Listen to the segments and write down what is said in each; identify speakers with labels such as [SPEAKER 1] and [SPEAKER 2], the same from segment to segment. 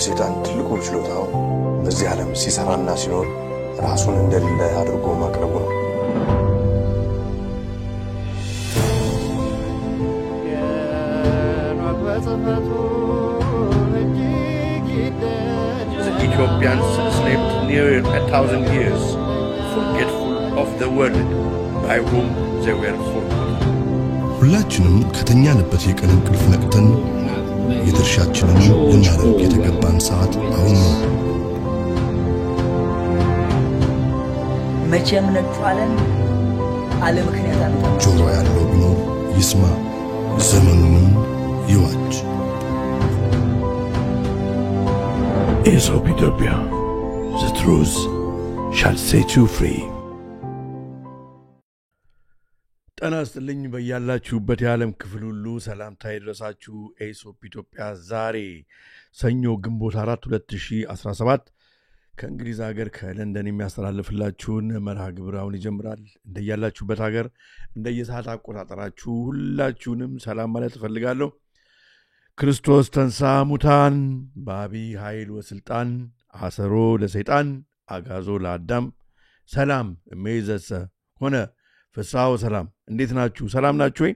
[SPEAKER 1] የሰይጣን ትልቁ ችሎታው በዚህ ዓለም ሲሰራና ሲኖር ራሱን እንደሌለ አድርጎ ማቅረቡ ነው።
[SPEAKER 2] The Ethiopians slept near 1,000 years, forgetful of the world by whom they were forgotten.
[SPEAKER 3] ሁላችንም ከተኛንበት የቀን እንቅልፍ ነቅተን የድርሻችንን ልናደርግ የተገባን ሰዓት አሁን ነው።
[SPEAKER 4] መቼም ነጥፋለን አለ ምክንያት አለ።
[SPEAKER 3] ጆሮ ያለው ቢኖር ይስማ፣ ዘመኑንም ይዋጅ።
[SPEAKER 2] Aesop Ethiopia, the truth shall set you free. ጤና ይስጥልኝ በያላችሁበት የዓለም ክፍል ሁሉ ሰላምታ ይድረሳችሁ። ኤሶፕ ኢትዮጵያ ዛሬ ሰኞ ግንቦት 4 2017 ከእንግሊዝ ሀገር ከለንደን የሚያስተላልፍላችሁን መርሃ ግብር አሁን ይጀምራል። እንደያላችሁበት ሀገር እንደየሰዓት አቆጣጠራችሁ ሁላችሁንም ሰላም ማለት እፈልጋለሁ። ክርስቶስ ተንሥአ እሙታን በአቢይ ኃይል ወስልጣን አሰሮ ለሰይጣን አጋዞ ለአዳም ሰላም እምይእዜሰ ሆነ ፍስሐ ወሰላም። እንዴት ናችሁ? ሰላም ናችሁ ወይ?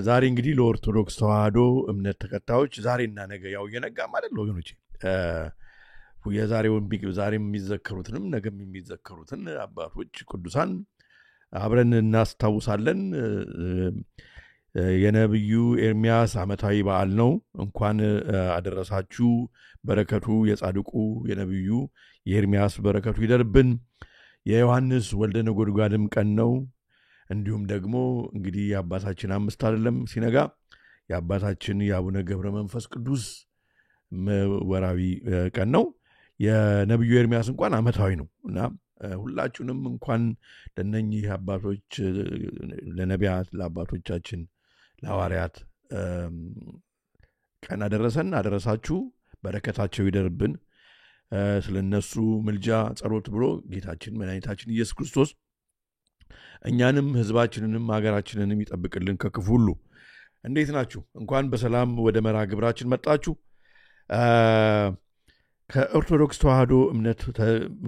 [SPEAKER 2] ዛሬ እንግዲህ ለኦርቶዶክስ ተዋህዶ እምነት ተከታዮች ዛሬና ነገ ያው እየነጋም አይደል ወገኖቼ፣ የዛሬውን ዛሬም የሚዘከሩትንም ነገም የሚዘከሩትን አባቶች ቅዱሳን አብረን እናስታውሳለን። የነብዩ ኤርሚያስ ዓመታዊ በዓል ነው። እንኳን አደረሳችሁ። በረከቱ የጻድቁ የነብዩ የኤርሚያስ በረከቱ ይደርብን። የዮሐንስ ወልደ ነጎድጓድም ቀን ነው። እንዲሁም ደግሞ እንግዲህ የአባታችን አምስት አይደለም ሲነጋ የአባታችን የአቡነ ገብረ መንፈስ ቅዱስ ወራዊ ቀን ነው። የነብዩ ኤርሚያስ እንኳን ዓመታዊ ነው እና ሁላችሁንም እንኳን ለነኚህ አባቶች ለነቢያት ለአባቶቻችን ለሐዋርያት ቀን አደረሳችሁ። በረከታቸው ይደርብን። ስለነሱ ምልጃ ጸሎት ብሎ ጌታችን መድኃኒታችን ኢየሱስ ክርስቶስ እኛንም ህዝባችንንም ሀገራችንንም ይጠብቅልን ከክፉ ሁሉ። እንዴት ናችሁ? እንኳን በሰላም ወደ መርሃ ግብራችን መጣችሁ። ከኦርቶዶክስ ተዋህዶ እምነት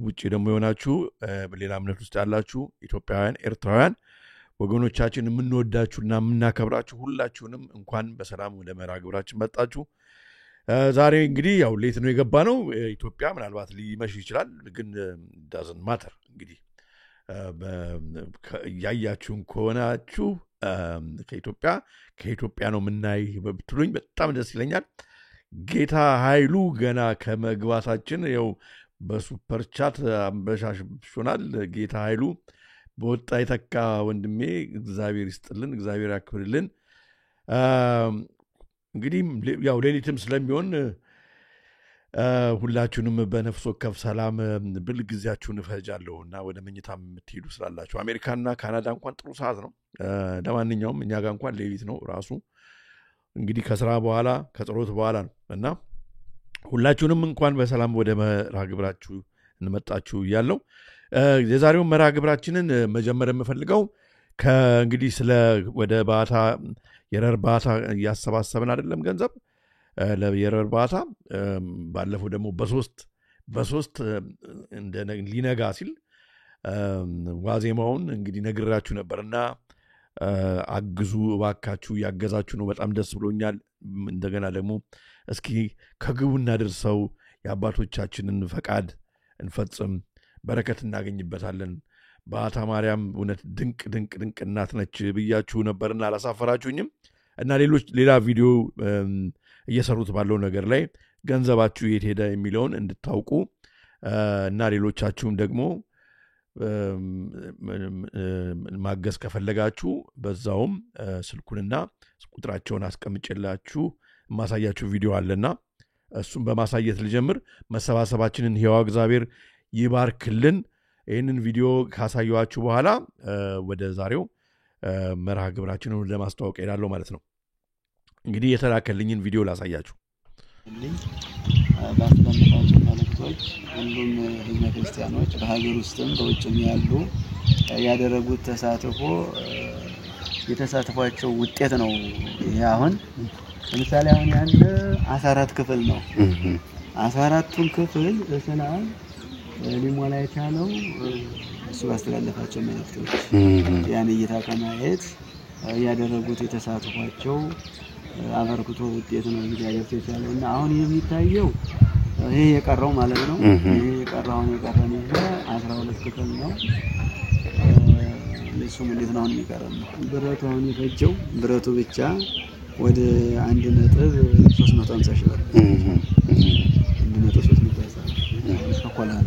[SPEAKER 2] ውጪ ደግሞ የሆናችሁ በሌላ እምነት ውስጥ ያላችሁ ኢትዮጵያውያን፣ ኤርትራውያን ወገኖቻችን የምንወዳችሁና የምናከብራችሁ ሁላችሁንም እንኳን በሰላም ወደ መርሃ ግብራችን መጣችሁ። ዛሬ እንግዲህ ያው ሌት ነው የገባ ነው። ኢትዮጵያ ምናልባት ሊመሽ ይችላል፣ ግን ዳዝንት ማተር። እንግዲህ ያያችሁን ከሆናችሁ ከኢትዮጵያ ነው የምናይ ብትሉኝ በጣም ደስ ይለኛል። ጌታ ኃይሉ ገና ከመግባታችን ያው በሱፐር ቻት አንበሻሽናል። ጌታ ኃይሉ በወጣ የተካ ወንድሜ እግዚአብሔር ይስጥልን፣ እግዚአብሔር ያክብርልን። እንግዲህ ያው ሌሊትም ስለሚሆን ሁላችሁንም በነፍስ ወከፍ ሰላም ብል ጊዜያችሁን እፈጃለሁና ወደ መኝታም የምትሄዱ ስላላችሁ አሜሪካና ካናዳ እንኳን ጥሩ ሰዓት ነው። ለማንኛውም እኛ ጋር እንኳን ሌሊት ነው ራሱ። እንግዲህ ከስራ በኋላ ከጸሎት በኋላ ነው እና ሁላችሁንም እንኳን በሰላም ወደ መርሃ ግብራችሁ እንመጣችሁ እያለው የዛሬውን መርሃ ግብራችንን መጀመር የምፈልገው ከእንግዲህ ስለ ወደ ባታ የረር ባታ እያሰባሰብን አይደለም ገንዘብ ለየረር ባታ ባለፈው ደግሞ በሶስት ሊነጋ ሲል ዋዜማውን እንግዲህ ነግራችሁ ነበርና አግዙ እባካችሁ፣ ያገዛችሁ ነው። በጣም ደስ ብሎኛል። እንደገና ደግሞ እስኪ ከግቡ እናድርሰው፣ የአባቶቻችንን ፈቃድ እንፈጽም፣ በረከት እናገኝበታለን። ባታ ማርያም እውነት ድንቅ ድንቅ ድንቅ እናት ነች ብያችሁ ነበርና አላሳፈራችሁኝም። እና ሌላ ቪዲዮ እየሰሩት ባለው ነገር ላይ ገንዘባችሁ የት ሄደ የሚለውን እንድታውቁ እና ሌሎቻችሁም ደግሞ ማገዝ ከፈለጋችሁ በዛውም ስልኩንና ቁጥራቸውን አስቀምጬላችሁ ማሳያችሁ ቪዲዮ አለና እሱን በማሳየት ልጀምር። መሰባሰባችንን ሕያው እግዚአብሔር ይባርክልን። ይህንን ቪዲዮ ካሳየኋችሁ በኋላ ወደ ዛሬው መርሃ ግብራችንን ለማስተዋወቅ ሄዳለሁ ማለት ነው። እንግዲህ የተላከልኝን ቪዲዮ ላሳያችሁ።
[SPEAKER 5] ባስተላለፋቸው መልእክቶች ሁሉም ህዝበ ክርስቲያኖች በሀገር ውስጥም በውጭም ያሉ ያደረጉት ተሳትፎ የተሳትፏቸው ውጤት ነው። ይሄ አሁን ለምሳሌ አሁን ያለ 14 ክፍል ነው 14ቱን ክፍል እስላም ሊሞላ የቻለው እሱ ባስተላለፋቸው መልእክቶች ያን እይታ ከማየት ያደረጉት የተሳትፏቸው አበርክቶ ውጤት ነው እንግዲህ ያደርስ የቻለውና አሁን የሚታየው ይሄ የቀረው ማለት ነው ይሄ የቀረውን 12 ክፍል ነው ለሱም እንዴት ነው የሚቀረው ብረቱ አሁን የፈጀው ብረቱ ብቻ ወደ 1.350 ሺህ ብር 1.350 ከኮላን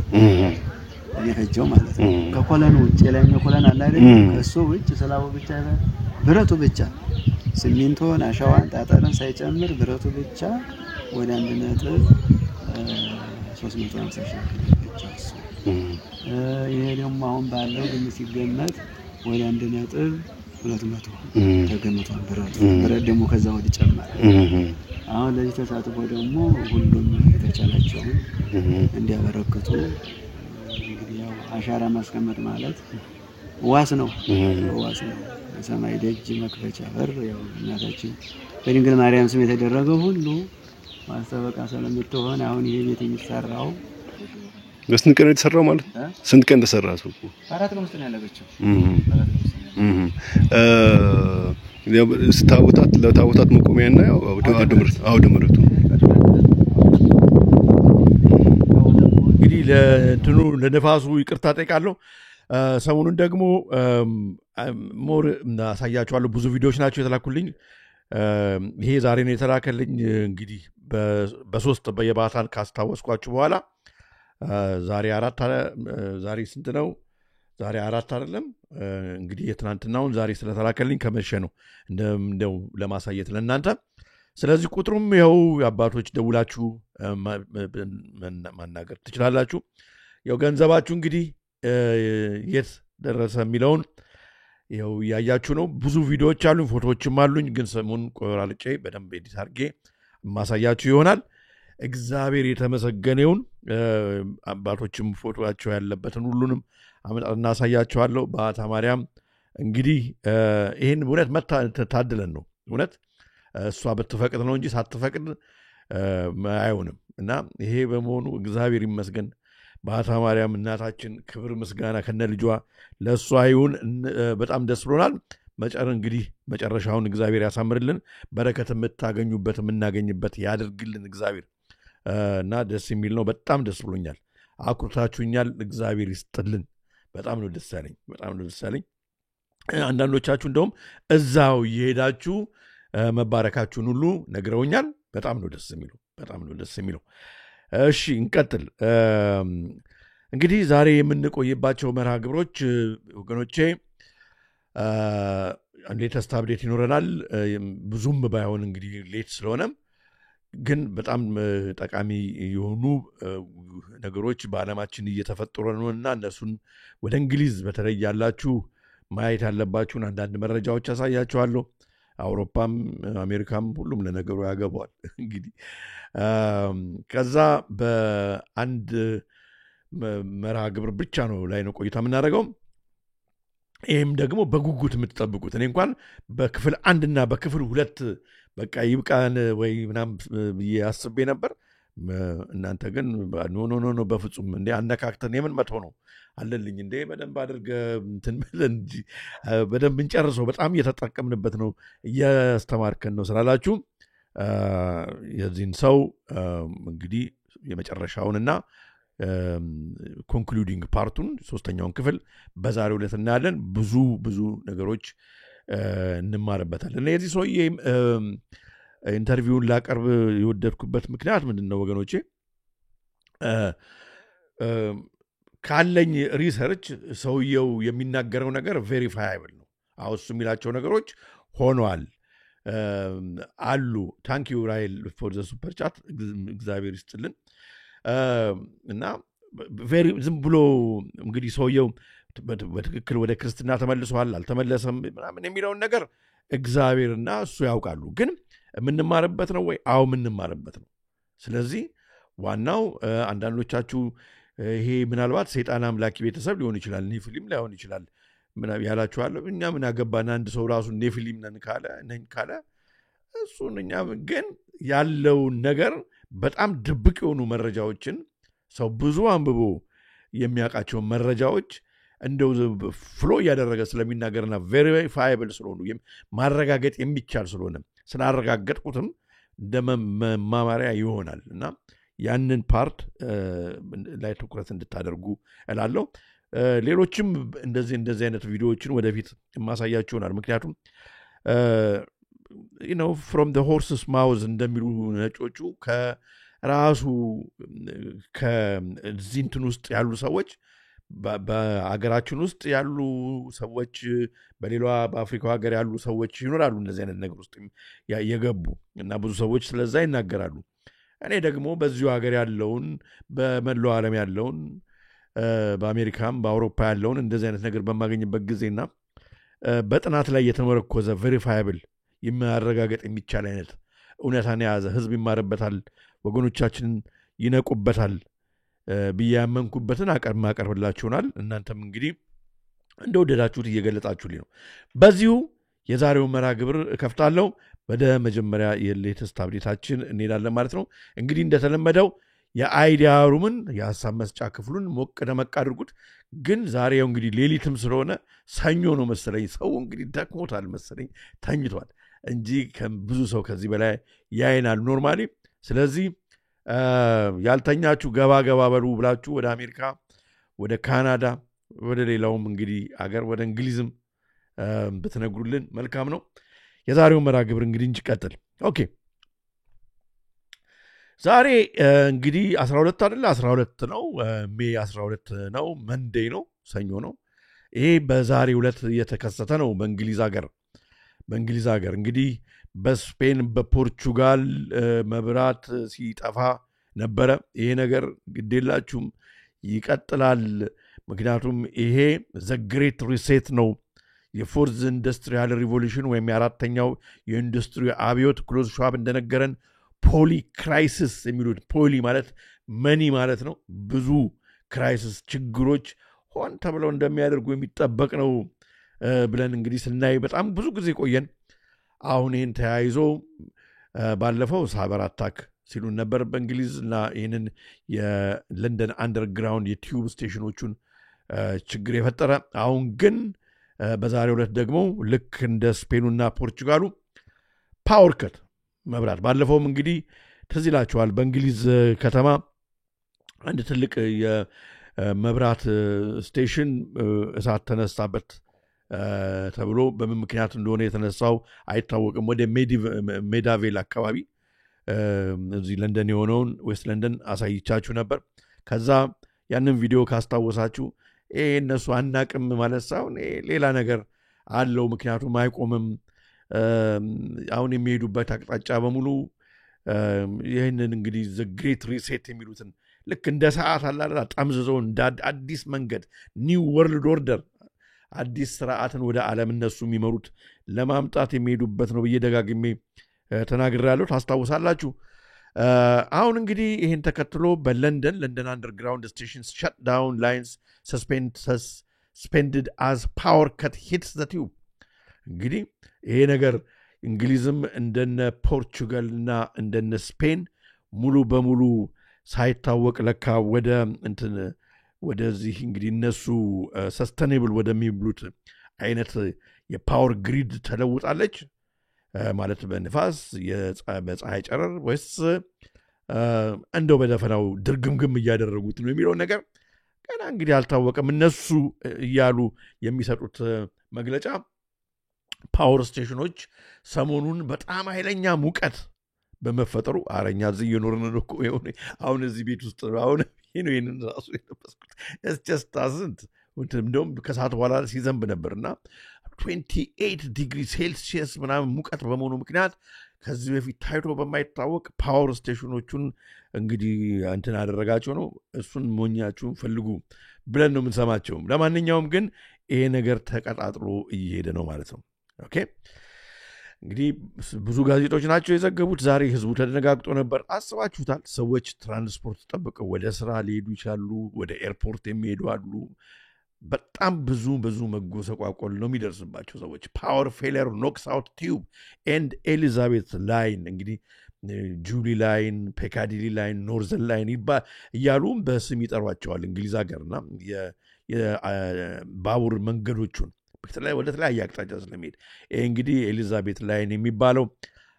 [SPEAKER 5] የፈጀው ማለት ነው ከኮላን ውጭ ላይኛው ኮላን አለ አይደል እሱ ውጭ ስላው ብቻ ብረቱ ብቻ ሲሚንቶን አሸዋን ጣጣርን ሳይጨምር ብረቱ ብቻ ወደ 1.350 ሺህ ብቻ ይሄ ደግሞ አሁን ባለው ግን ሲገመት ወደ 1.200 ተገምቷል ብረት ደግሞ ከዛ ወደ ጨመረ አሁን ለዚህ ተሳትፎ ደግሞ ሁሉም የተቻላቸው እንዲያበረክቱ እንግዲህ ያው አሻራ ማስቀመጥ ማለት ዋስ ነው ሰማይ ደጅ መክፈቻ በር ያው እናታችን በድንግል ማርያም ስም የተደረገው ሁሉ ማስተበቃ ስለምትሆን አሁን ይሄ ቤት የሚሰራው
[SPEAKER 3] በስንት ቀን የተሰራው ማለት ስንት ቀን ተሰራ ሱቁ
[SPEAKER 5] 4 ቀን ውስጥ ነው ያለበችው
[SPEAKER 3] ለታቦታት መቆሚያና ያው አውደ ምሕረቱ
[SPEAKER 2] እንግዲህ ለእንትኑ ለነፋሱ ይቅርታ ጠይቃለሁ ሰሞኑን ደግሞ ሞር አሳያችኋለሁ ብዙ ቪዲዮዎች ናቸው የተላኩልኝ ይሄ ዛሬ ነው የተላከልኝ እንግዲህ በሶስት በየባታን ካስታወስኳችሁ በኋላ ዛሬ ስንት ነው ዛሬ 4 አይደለም እንግዲህ የትናንትናውን ዛሬ ስለተላከልኝ ከመሸ ነው እንደው ለማሳየት ለእናንተ ስለዚህ ቁጥሩም ይኸው አባቶች ደውላችሁ ማናገር ትችላላችሁ ያው ገንዘባችሁ እንግዲህ የት ደረሰ የሚለውን ይኸው ያያችሁ ነው ብዙ ቪዲዮዎች አሉኝ ፎቶዎችም አሉኝ ግን ሰሞኑን ቆራርጬ በደንብ ኤዲት አድርጌ ማሳያችሁ ይሆናል እግዚአብሔር የተመሰገነውን አባቶችም ፎቶአቸው ያለበትን ሁሉንም እናሳያችኋለሁ በአታ ማርያም እንግዲህ ይሄን እውነት ታድለን ነው እውነት እሷ በትፈቅድ ነው እንጂ ሳትፈቅድ አይሆንም እና ይሄ በመሆኑ እግዚአብሔር ይመስገን በአታ ማርያም እናታችን ክብር ምስጋና ከነ ልጇ ለሷ ይሁን በጣም ደስ ብሎናል እንግዲህ መጨረሻውን እግዚአብሔር ያሳምርልን በረከት የምታገኙበት የምናገኝበት ያድርግልን እግዚአብሔር እና ደስ የሚል ነው በጣም ደስ ብሎኛል አኩርታችሁኛል እግዚአብሔር ይስጥልን በጣም ነው ደስ ያለኝ አንዳንዶቻችሁ እንደውም እዛው እየሄዳችሁ መባረካችሁን ሁሉ ነግረውኛል በጣም ነው ደስ የሚለው እሺ እንቀጥል እንግዲህ ዛሬ የምንቆይባቸው መርሃ ግብሮች ወገኖቼ ሌተስት አፕዴት ይኖረናል ብዙም ባይሆን እንግዲህ ሌት ስለሆነ ግን በጣም ጠቃሚ የሆኑ ነገሮች በዓለማችን እየተፈጠሩ ነውና እነሱን ወደ እንግሊዝ በተለይ ያላችሁ ማየት ያለባችሁን አንዳንድ መረጃዎች ያሳያችኋለሁ አውሮፓም አሜሪካም ሁሉም ለነገሩ ያገባዋል እንግዲህ ከዛ በአንድ መርሃ ግብር ብቻ ነው ላይ ነው ቆይታ የምናደርገው ይህም ደግሞ በጉጉት የምትጠብቁት እኔ እንኳን በክፍል 1 እና በክፍል 2 በቃ ይብቃን ወይ ምናም ያስቤ ነበር እናንተ ግን ኖ በፍጹም እንዴ አነካክተን የምን መጥቶ ነው አለልኝ እንዴ በደንብ አድርገ እንትን እንጂ በደንብ እንጨርሰው በጣም እየተጠቀምንበት ነው እያስተማርከን ነው ስላላችሁ የዚህን ሰው እንግዲህ የመጨረሻውንና ኮንክሉዲንግ ፓርቱን ሶስተኛውን ክፍል በዛሬው ዕለት እናያለን ብዙ ነገሮች እንማርበታለን የዚህ ሰውዬ ኢንተርቪውን ላቀርብ የወደድኩበት ምክንያት ምንድነው ወገኖቼ ካለኝ ሪሰርች ሰውየው የሚናገረው ነገር ቬሪፋያብል ነው አውስ የሚላቸው ነገሮች ሆነዋል አሉ ታንክ ዩ ራይል ፎር ዘ ሱፐር ቻት እግዚአብሔር ይስጥልን እና ዝም ብሎ እንግዲህ ሰውየው በትክክል ወደ ክርስትና ተመልሷል አልተመለሰም ምናምን የሚለውን ነገር እግዚአብሔርና እሱ ያውቃሉ ግን የምንማርበት ነው ወይ አው የምንማርበት ነው ስለዚህ ዋናው አንዳንዶቻችሁ ይሄ ምናልባት ሰይጣን አምላኪ ቤተሰብ ሊሆን ይችላል ኔፊሊም ሊሆን ይችላል ያላችኋለሁ እኛ ምን አገባን አንድ ሰው ራሱ ኔፊሊም ነን ካለ እሱን እኛም ግን ያለው ነገር በጣም ድብቅ የሆኑ መረጃዎችን ሰው ብዙ አንብቦ የሚያውቃቸው መረጃዎች እንደው ፍሎ እያደረገ ስለሚናገርና ቬሪፋይብል ስለሆኑ ማረጋገጥ የሚቻል ስለሆነ ስላረጋገጥኩትም እንደ መማማሪያ ይሆናል እና ያንን ፓርት ላይ ትኩረት እንድታደርጉ እላለሁ። ሌሎችም እንደዚህ አይነት ቪዲዮዎችን ወደፊት የማሳያችሁ ይሆናል። ምክንያቱም ፍሮም ዘ ሆርስስ ማውዝ እንደሚሉ ነጮቹ ከራሱ ከዚህ እንትን ውስጥ ያሉ ሰዎች በአገራችን ውስጥ ያሉ ሰዎች በሌላ በአፍሪካ ሀገር ያሉ ሰዎች ይኖራሉ እንደዚህ አይነት ነገር ውስጥ የገቡ እና ብዙ ሰዎች ስለዛ ይናገራሉ። እኔ ደግሞ በዚሁ ሀገር ያለውን በመላው ዓለም ያለውን በአሜሪካም በአውሮፓ ያለውን እንደዚህ አይነት ነገር በማገኝበት ጊዜና በጥናት ላይ የተመረኮዘ ቬሪፋይብል የሚያረጋገጥ የሚቻል አይነት እውነታን የያዘ ህዝብ ይማርበታል፣ ወገኖቻችንን ይነቁበታል ብዬ ያመንኩበትን ማቀርብላችሁናል። እናንተም እንግዲህ እንደወደዳችሁት እየገለጻችሁልኝ ነው። በዚሁ የዛሬው መርሃ ግብር እከፍታለሁ። ወደ መጀመሪያ የሌተስት አፕዴታችን እንሄዳለን ማለት ነው። እንግዲህ እንደተለመደው የአይዲያ ሩምን የሀሳብ መስጫ ክፍሉን ሞቅ ደመቅ አድርጉት። ግን ዛሬው እንግዲህ ሌሊትም ስለሆነ ሰኞ ነው መሰለኝ፣ ሰው እንግዲህ ደክሞታል መሰለኝ ተኝቷል እንጂ ብዙ ሰው ከዚህ በላይ ያይናል ኖርማሊ። ስለዚህ ያልተኛችሁ ገባ በሉ ብላችሁ ወደ አሜሪካ፣ ወደ ካናዳ፣ ወደ ሌላውም እንግዲህ አገር ወደ እንግሊዝም ብትነግሩልን መልካም ነው። የዛሬው መርሃ ግብር እንግዲህ እንቀጥል። ኦኬ ዛሬ እንግዲህ 12 አይደለ 12 ነው፣ ሜይ 12 ነው፣ መንዴይ ነው፣ ሰኞ ነው። ይሄ በዛሬ ዕለት የተከሰተ ነው በእንግሊዝ ሀገር እንግዲህ በስፔን በፖርቹጋል መብራት ሲጠፋ ነበረ። ይሄ ነገር ግዴላችሁም ይቀጥላል። ምክንያቱም ይሄ ዘ ግሬት ሪሴት ነው። የፎርዝ ኢንዱስትሪያል ሪቮሉሽን ወይም የአራተኛው የኢንዱስትሪ አብዮት ክሎዝ ሸዋብ እንደነገረን ፖሊ ክራይሲስ የሚሉት ፖሊ ማለት መኒ ማለት ነው። ብዙ ክራይሲስ ችግሮች ሆን ተብለው እንደሚያደርጉ የሚጠበቅ ነው ብለን እንግዲህ ስናይ በጣም ብዙ ጊዜ ቆየን። አሁን ይህን ተያይዞ ባለፈው ሳይበር አታክ ሲሉን ነበር በእንግሊዝ እና ይህንን የለንደን አንደርግራውንድ የቲዩብ ስቴሽኖቹን ችግር የፈጠረ። አሁን ግን በዛሬው ዕለት ደግሞ ልክ እንደ ስፔኑና ፖርቹጋሉ ፓወር ከት መብራት። ባለፈውም እንግዲህ ትዝ ይላችኋል በእንግሊዝ ከተማ አንድ ትልቅ የመብራት ስቴሽን እሳት ተነሳበት ተብሎ በምን ምክንያት እንደሆነ የተነሳው አይታወቅም። ወደ ሜዳቬል አካባቢ እዚህ ለንደን የሆነውን ዌስት ለንደን አሳይቻችሁ ነበር። ከዛ ያንን ቪዲዮ ካስታወሳችሁ እነሱ አናቅም ማለት ሳይሆን ሌላ ነገር አለው፣ ምክንያቱም አይቆምም። አሁን የሚሄዱበት አቅጣጫ በሙሉ ይህንን እንግዲህ ዘ ግሬት ሪሴት የሚሉትን ልክ እንደ ሰዓት አላላ ጠምዝዘው እንደ አዲስ መንገድ ኒው ወርልድ ኦርደር አዲስ ስርዓትን ወደ ዓለም እነሱ የሚመሩት ለማምጣት የሚሄዱበት ነው ብዬ ደጋግሜ ተናግሬያለሁ። ታስታውሳላችሁ። አሁን እንግዲህ ይህን ተከትሎ በለንደን አንደርግራውንድ ስቴሽንስ ሸት ዳውን ላይንስ ሰስፔንድድ አዝ ፓወር ከት ሂትስ ዘ ቲዩብ። እንግዲህ ይሄ ነገር እንግሊዝም እንደነ ፖርቹጋልና እንደነ ስፔን ሙሉ በሙሉ ሳይታወቅ ለካ ወደዚህ እንግዲህ እነሱ ሰስተኔብል ወደሚብሉት አይነት የፓወር ግሪድ ተለውጣለች ማለት በንፋስ በፀሐይ ጨረር ወይስ እንደው በደፈናው ድርግምግም እያደረጉት ነው የሚለው ነገር ገና እንግዲህ አልታወቀም። እነሱ እያሉ የሚሰጡት መግለጫ ፓወር ስቴሽኖች ሰሞኑን በጣም ኃይለኛ ሙቀት በመፈጠሩ አረኛ እዚህ እየኖርን ነው እኮ አሁን እዚህ ቤት ውስጥ አሁን ይህንን ራሱ የለበስኩት እስቸስታስንት እንደውም ከሰዓት በኋላ ሲዘንብ ነበርና 28 ዲግሪ ሴልሲየስ ምናምን ሙቀት በመሆኑ ምክንያት ከዚህ በፊት ታይቶ በማይታወቅ ፓወር ስቴሽኖቹን እንግዲህ እንትን አደረጋቸው ነው። እሱን ሞኛችሁን ፈልጉ ብለን ነው የምንሰማቸው። ለማንኛውም ግን ይሄ ነገር ተቀጣጥሎ እየሄደ ነው ማለት ነው። ኦኬ እንግዲህ ብዙ ጋዜጦች ናቸው የዘገቡት። ዛሬ ህዝቡ ተደነጋግጦ ነበር። አስባችሁታል? ሰዎች ትራንስፖርት ጠብቀው ወደ ስራ ሊሄዱ ይችላሉ። ወደ ኤርፖርት የሚሄዱ አሉ። በጣም ብዙ መጎሰቋቆል ነው የሚደርስባቸው ሰዎች። ፓወር ፌለር ኖክስ አውት ቲዩብ ኤንድ ኤሊዛቤት ላይን እንግዲህ ጁሊ ላይን፣ ፔካዲሊ ላይን፣ ኖርዘን ላይን እያሉም በስም ይጠሯቸዋል እንግሊዝ ሀገርና የባቡር መንገዶቹን ወደ ተለያየ አቅጣጫ ስለሚሄድ ይህ እንግዲህ ኤሊዛቤት ላይን የሚባለው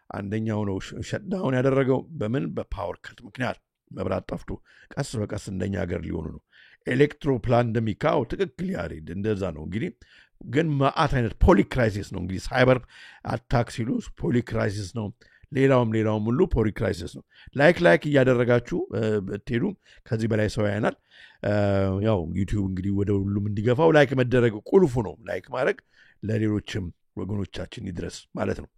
[SPEAKER 2] አንደኛው ነው ሸትዳውን ያደረገው። በምን በፓወር ከት ምክንያት መብራት ጠፍቶ ቀስ በቀስ እንደኛ ሀገር ሊሆኑ ነው። ኤሌክትሮፕላን እንደሚካው ትክክል ያሬድ እንደዛ ነው። እንግዲህ ግን ማአት አይነት ፖሊክራይሲስ ነው እንግዲህ ሳይበር አታክ ሲሉ ፖሊክራይሲስ ነው። ሌላውም ሁሉ ፖሊክራይሲስ ነው። ላይክ እያደረጋችሁ ብትሄዱ ከዚህ በላይ ሰው ያናል። ያው ዩቲዩብ እንግዲህ ወደ ሁሉም እንዲገፋው ላይክ መደረግ ቁልፉ ነው። ላይክ ማድረግ ለሌሎችም ወገኖቻችን ይድረስ ማለት ነው።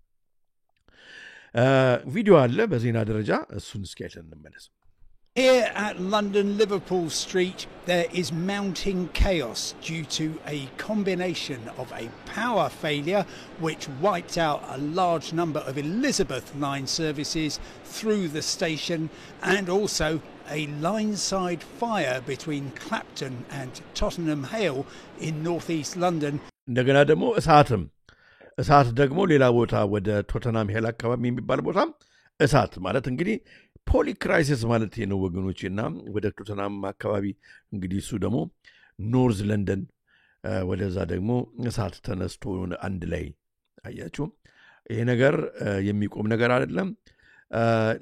[SPEAKER 2] ቪዲዮ አለ በዜና ደረጃ እሱን እስኪ አይተን እንመለስ።
[SPEAKER 6] Here at London Liverpool Street, there is mounting chaos due to a combination of a power failure which wiped out a large number of Elizabeth line services through the station, and also a line-side fire between Clapton and Tottenham Hale in northeast London.
[SPEAKER 2] እንደገና ደግሞ እሳት ደግሞ ሌላ ቦታ ወደ ቶተናም ሄል አካባቢ የሚባል ቦታ እሳት ማለት እንግዲህ ፖሊክራይሲስ ማለት ነው ወገኖቼ። እና ወደ ቶተናም አካባቢ እንግዲህ እሱ ደግሞ ኖርዝ ለንደን ወደዛ ደግሞ እሳት ተነስቶ አንድ ላይ አያችሁ። ይሄ ነገር የሚቆም ነገር አይደለም።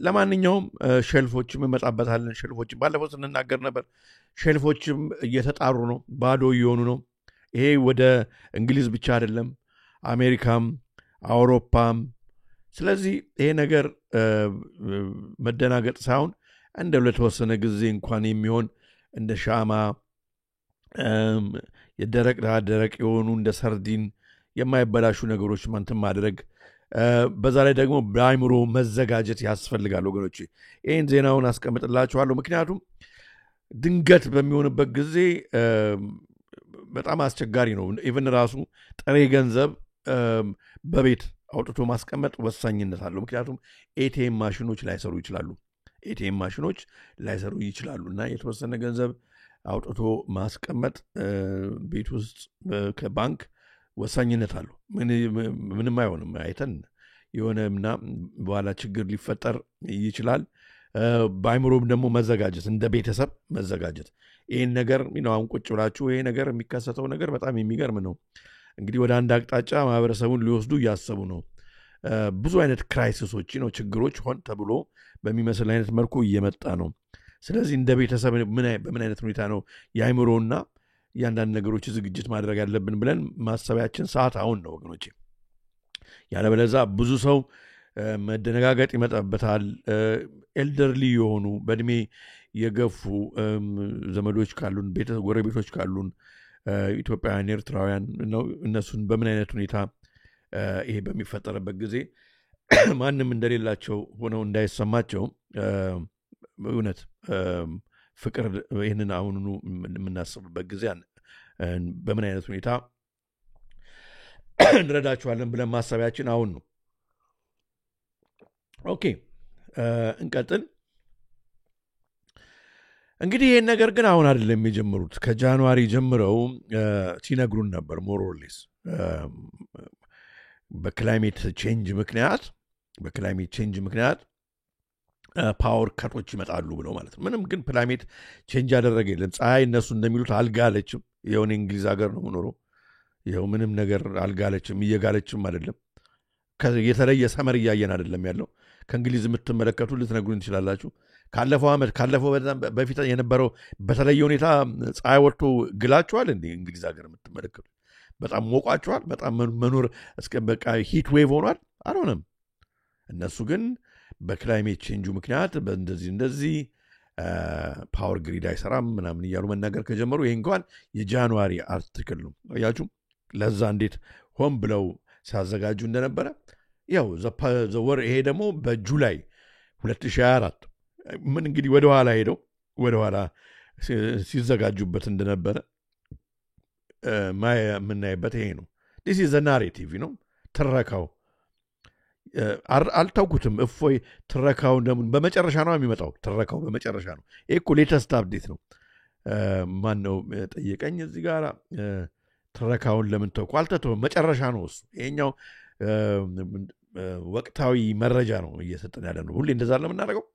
[SPEAKER 2] ለማንኛውም ሼልፎችም እንመጣበታለን። ሼልፎችም ባለፈው ስንናገር ነበር። ሼልፎችም እየተጣሩ ነው፣ ባዶ እየሆኑ ነው። ይሄ ወደ እንግሊዝ ብቻ አይደለም፣ አሜሪካም አውሮፓም። ስለዚህ ይሄ ነገር መደናገጥ ሳይሆን እንደ ለተወሰነ ጊዜ እንኳን የሚሆን እንደ ሻማ ደረቅ የሆኑ እንደ ሰርዲን የማይበላሹ ነገሮች ማንተም ማድረግ፣ በዛ ላይ ደግሞ በአይምሮ መዘጋጀት ያስፈልጋል ወገኖች። ይህን ዜናውን አስቀምጥላችኋለሁ። ምክንያቱም ድንገት በሚሆንበት ጊዜ በጣም አስቸጋሪ ነው። ኢቨን ራሱ ጥሬ ገንዘብ በቤት አውጥቶ ማስቀመጥ ወሳኝነት አለው። ምክንያቱም ኤቲኤም ማሽኖች ላይሰሩ ይችላሉ እና የተወሰነ ገንዘብ አውጥቶ ማስቀመጥ ቤት ውስጥ ከባንክ ወሳኝነት አለው። ምንም አይሆንም። አይተን የሆነና በኋላ ችግር ሊፈጠር ይችላል። በአይምሮም ደግሞ መዘጋጀት፣ እንደ ቤተሰብ መዘጋጀት። ይህን ነገር አሁን ቁጭ ብላችሁ ይሄ ነገር የሚከሰተው ነገር በጣም የሚገርም ነው። እንግዲህ ወደ አንድ አቅጣጫ ማህበረሰቡን ሊወስዱ እያሰቡ ነው። ብዙ አይነት ክራይሲሶች ነው፣ ችግሮች ሆን ተብሎ በሚመስል አይነት መልኩ እየመጣ ነው። ስለዚህ እንደ ቤተሰብ በምን አይነት ሁኔታ ነው የአይምሮና እያንዳንድ ነገሮች ዝግጅት ማድረግ ያለብን ብለን ማሰቢያችን ሰዓት አሁን ነው ወገኖቼ። ያለበለዛ ብዙ ሰው መደነጋገጥ ይመጣበታል። ኤልደርሊ የሆኑ በእድሜ የገፉ ዘመዶች ካሉን፣ ጎረቤቶች ካሉን ኢትዮጵያውያን፣ ኤርትራውያን ነው። እነሱን በምን አይነት ሁኔታ ይሄ በሚፈጠርበት ጊዜ ማንም እንደሌላቸው ሆነው እንዳይሰማቸው እውነት ፍቅር ይህንን አሁኑኑ የምናስብበት ጊዜ በምን አይነት ሁኔታ እንረዳቸዋለን ብለን ማሰቢያችን አሁን ነው። ኦኬ እንቀጥል። እንግዲህ ይህን ነገር ግን አሁን አይደለም የጀመሩት። ከጃንዋሪ ጀምረው ሲነግሩን ነበር ሞሮሌስ በክላይሜት ቼንጅ ምክንያት ፓወር ከቶች ይመጣሉ ብለው ማለት ነው። ምንም ግን ክላይሜት ቼንጅ ያደረገ የለም። ፀሐይ እነሱ እንደሚሉት አልጋለችም። የሆነ እንግሊዝ ሀገር ነው የምኖረው። ይኸው ምንም ነገር አልጋለችም፣ እየጋለችም አይደለም። የተለየ ሰመር እያየን አይደለም ያለው። ከእንግሊዝ የምትመለከቱ ልትነግሩን ትችላላችሁ። ካለፈው በፊት የነበረው በተለየ ሁኔታ ፀሐይ ወጥቶ ግላችኋል እንዴ? እንግሊዝ ሀገር የምትመለከቱ በጣም ሞቋችኋል። በጣም መኖር እስከ በቃ ሂት ዌቭ ሆኗል። አልሆነም። እነሱ ግን በክላይሜት ቼንጁ ምክንያት እንደዚህ ፓወር ግሪድ አይሰራም ምናምን እያሉ መናገር ከጀመሩ ይህ እንኳን የጃንዋሪ አርቲክል ነው። ያችሁ ለዛ እንዴት ሆን ብለው ሲያዘጋጁ እንደነበረ ያው ዘወር። ይሄ ደግሞ በጁላይ 2024 ምን እንግዲህ ወደኋላ ሲዘጋጁበት እንደነበረ የምናይበት ይሄ ነው። ዲስ ኢዝ ናሬቲቭ ነው፣ ትረካው። አልታውኩትም። እፎይ ትረካው በመጨረሻ ነው የሚመጣው። ትረካው በመጨረሻ ነው። ይሄ እኮ ሌተስት አፕዴት ነው። ማን ነው ጠየቀኝ እዚህ ጋር ትረካውን ለምን ተውኩ አልተተው መጨረሻ ነው እሱ ይሄኛው ወቅታዊ መረጃ ነው እየሰጠን ያለ ነው ሁሌ እንደዛ ለምናደርገው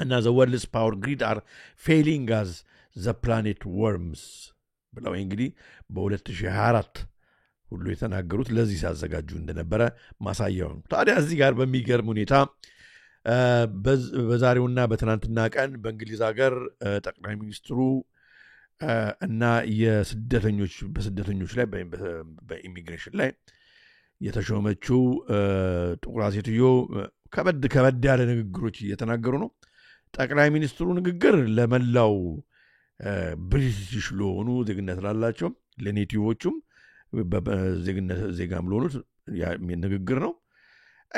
[SPEAKER 2] እና the world's power grid are failing as the planet warms ብለው እንግዲህ በ2024 ሁሉ የተናገሩት ለዚህ ሲያዘጋጁ እንደነበረ ማሳያው ነው ታዲያ እዚህ ጋር በሚገርም ሁኔታ በዛሬውና በትናንትና ቀን በእንግሊዝ ሀገር ጠቅላይ ሚኒስትሩ እና በስደተኞች ላይ በኢሚግሬሽን ላይ የተሾመችው ጥቁር ሴትዮ ከበድ ያለ ንግግሮች እየተናገሩ ነው ጠቅላይ ሚኒስትሩ ንግግር ለመላው ብሪቲሽ ለሆኑ ዜግነት ላላቸው ለኔቲቮቹም ዜጋም ለሆኑት ንግግር ነው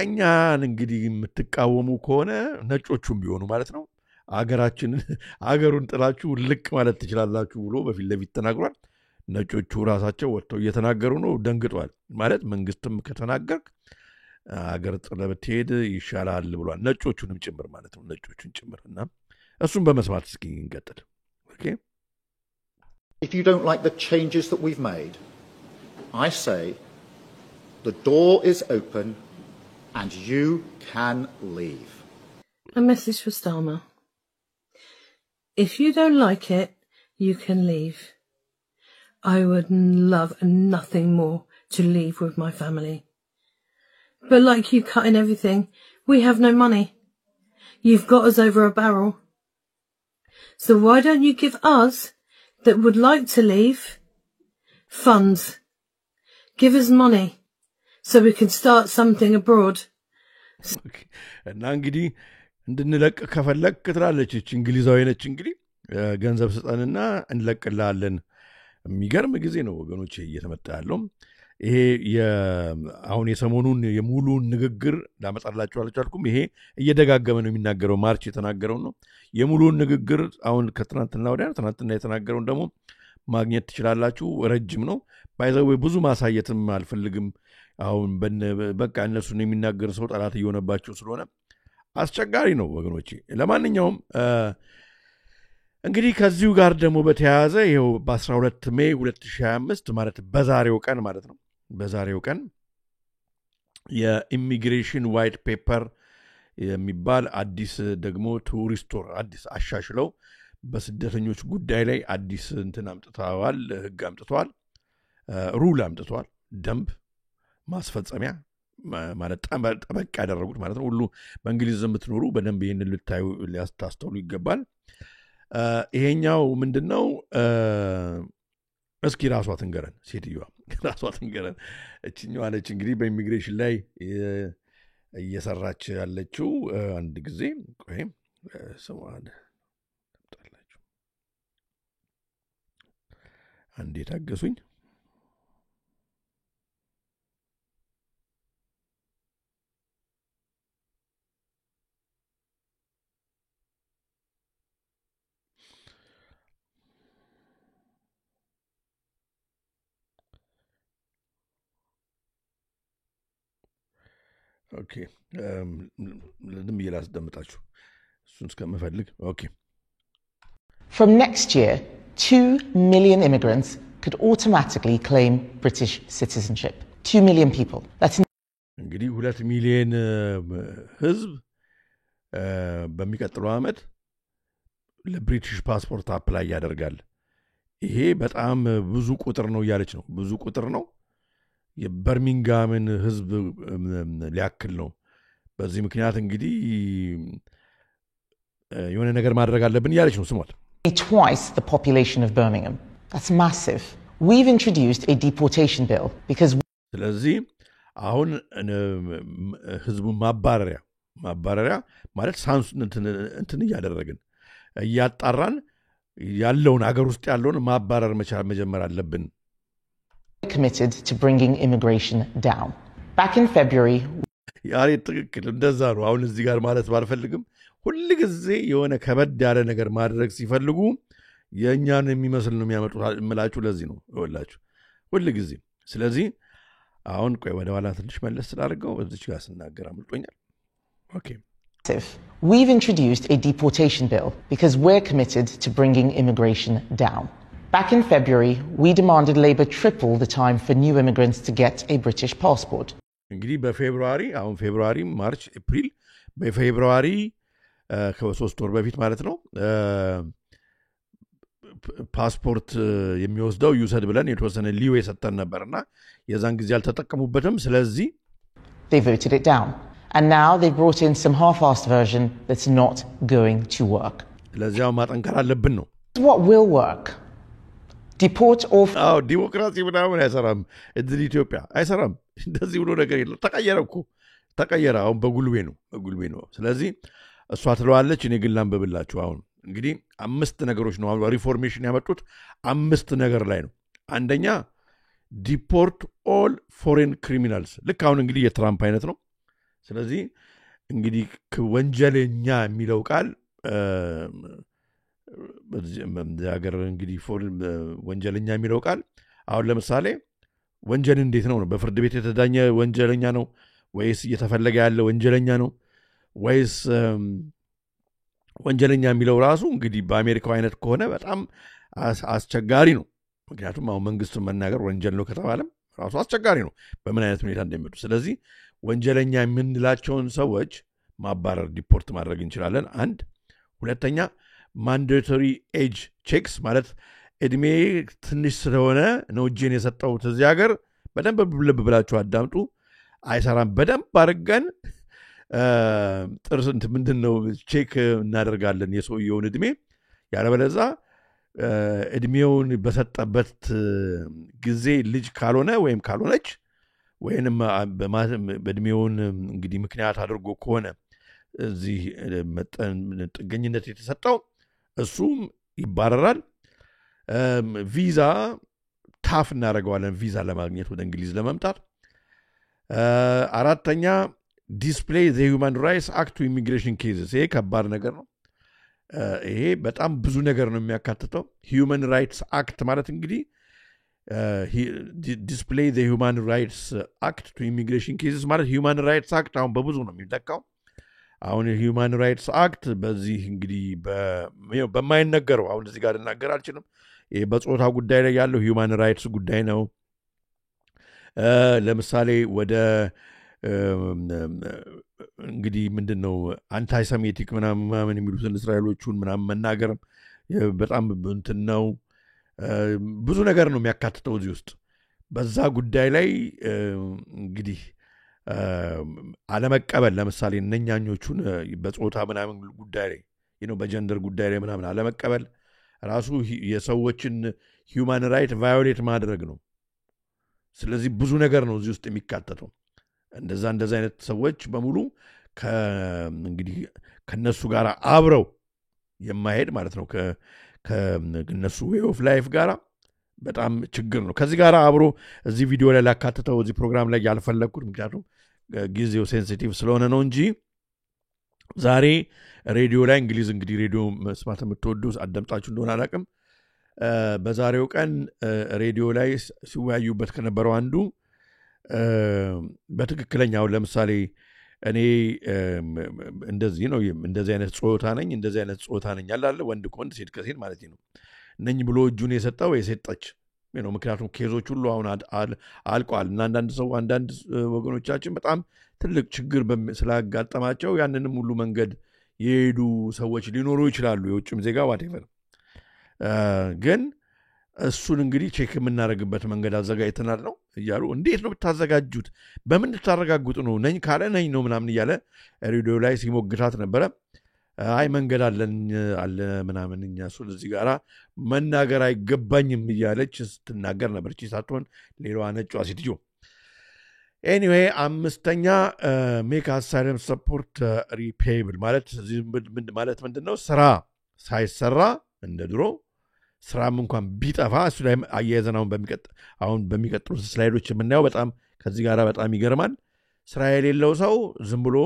[SPEAKER 2] እኛን እንግዲህ የምትቃወሙ ከሆነ ነጮቹም ቢሆኑ ማለት ነው አገሩን ጥላችሁ ልቅ ማለት ትችላላችሁ ብሎ በፊት ለፊት ተናግሯል ነጮቹ ራሳቸው ወጥተው እየተናገሩ ነው ደንግጧል ማለት መንግስትም ከተናገርክ አገር ጥለህ ብትሄድ ይሻላል ብሏል ነጮቹንም ጭምር ማለት ነው ነጮቹን ጭምርና እሱም በመስማት እስኪ እንቀጥል ኦኬ
[SPEAKER 7] If you don't like the changes that we've made I say the door is open and you can leave.
[SPEAKER 8] A message for Starmer. If you don't like it, you can leave. I would love nothing more to leave with my family. But like you cutting everything, we have no money. You've got us over a barrel. So why don't you give us, that would like to leave, funds? Give us money. So we can start something abroad.
[SPEAKER 2] እና እንግዲህ እንድንለቅ ከፈለክ ትላለች እንግሊዛዊ ነች እንግዲህ ገንዘብ ስጠንና እንለቅላለን የሚገርም ጊዜ ነው ወገኖች እየተመጣ ያለው ይሄ አሁን የሰሞኑን የሙሉ ንግግር ላመጣላችሁ አልቻልኩም ይሄ እየደጋገመ ነው የሚናገረው ማርች የተናገረው ነው የሙሉ ንግግር አሁን ከትናንትና ወዲያ ትናንትና የተናገረው ደግሞ ማግኘት ትችላላችሁ ረጅም ነው ባይዘው ብዙ ማሳየትም አልፈልግም አሁን በቃ እነሱን የሚናገር ሰው ጠላት እየሆነባቸው ስለሆነ አስቸጋሪ ነው ወገኖቼ ለማንኛውም እንግዲህ ከዚሁ ጋር ደግሞ በተያያዘ ይሄው በ12 ሜይ 2025 ማለት በዛሬው ቀን ማለት ነው በዛሬው ቀን የኢሚግሬሽን ዋይት ፔፐር የሚባል አዲስ ደግሞ ቱሪስቶር አዲስ አሻሽለው በስደተኞች ጉዳይ ላይ አዲስ እንትን አምጥተዋል ህግ አምጥተዋል ሩል አምጥተዋል ደንብ ማስፈጸሚያ ማለት ጠበቅ ያደረጉት ማለት ነው ሁሉ በእንግሊዝ የምትኖሩ በደንብ ይሄንን ልታዩ ሊያስተውሉ ይገባል ይሄኛው ምንድነው እስኪ ራሷ ትንገረን ሴትዮዋ ራሷ ትንገረን እቺኛው አለች እንግዲህ በኢሚግሬሽን ላይ እየሰራች ያለችው አንድ ጊዜ ቆይ ሰማን ተጣላችሁ አንዴ ታገሱኝ Okay. Let me last damatachu. Soon እስከምፈልግ okay.
[SPEAKER 9] From next year, 2 million immigrants could automatically claim British citizenship. 2 million people. That's
[SPEAKER 2] እንግዲህ 2 ሚሊዮን ህዝብ በሚቀጥለው አመት ለብሪቲሽ ፓስፖርት አፕላይ ያደርጋል። ይሄ በጣም ብዙ ቁጥር ነው ያለች ነው። ብዙ ቁጥር ነው። የበርሚንጋምን ህዝብ ሊያክል ነው። በዚህ ምክንያት እንግዲህ የሆነ ነገር ማድረግ አለብን ያለች ነው ስሟል።
[SPEAKER 9] Twice the population of Birmingham. That's massive. We've introduced a deportation bill because
[SPEAKER 2] ስለዚህ አሁን ህዝቡ ማባረሪያ ማለት ሳንስ እንትን ያደረግን ያጣራን ያለውን አገር ውስጥ ያለውን ማባረር መጀመር አለብን።
[SPEAKER 9] Committed to bringing immigration down. Back in February,
[SPEAKER 2] ያሬ ትክክል እንደዛ ነው። አሁን እዚህ ጋር ማለት ባልፈልግም ሁሉ ጊዜ የሆነ ከበድ ያለ ነገር ማድረግ ሲፈልጉ የኛን የሚመስል ነው የሚያመጡት እምላችሁ ለዚህ ነው ወላችሁ ሁሉ ጊዜ። ስለዚህ አሁን ቆይ ወደ ኋላ ትንሽ መለስ ስላደርገው እዚች ጋር ስናገር አምልጦኛል። ኦኬ
[SPEAKER 9] We've introduced a deportation bill because we're committed to bringing immigration down. Back in February, we demanded Labour triple the time for new immigrants to get a British passport.
[SPEAKER 2] እንግዲህ በፌብሩዋሪ አሁን ፌብሩዋሪ ማርች ኤፕሪል በፌብሩዋሪ ከ3 ወር በፊት ማለት ነው ፓስፖርት የሚወስደው ይውሰድ ብለን የተወሰነ ሊዌ ሰጠን ነበርና የዛን ጊዜ አልተጠቀሙበትም ስለዚህ
[SPEAKER 9] they voted it down and now they brought in some half-assed version that's not going to work
[SPEAKER 2] ስለዚያው ማጠንከር አለብን ነው
[SPEAKER 9] what will work deport off
[SPEAKER 2] ዲሞክራሲ ምናምን አይሰራም እዚህ ኢትዮጵያ አይሰራም እንደዚህ ብሎ ነገር የለም ተቀየረ አሁን በጉልቤ ነው ስለዚህ እሷ ትለዋለች እኔ ግን ላንብብላችሁ አሁን እንግዲህ 5 ነገሮች ነው ሪፎርሜሽን ያመጡት 5 ነገር ላይ ነው አንደኛ ዲፖርት ኦል ፎሬን ክሪሚናልስ ልክ አሁን እንግዲህ የትራምፕ አይነት ነው ስለዚህ እንግዲህ ወንጀለኛ የሚለው ቃል በዚህ ሀገር እንግዲህ ፎሬን ወንጀለኛ የሚለው ቃል አሁን ለምሳሌ ወንጀል እንዴት ነው በፍርድ ቤት የተዳኘ ወንጀለኛ ነው ወይስ እየተፈለገ ያለ ወንጀለኛ ነው ወይስ ወንጀለኛ የሚለው ራሱ እንግዲህ በአሜሪካው አይነት ከሆነ በጣም አስቸጋሪ ነው ምክንያቱም አሁን መንግስቱን መናገር ወንጀል ነው ከተባለም ራሱ አስቸጋሪ ነው በምን አይነት ሁኔታ እንደሚመጡ ስለዚህ ወንጀለኛ የምንላቸውን ሰዎች ማባረር ዲፖርት ማድረግ እንችላለን አንድ ሁለተኛ ማንዴቶሪ ኤጅ ቼክስ ማለት እድሜ ትንሽ ስለሆነ ነው እጄን የሰጠሁት እዚህ ሀገር በደንብ ልብ ብላችሁ አዳምጡ አይሰራም በደንብ አድርገን ጥርስ ምንድነው ቼክ እናደርጋለን የሰውየውን እድሜ ያለበለዛ እድሜውን በሰጠበት ጊዜ ልጅ ካልሆነ ወይም ካልሆነች ወይንም በእድሜውን እንግዲህ ምክንያት አድርጎ ከሆነ እዚህ ጥገኝነት የተሰጠው እሱም ይባረራል ቪዛ ታፍ እናደርገዋለን ቪዛ ለማግኘት ወደ እንግሊዝ ለመምጣት አራተኛ ዲስፕሌይ ዘ ሂውማን ራይትስ አክት ቱ ኢሚግሬሽን ኬዝስ ይሄ ከባድ ነገር ነው ይሄ በጣም ብዙ ነገር ነው የሚያካትተው ሂውማን ራይትስ አክት ማለት እንግዲህ ዲስፕሌይ ዘ ሂውማን ራይትስ አክት ቱ ኢሚግሬሽን ኬዝስ ማለት ሂውማን ራይትስ አክት አሁን በብዙ ነው የሚለካው አሁን ሂውማን ራይትስ አክት በዚህ እንግዲህ በማይነገረው አሁን እዚህ ጋር ልናገር አልችልም ይሄ በጾታ ጉዳይ ላይ ያለው ሂውማን ራይትስ ጉዳይ ነው ለምሳሌ ወደ እንግዲህ ምንድነው አንታይሰሜቲክ ምናምን የሚሉትን እስራኤሎቹን ምናምን መናገር በጣም እንትን ነው ብዙ ነገር ነው የሚያካትተው እዚህ ውስጥ በዛ ጉዳይ ላይ እንግዲህ አለመቀበል ለምሳሌ እነኛኞቹን በጾታ ምናምን ጉዳይ ላይ በጀንደር ጉዳይ ላይ ምናምን አለመቀበል ራሱ የሰዎችን ሂውማን ራይት ቫዮሌት ማድረግ ነው ስለዚህ ብዙ ነገር ነው እዚህ ውስጥ የሚካተተው እንደዛ አይነት ሰዎች በሙሉ እንግዲህ ከነሱ ጋር አብረው የማይሄድ ማለት ነው ከነሱ ዌይ ኦፍ ላይፍ ጋር በጣም ችግር ነው ከዚህ ጋር አብሮ እዚህ ቪዲዮ ላይ ላካተተው እዚህ ፕሮግራም ላይ ያልፈለኩት ምክንያቱም ጊዜው ሴንሲቲቭ ስለሆነ ነው እንጂ ዛሬ ሬዲዮ ላይ እንግዲህ ሬዲዮ መስማት የምትወዱ አዳምጣችሁ እንደሆነ አላውቅም በዛሬው ቀን ሬዲዮ ላይ ሲወያዩበት ከነበረው አንዱ በትክክለኛው ለምሳሌ እኔ እንደዚህ ነው እንደዚህ አይነት ጾታ ነኝ አላለ ወንድ ከወንድ ሴት ከሴት ማለት ነው ነኝ ብሎ እጁን የሰጠው የሰጠች ምክንያቱም ኬዞች ሁሉ አሁን አልቋል እና አንዳንድ ወገኖቻችን በጣም ትልቅ ችግር ስላጋጠማቸው ያንንም ሁሉ መንገድ የሄዱ ሰዎች ሊኖሩ ይችላሉ የውጭም ዜጋ ዋቴቨር ግን እሱን እንግዲህ ቼክ የምናደርግበት መንገድ አዘጋጅተናል ነው እያሉ እንዴት ነው ብታዘጋጁት በምን ልታረጋግጡ ነው ነኝ ካለ ነኝ ነው ምናምን እያለ ሬዲዮ ላይ ሲሞግታት ነበረ አይ መንገድ አለ ምናምን እኛ እሱን እዚህ ጋር መናገር አይገባኝም እያለች ስትናገር ነበር እቺ ሳትሆን ሌላዋ ነጯ ሴትዮ ኤኒዌይ አምስተኛ ሜክ አሳይለም ሰፖርት ሪፔብል ማለት ምንድነው ስራ ሳይሰራ እንደ ድሮ ስራም እንኳን ቢጠፋ እሱ ላይ አያይዘናውን በሚቀጥሉት ስላይዶች የምናየው በጣም ከዚህ ጋር በጣም ይገርማል ስራ የሌለው ሰው ዝም ብሎ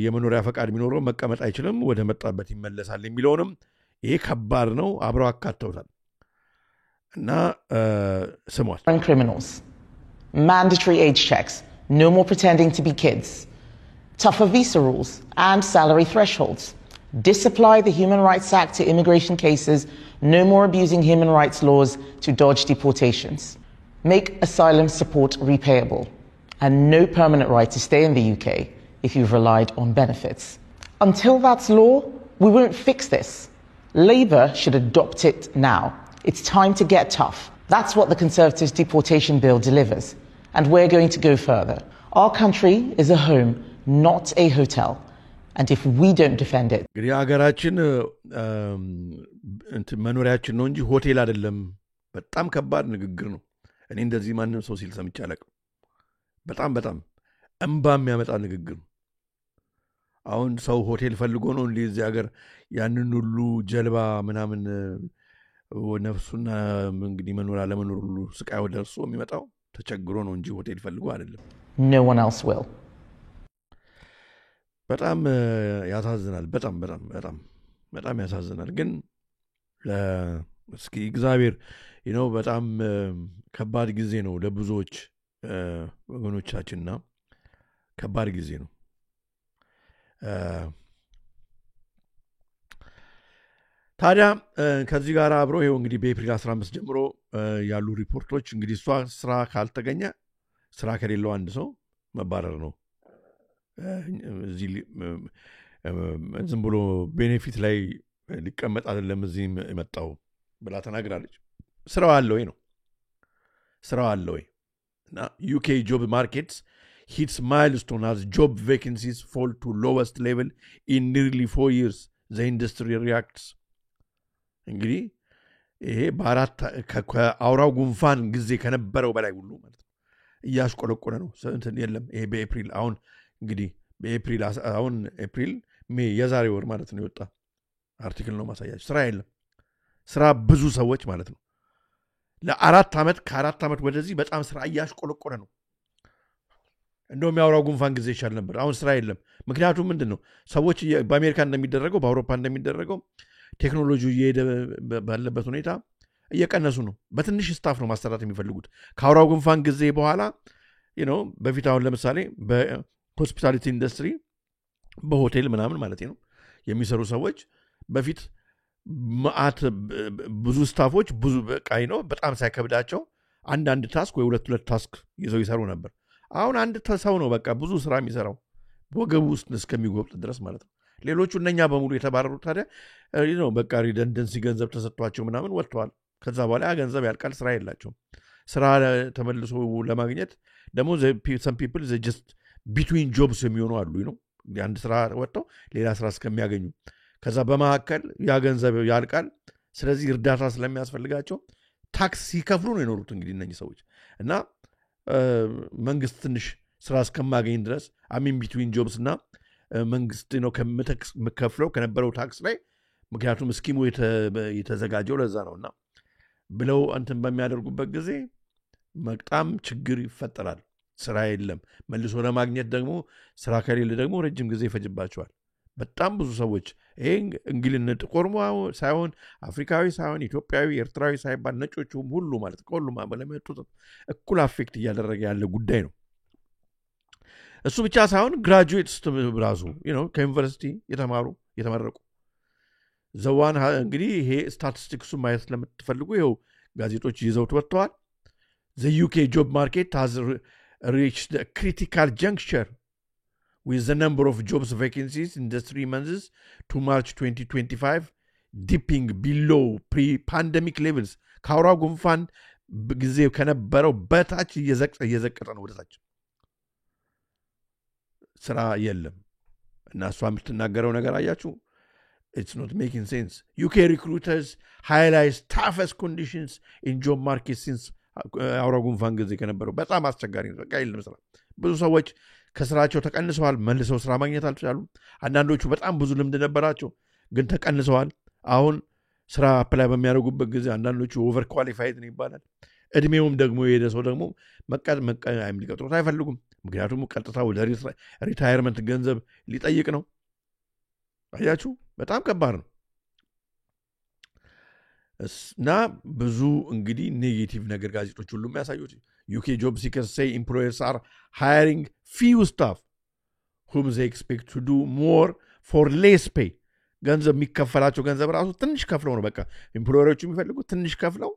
[SPEAKER 2] የመኖሪያ ፈቃድ የሚኖረው መቀመጥ አይችልም ወደ መጣበት ይመለሳል የሚለውንም ይሄ ከባድ ነው አብረው አካተውታል እና ስሟል
[SPEAKER 9] criminals mandatory age checks no more pretending to be kids tougher visa rules and salary thresholds. Disapply the Human Rights Act to immigration cases, no more abusing human rights laws to dodge deportations. Make asylum support repayable, and no permanent right to stay in the UK if you've relied on benefits. Until that's law, we won't fix this. Labour should adopt it now. It's time to get tough. That's what the Conservatives' deportation bill delivers, and we're going to go further. Our country is a home, not a hotel. And if we don't defend it...
[SPEAKER 2] እንግዲህ ሀገራችን መኖሪያችን ነው እንጂ ሆቴል አይደለም። በጣም ከባድ ንግግር ነው። እኔ እንደዚህ ማንም ሰው ሲል ሰምቼ አላውቅም። በጣም እንባ የሚያመጣ ንግግር ነው። አሁን ሰው ሆቴል ፈልጎ ነው እንዴ እዚህ ሀገር ያንን ሁሉ ጀልባ ምናምን ነፍሱና እንግዲህ መኖር አለመኖር ሁሉ ስቃይ ወደርሶ የሚመጣው ተቸግሮ ነው እንጂ ሆቴል ፈልጎ አይደለም።
[SPEAKER 9] No one else will.
[SPEAKER 2] በጣም ያሳዝናል። በጣም ያሳዝናል። ግን እስኪ እግዚአብሔር በጣም ከባድ ጊዜ ነው ለብዙዎች ወገኖቻችንና ከባድ ጊዜ ነው። ታዲያ ከዚህ ጋር አብሮ ይሄው እንግዲህ በኤፕሪል 15 ጀምሮ ያሉ ሪፖርቶች እንግዲህ እሷ ስራ ካልተገኘ ስራ ከሌለው አንድ ሰው መባረር ነው። እዚህ ዝም ብሎ ቤኔፊት ላይ ሊቀመጥ አይደለም እዚህ የመጣው ብላ ተናግራለች። ስራው አለ ወይ ነው ስራው አለ ወይ? እና UK job markets hits milestone as job vacancies fall to lowest level in nearly 4 years. The industry reacts. እንግዲህ ይሄ በአራት ከአውራው ጉንፋን ጊዜ ከነበረው በላይ ሁሉ ማለት ነው እያሽቆለቆለ ነው። እንትን የለም ይሄ በኤፕሪል አሁን እንግዲህ በኤፕሪል አሁን ኤፕሪል ሜይ የዛሬ ወር ማለት ነው የወጣ አርቲክል ነው ማሳያችሁ። ስራ የለም። ስራ ብዙ ሰዎች ማለት ነው ለአራት ዓመት ከአራት ዓመት ወደዚህ በጣም ስራ እያሽቆለቆለ ነው። እንደውም ያውራው ጉንፋን ጊዜ ይሻል ነበር። አሁን ስራ የለም። ምክንያቱም ምንድነው ሰዎች በአሜሪካ እንደሚደረገው በአውሮፓ እንደሚደረገው ቴክኖሎጂው እየሄደ ባለበት ሁኔታ እየቀነሱ ነው። በትንሽ ስታፍ ነው ማሰራት የሚፈልጉት። ከአውራው ጉንፋን ጊዜ በኋላ በፊት አሁን ለምሳሌ በሆስፒታሊቲ ኢንዱስትሪ በሆቴል ምናምን ማለት ነው የሚሰሩ ሰዎች በፊት ማአት ብዙ ስታፎች ብዙ በቃይ ነው በጣም ሳይከብዳቸው አንድ ታስክ ወይ ሁለት ታስክ ይዘው ይሰሩ ነበር። አሁን አንድ ሰው ነው በቃ ብዙ ስራ የሚሰራው ወገቡ ውስጥ እስከሚጎብጥ ድረስ ማለት ነው። ሌሎቹ እነኛ በሙሉ የተባረሩት ታዲያ በቃ ሪደንደንሲ ገንዘብ ተሰጥቷቸው ምናምን ወጥተዋል። ከዛ በኋላ ገንዘብ ያልቃል፣ ስራ የላቸውም። ስራ ተመልሶ ለማግኘት ደግሞ some people they just between jobs የሚሆኑ አሉ አንድ ስራ ወጥተው ሌላ ስራ እስከሚያገኙ ከዛ በመሐከል ያ ገንዘብ ያልቃል። ስለዚህ እርዳታ ስለሚያስፈልጋቸው ታክስ ሲከፍሉ ነው የኖሩት እንግዲህ እነኚህ ሰዎች እና መንግስት ትንሽ ስራ እስከማገኝ ድረስ between jobs እና መንግስት ከመከፍለው ከነበረው ታክስ ላይ ምክንያቱም ስኪሙ የተዘጋጀው ለዛ ነውና ብለው እንትን በሚያደርጉበት ጊዜ በጣም ችግር ይፈጠራል። ስራ የለም። መልሶ ለማግኘት ደግሞ ስራ ከሌለ ደግሞ ረጅም ጊዜ ይፈጅባቸዋል። በጣም ብዙ ሰዎች ይሄ እንግሊዝ ጥቁር ሳይሆን አፍሪካዊ ሳይሆን ኢትዮጵያዊ ኤርትራዊ ሳይባል ነጮቹም ሁሉ ማለት ሁሉም በለመጡት እኩል አፌክት እያደረገ ያለ ጉዳይ ነው። እሱ ብቻ ሳይሆን ግራጁዌትስ ራሱ ከዩኒቨርሲቲ የተመረቁ ዘዋን እንግዲህ ይሄ ስታቲስቲክሱ ማየት ለምትፈልጉ ይኸው ጋዜጦች ይዘውት ወጥተዋል። The UK job market has reached a critical juncture with the number of jobs vacancies in the 3 months to March 2025 dipping below pre-pandemic levels. ከአውራው ጉንፋን ጊዜ ከነበረው በታች እየዘቀጠ ነው ወደታች። ስራ የለም እና እሷ የምትናገረው ነገር አያችሁ it's not making sense. UK recruiters highlight toughest conditions in job market since አውራው ጉንፋን ጊዜ ከነበረው በጣም አስቸጋሪ ነው። በቃ የለም ስራ። ብዙ ሰዎች ከስራቸው ተቀንሰዋል፣ መልሰው ስራ ማግኘት አልቻሉም። አንዳንዶቹ በጣም ብዙ ልምድ ነበራቸው ግን ተቀንሰዋል። አሁን ስራ አፕላይ በሚያደርጉበት ጊዜ አንዳንዶቹ ኦቨር ኳሊፋይድ ነው ይባላል። እድሜውም ደግሞ የሄደ ሰው ደግሞ ሊቀጥሩት አይፈልጉም። ምክንያቱም ቀጥታ ወደ ሪታየርመንት ገንዘብ ሊጠይቅ ነው። አያችሁ በጣም ከባድ ነው እና ብዙ እንግዲህ ኔጌቲቭ ነገር ጋዜጦች ሁሉም ያሳዩት UK job seekers say employers are hiring few staff whom they expect to do more for less pay. ገንዘብ የሚከፈላቸው ገንዘብ ራሱ ትንሽ ከፍለው ነው በቃ ኤምፕሎየሮቹ የሚፈልጉት ትንሽ ከፍለው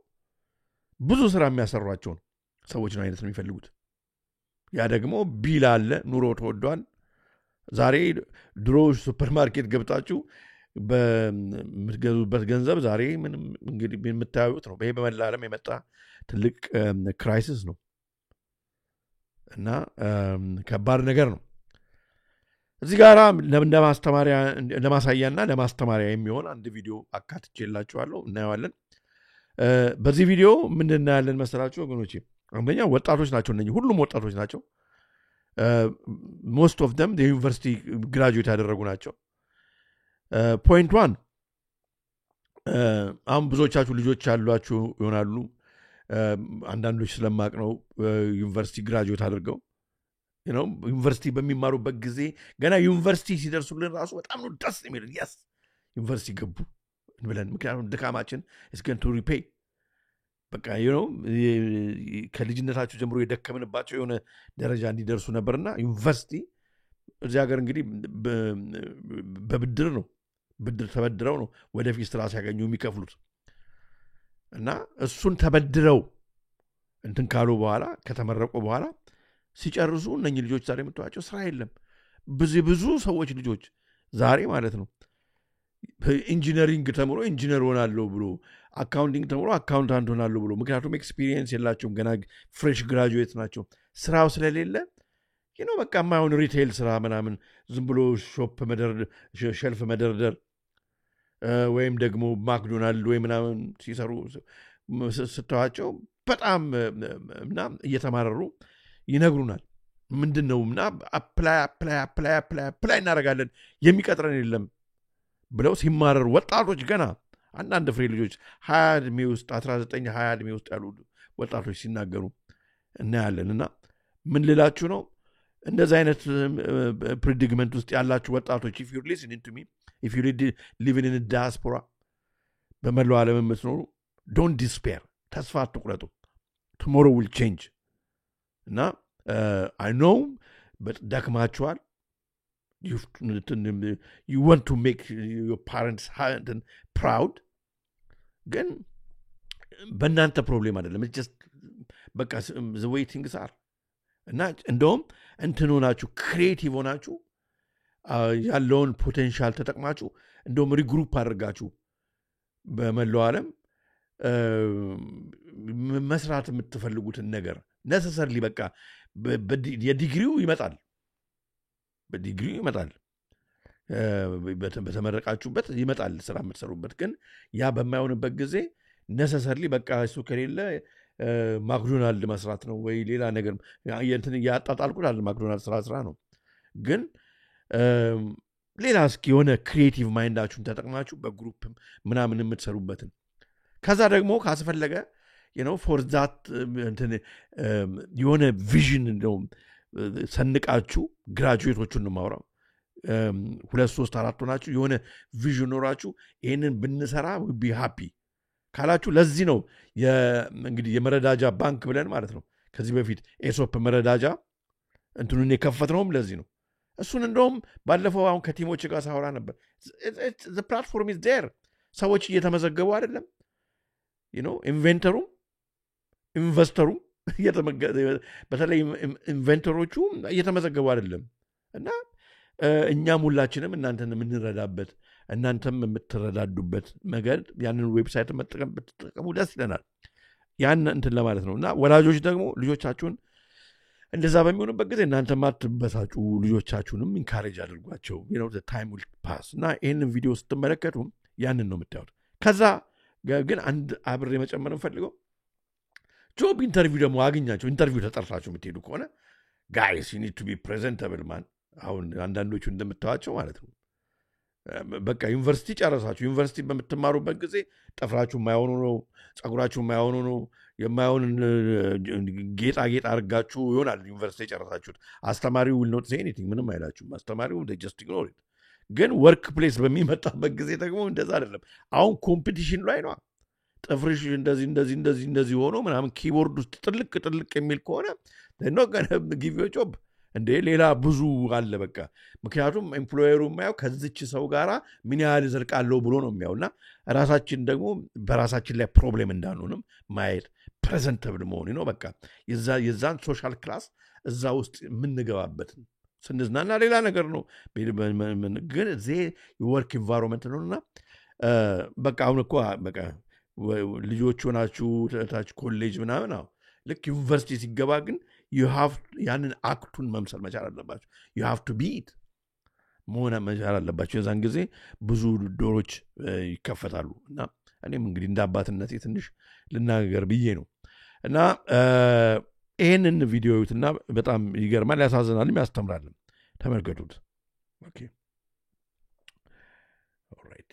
[SPEAKER 2] ብዙ ስራ የሚያሰሯቸው ሰዎች ነው አይነት ነው የሚፈልጉት። ያ ደግሞ ቢል አለ፣ ኑሮ ተወዷል። ዛሬ ድሮ ሱፐርማርኬት ገብታችሁ በምትገዙበት ገንዘብ ዛሬ ምንም እንግዲህ የምታዩት ነው። ይሄ በመላ ዓለም የመጣ ትልቅ ክራይሲስ ነው እና ከባድ ነገር ነው። እዚህ ጋራ ለማሳያና ለማስተማሪያ የሚሆን አንድ ቪዲዮ አካትቼላችኋለሁ፣ እናየዋለን። በዚህ ቪዲዮ ምን እናያለን መሰላችሁ ወገኖቼ? አንደኛ ወጣቶች ናቸው፣ እነኚህ ሁሉም ወጣቶች ናቸው። ሞስት ኦፍ ደም የዩኒቨርሲቲ ግራጁዌት ያደረጉ ናቸው። ፖይንት ዋን አሁን ብዙዎቻችሁ ልጆች ያሏችሁ ይሆናሉ። አንዳንዶች ስለማቅ ነው ዩኒቨርሲቲ ግራጁዌት አድርገው ዩኒቨርሲቲ በሚማሩበት ጊዜ ገና ዩኒቨርሲቲ ሲደርሱልን ራሱ በጣም ነው ደስ የሚልን ያስ ዩኒቨርሲቲ ገቡ ብለን፣ ምክንያቱም ድካማችን እስከን ቱ ሪፔይ በቃ ከልጅነታቸው ጀምሮ የደከምንባቸው የሆነ ደረጃ እንዲደርሱ ነበርና ዩኒቨርሲቲ እዚህ ሀገር እንግዲህ በብድር ነው፣ ብድር ተበድረው ነው ወደፊት ስራ ሲያገኙ የሚከፍሉት እና እሱን ተበድረው እንትን ካሉ በኋላ ከተመረቁ በኋላ ሲጨርሱ እነኚህ ልጆች ዛሬ የምትዋቸው ስራ የለም። ብዙ ሰዎች ልጆች ዛሬ ማለት ነው ኢንጂነሪንግ ተምሮ ኢንጂነር ሆናለሁ ብሎ አካውንቲንግ ተምሮ አካውንታንት ሆናለሁ ብሎ፣ ምክንያቱም ኤክስፒሪየንስ የላቸውም፣ ገና ፍሬሽ ግራጁዌት ናቸው። ስራው ስለሌለ በቃ የማይሆን ሪቴል ስራ ምናምን ዝም ብሎ ሸልፍ መደርደር ወይም ደግሞ ማክዶናልድ ወይ ምናምን ሲሰሩ ስተዋቸው በጣም እና እየተማረሩ ይነግሩናል። ምንድን ነው እና አፕላይ እናደርጋለን የሚቀጥረን የለም ብለው ሲማረሩ ወጣቶች ገና አንዳንድ ፍሬ ልጆች 20 ዕድሜ ውስጥ 19 20 ዕድሜ ውስጥ ያሉ ወጣቶች ሲናገሩ እናያለን። እና ምን ልላችሁ ነው እንደዚህ አይነት ፕሪዲግመንት ውስጥ ያላችሁ ወጣቶች if you're listening to me, if you live in a diaspora በመላው ዓለም የምትኖሩ don't despair፣ ተስፋ አትቁረጡ። tomorrow will change እና I know but ደክማችኋል። You want to make your parents proud, ግን በእናንተ ፕሮብሌም አይደለም። it's just በቃ the way things are እና እንደውም እንትን ሆናችሁ ክሪኤቲቭ ሆናችሁ ያለውን ፖቴንሻል ተጠቅማችሁ እንደውም ሪግሩፕ አድርጋችሁ በመላው ዓለም መስራት የምትፈልጉትን ነገር ነሰሰርሊ በቃ የዲግሪው ይመጣል፣ በዲግሪው ይመጣል፣ በተመረቃችሁበት ይመጣል ስራ የምትሰሩበት። ግን ያ በማይሆንበት ጊዜ ነሰሰርሊ በቃ እሱ ከሌለ ማክዶናልድ መስራት ነው ወይ ሌላ ነገር እንትን ያጣጣልኩታል። ማክዶናልድ ስራ ነው፣ ግን ሌላ እስኪ የሆነ ክሪኤቲቭ ማይንዳችሁን ተጠቅማችሁ በግሩፕ ምናምን የምትሰሩበትን ከዛ ደግሞ ካስፈለገ ፎር ዛት እንትን የሆነ ቪዥን ነው ሰንቃችሁ ግራጁዌቶቹን ነው ማውራው 2 3 4 ሆናችሁ የሆነ ቪዥን ኖራችሁ ይሄንን ብንሰራ ቢ ሃፒ ካላችሁ ለዚህ ነው እንግዲህ የመረዳጃ ባንክ ብለን ማለት ነው ከዚህ በፊት ኤሶፕ መረዳጃ እንትኑን የከፈትነውም ለዚህ ነው። እሱን እንደውም ባለፈው አሁን ከቲሞች ጋር ሳወራ ነበር። the platform is there፣ ሰዎች እየተመዘገቡ አይደለም ኢንቨንተሩም ኢንቨስተሩም በተለይ ኢንቨንተሮቹ እየተመዘገቡ አይደለም። እና እኛም ሁላችንም እናንተን የምንረዳበት እናንተም የምትረዳዱበት መንገድ ያንን ዌብሳይት መጠቀም ብትጠቀሙ ደስ ይለናል። ያን እንትን ለማለት ነው። እና ወላጆች ደግሞ ልጆቻችሁን እንደዛ በሚሆንበት ጊዜ እናንተ ማትበሳጩ፣ ልጆቻችሁንም ኢንካሬጅ አድርጓቸው። ታይም ዊል ፓስ። እና ይህንን ቪዲዮ ስትመለከቱ ያንን ነው የምታዩት። ከዛ ግን አንድ አብሬ መጨመር እንፈልገው ጆብ ኢንተርቪው ደግሞ አግኛቸው። ኢንተርቪው ተጠርታችሁ የምትሄዱ ከሆነ ጋይስ ዩ ኒድ ቱ ቢ ፕሬዘንተብል ማን። አሁን አንዳንዶቹ እንደምታዋቸው ማለት ነው በቃ ዩኒቨርሲቲ ጨረሳችሁ። ዩኒቨርሲቲ በምትማሩበት ጊዜ ጠፍራችሁ የማይሆኑ ነው፣ ጸጉራችሁ የማይሆኑ ነው፣ የማይሆን ጌጣጌጥ አድርጋችሁ ይሆናል ዩኒቨርሲቲ የጨረሳችሁት። አስተማሪው will not say anything፣ ምንም አይላችሁም። አስተማሪው they just ignore it። ግን ወርክ ፕሌስ በሚመጣበት ጊዜ ደግሞ እንደዛ አይደለም። አሁን ኮምፒቲሽን ላይ ነው። ጥፍርሽ እንደዚህ ሆኖ ምናምን ኪቦርድ ውስጥ ጥልቅ የሚል ከሆነ ነው ጊቭ ዩ ጆብ። እንዴ ሌላ ብዙ አለ በቃ ምክንያቱም ኤምፕሎየሩ የሚያው ከዚች ሰው ጋራ ምን ያህል ዘልቃለው ብሎ ነው የሚያውና ራሳችን ደግሞ በራሳችን ላይ ፕሮብሌም እንዳንሆንም ማየት ፕሬዘንተብል መሆን ነው በቃ የዛን ሶሻል ክላስ እዛ ውስጥ ምንገባበት ስንዝናና ሌላ ነገር ነው ግን እዚህ የወርክ ኢንቫይሮንመንት ነውና በቃ አሁን እኮ በቃ ልጆች ሆናችሁ ታች ኮሌጅ ምናምን አው ልክ ዩኒቨርሲቲ ሲገባ ግን you have ያንን አክቱን መምሰል መቻል አለባችሁ you have to be it መሆን መቻል አለባችሁ የዛን ጊዜ ብዙ ዶሮች ይከፈታሉ እና እኔም እንግዲህ እንደ አባትነቴ ትንሽ ልናገር ብዬ ነው እና ይሄንን ቪዲዮ እዩትና በጣም ይገርማል ያሳዝናልም ያስተምራልም ተመልከቱት ኦኬ ኦልራይት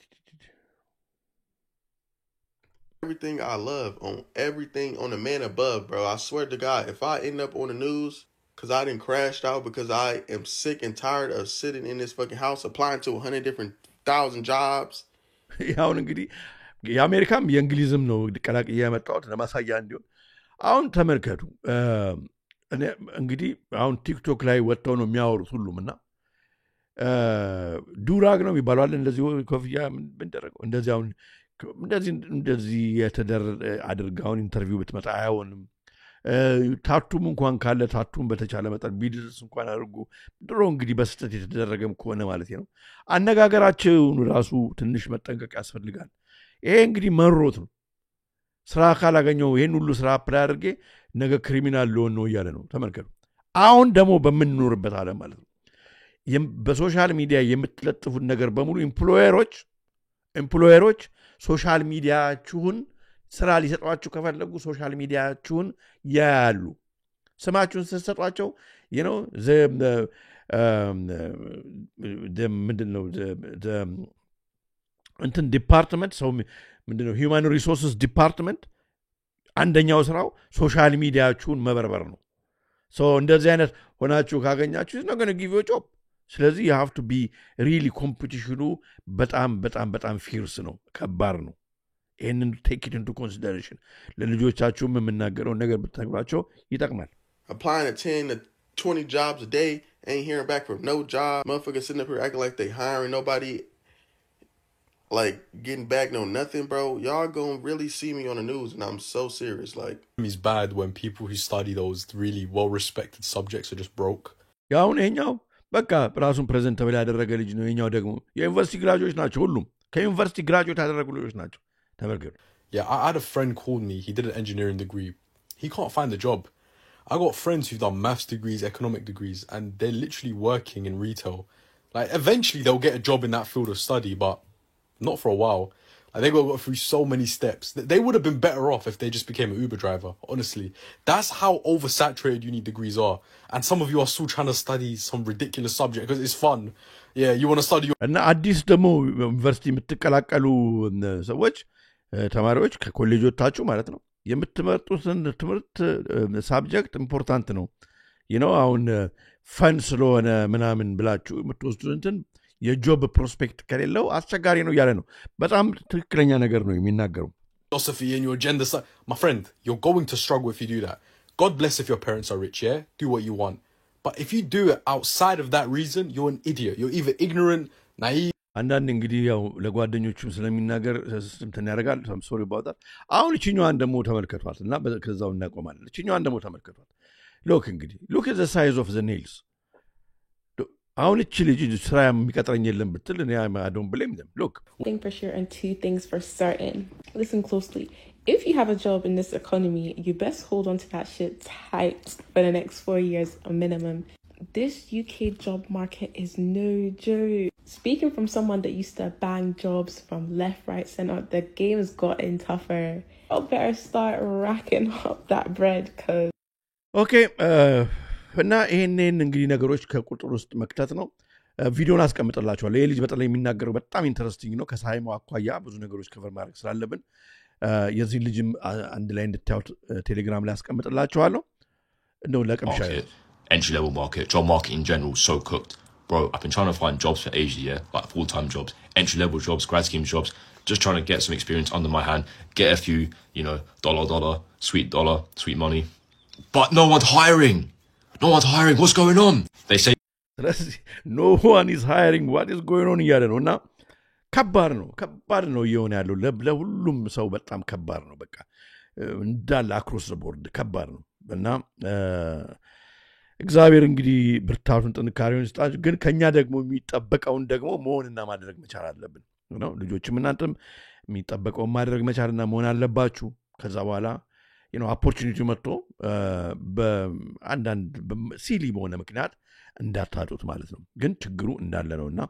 [SPEAKER 10] everything I love on everything on the man above, bro. I swear to God, if I end up on the news because I didn't crash out because I am sick and tired of sitting in this fucking house applying to 100 different thousand jobs.
[SPEAKER 2] ያው እንግዲህ የአሜሪካም የእንግሊዝም ነው ቀላቅ ያመጣሁት ለማሳያ እንዲሆን አሁን ተመልከቱ እኔ እንግዲህ አሁን ቲክቶክ ላይ ወጥተው ነው የሚያወሩት ሁሉምና ዱራግ ነው የሚባለው እንደዚህ ኮፍያ ምን ደረገው እንደዚህ አሁን እንደዚህ የተደረገ አድርጋውን ኢንተርቪው ብትመጣ አይሆንም ታቱም እንኳን ካለ ታቱም በተቻለ መጠን ቢድርስ እንኳን አድርጉ ድሮ እንግዲህ በስተት የተደረገም ከሆነ ማለት ነው አነጋገራቸውን ራሱ ትንሽ መጠንቀቅ ያስፈልጋል ይሄ እንግዲህ መሮት ነው ስራ ካላገኘው ይሄን ሁሉ ስራ አፕላይ አድርጌ ነገ ክሪሚናል ሊሆን ነው እያለ ነው ተመልከቱ አሁን ደግሞ በምንኖርበት ዓለም ማለት ነው በሶሻል ሚዲያ የምትለጥፉት ነገር በሙሉ ኤምፕሎየሮች ሶሻል ሚዲያችሁን ስራ ሊሰጧችሁ ከፈለጉ ሶሻል ሚዲያችሁን ያያሉ ስማችሁን ስትሰጧቸው ምንድነው እንትን ዲፓርትመንት ሰው ምንድነው ሂውማን ሪሶርስስ ዲፓርትመንት አንደኛው ስራው ሶሻል ሚዲያችሁን መበርበር ነው እንደዚህ አይነት ሆናችሁ ካገኛችሁ is not going to give you a job ስለዚህ you have to be really competition በጣም ፊርስ ነው ከባድ ነው ይሄንን take it into consideration ለልጆቻችሁም የምናገረው ነገር ብትነግራቸው ይጠቅማል
[SPEAKER 10] applying to 10 to 20 jobs a day ain't hearing back from no job motherfuckers sitting up here acting like they hiring nobody like getting back no nothing bro y'all gonna really see me on the news and I'm so serious like
[SPEAKER 11] it's bad when people who study those really well respected subjects are just broke
[SPEAKER 2] ያው ነኛው በቃ ራሱን ፕሬዘንተብል ያደረገ ልጅ ነው የኛው ደግሞ የዩኒቨርሲቲ ግራጁዌት ናቸው ሁሉም ከዩኒቨርሲቲ ግራጁዌት ያደረጉ ልጆች ናቸው ተመልከቱ
[SPEAKER 11] yeah I had a friend called me he did an engineering degree he can't find a job I got friends who've done maths degrees economic degrees and they're literally working in retail like eventually they'll get a job in that field of study but not for a while like they got to go through so many steps they would have been better off if they just became an Uber driver honestly that's how oversaturated uni degrees are and some of you are still trying to study some ridiculous subject because it's fun yeah you want to study
[SPEAKER 2] እና አዲስ ደግሞ ዩኒቨርሲቲ የምትቀላቀሉ ሰዎች ተማሪዎች ከኮሌጆቻችሁ ማለት ነው የምትመርጡትን ትምህርት ሳብጀክት ኢምፖርታንት ነው አሁን ፈን ስለሆነ ምናምን ብላችሁ የምትወስዱትን የጆብ ፕሮስፔክት ከሌለው አስቸጋሪ ነው ያለ ነው በጣም ትክክለኛ ነገር ነው የሚናገረው
[SPEAKER 11] philosophy and your gender my friend you're going to struggle if you do that god bless if your parents are rich yeah do what you want but if you do it outside of that reason you're an idiot you're either ignorant naive
[SPEAKER 2] አንዳንድ እንግዲህ ያው ለጓደኞቹም ስለሚናገር እንትን ያደርጋል I'm sorry about that አሁን እቺኛዋን ደግሞ ተመልከቷት እና ከዛው እናቆማለን እቺኛዋን ደግሞ ተመልከቷት look at the size of the nails አሁን እቺ ልጅ ስራ የሚቀጥረኝ የለም ብትል እኔ I don't blame them look
[SPEAKER 12] one thing for sure and two things for certain listen closely if you have a job in this economy you best hold on to that shit tight for the next 4 years a minimum this UK job market is no joke speaking from someone that used to bang jobs from left right center the game has gotten tougher I better start racking up that bread cause
[SPEAKER 2] okay እና ይሄንን እንግዲህ ነገሮች ከቁጥር ውስጥ መክተት ነው ቪዲዮን አስቀምጥላችኋለሁ ይሄ ልጅ በጣም የሚናገረው በጣም ኢንተረስቲንግ ነው ከሳይሞ አኳያ ብዙ ነገሮች ከቨር ማድረግ ስላለብን የዚህ ልጅም አንድ ላይ እንድታዩት ቴሌግራም ላይ አስቀምጥላችኋለሁ እንደው ለቀምሻ
[SPEAKER 13] entry level market job market in general so cooked bro I've been trying to find jobs for ages yeah like full-time jobs entry level jobs grad scheme jobs just trying to get some experience under my hand get a few dollar sweet money but no one's hiring No one's hiring. What's going on? They say
[SPEAKER 2] no one is hiring. What is going on እያለ ነው እና ከባድ ነው እየሆነ ያለው ለሁሉም ሰው በጣም ከባድ ነው በቃ እንዳለ አክሮስ ዘ ቦርድ ከባድ ነው እና እግዚአብሔር እንግዲህ ብርታቱን ጥንካሬውን ይስጣችሁ ግን ከኛ ደግሞ የሚጠበቀውን ደግሞ መሆንና ማድረግ መቻል አለብን ነው ልጆችም እናንተም የሚጠበቀውን ማድረግ መቻልና መሆን አለባችሁ ከዛ በኋላ opportunity መጥቶ በአንዳንድ ሲሊ በሆነ ምክንያት እንዳታጡት ማለት ነው ግን ችግሩ እንዳለ ነውና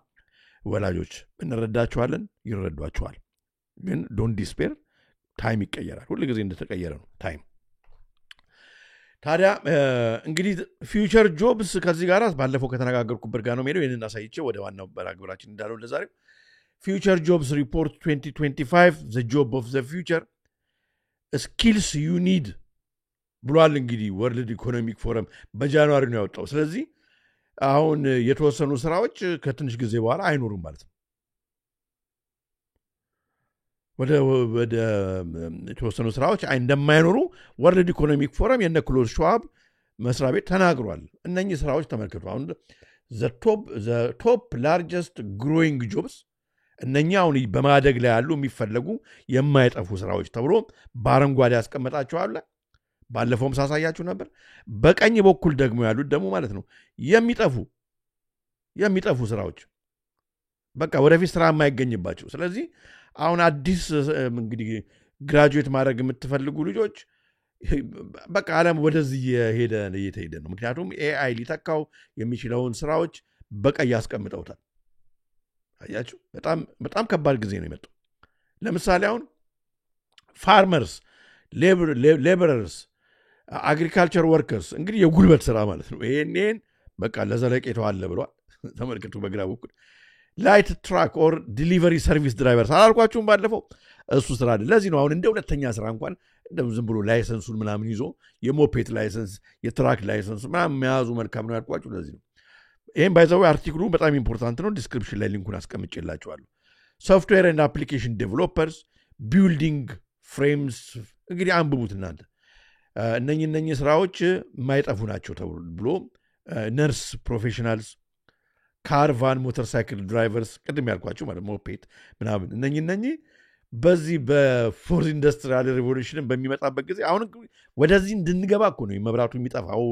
[SPEAKER 2] ወላጆች እንረዳችኋለን ይረዷችኋል ግን ዶንት ዲስፔር ታይም ይቀየራል ሁሉ ጊዜ እንደተቀየረ ነው ታይም ታዲያ እንግዲህ ፊውቸር ጆብስ ከዚህ ጋር ባለፈው ከተነጋገርኩበት ጋር ነው የሚሄደው ይሄንን አሳይቼ ወደ ዋናው በራግብራችን እንዳለው ለዛሬው ፊውቸር ጆብስ ሪፖርት 2025 the job of the future skills you need ብሏል እንግዲህ ወርልድ ኢኮኖሚክ ፎረም በጃንዋሪ ነው ያወጣው ስለዚህ አሁን የተወሰኑ ስራዎች ከትንሽ ጊዜ በኋላ አይኖሩም ማለት ነው ወደ የተወሰኑ ስራዎች እንደማይኖሩ ወርልድ ኢኮኖሚክ ፎረም የነ ክሎዝ ሸዋብ መስሪያ ቤት ተናግሯል እነኚህ ስራዎች ተመልከቱ አሁን the top largest growing jobs እነኚህ አሁን በማደግ ላይ ያሉ የሚፈልጉ የማይጠፉ ስራዎች ተብሎ ባረንጓዴ ያስቀመጣቸዋል ባለፈውም ሳሳያችሁ ነበር በቀኝ በኩል ደግሞ ያሉት ደግሞ ማለት ነው የሚጠፉ ስራዎች በቃ ወደፊት ስራ የማይገኝባቸው ስለዚህ አሁን አዲስ እንግዲህ ግራጁዌት ማድረግ የምትፈልጉ ልጆች በቃ ዓለም ወደዚህ እየሄደ ነው ምክንያቱም ኤአይ ሊተካው የሚችለውን ስራዎች በቀይ ያስቀምጠውታል አያችሁ በጣም ከባድ ጊዜ ነው የመጣው ለምሳሌ አሁን ፋርመርስ ሌበረርስ አግሪካልቸር ወርከርስ እንግዲህ የጉልበት ስራ ማለት ነው ይሄን በቃ ለዘለቄታው አለ ብሏል ተመልከቱ በግራ በኩል ላይት ትራክ ኦር ዲሊቨሪ ሰርቪስ ድራይቨርስ አላልኳችሁም ባለፈው እሱ ስራ አይደል ለዚህ ነው አሁን እንደ ሁለተኛ ስራ እንኳን እንደው ዝም ብሎ ላይሰንሱን ምናምን ይዞ የሞፔት ላይሰንስ የትራክ ላይሰንስ ምናምን መያዙ መልካም ነው ያልኳችሁ ለዚህ ነው ይሄን ባይዘው አርቲክሉ በጣም ኢምፖርታንት ነው ዲስክሪፕሽን ላይ ሊንኩን አስቀምጬላችኋለሁ ሶፍትዌር ኤንድ አፕሊኬሽን ዴቨሎፐርስ ቢልዲንግ ፍሬምስ እንግዲህ አንብቡት እናንተ እነኚህ ስራዎች የማይጠፉ ናቸው ተብሎ ነርስ ፕሮፌሽናልስ ካርቫን ሞተርሳይክል ድራይቨርስ ቅድም ያልኳችሁ ማለት ሞፔት ምናምን እነኚህ በዚህ በፎርዝ ኢንዱስትሪያል ሪቮሉሽን በሚመጣበት ጊዜ አሁን ወደዚህ እንድንገባ እኮ ነው መብራቱ የሚጠፋው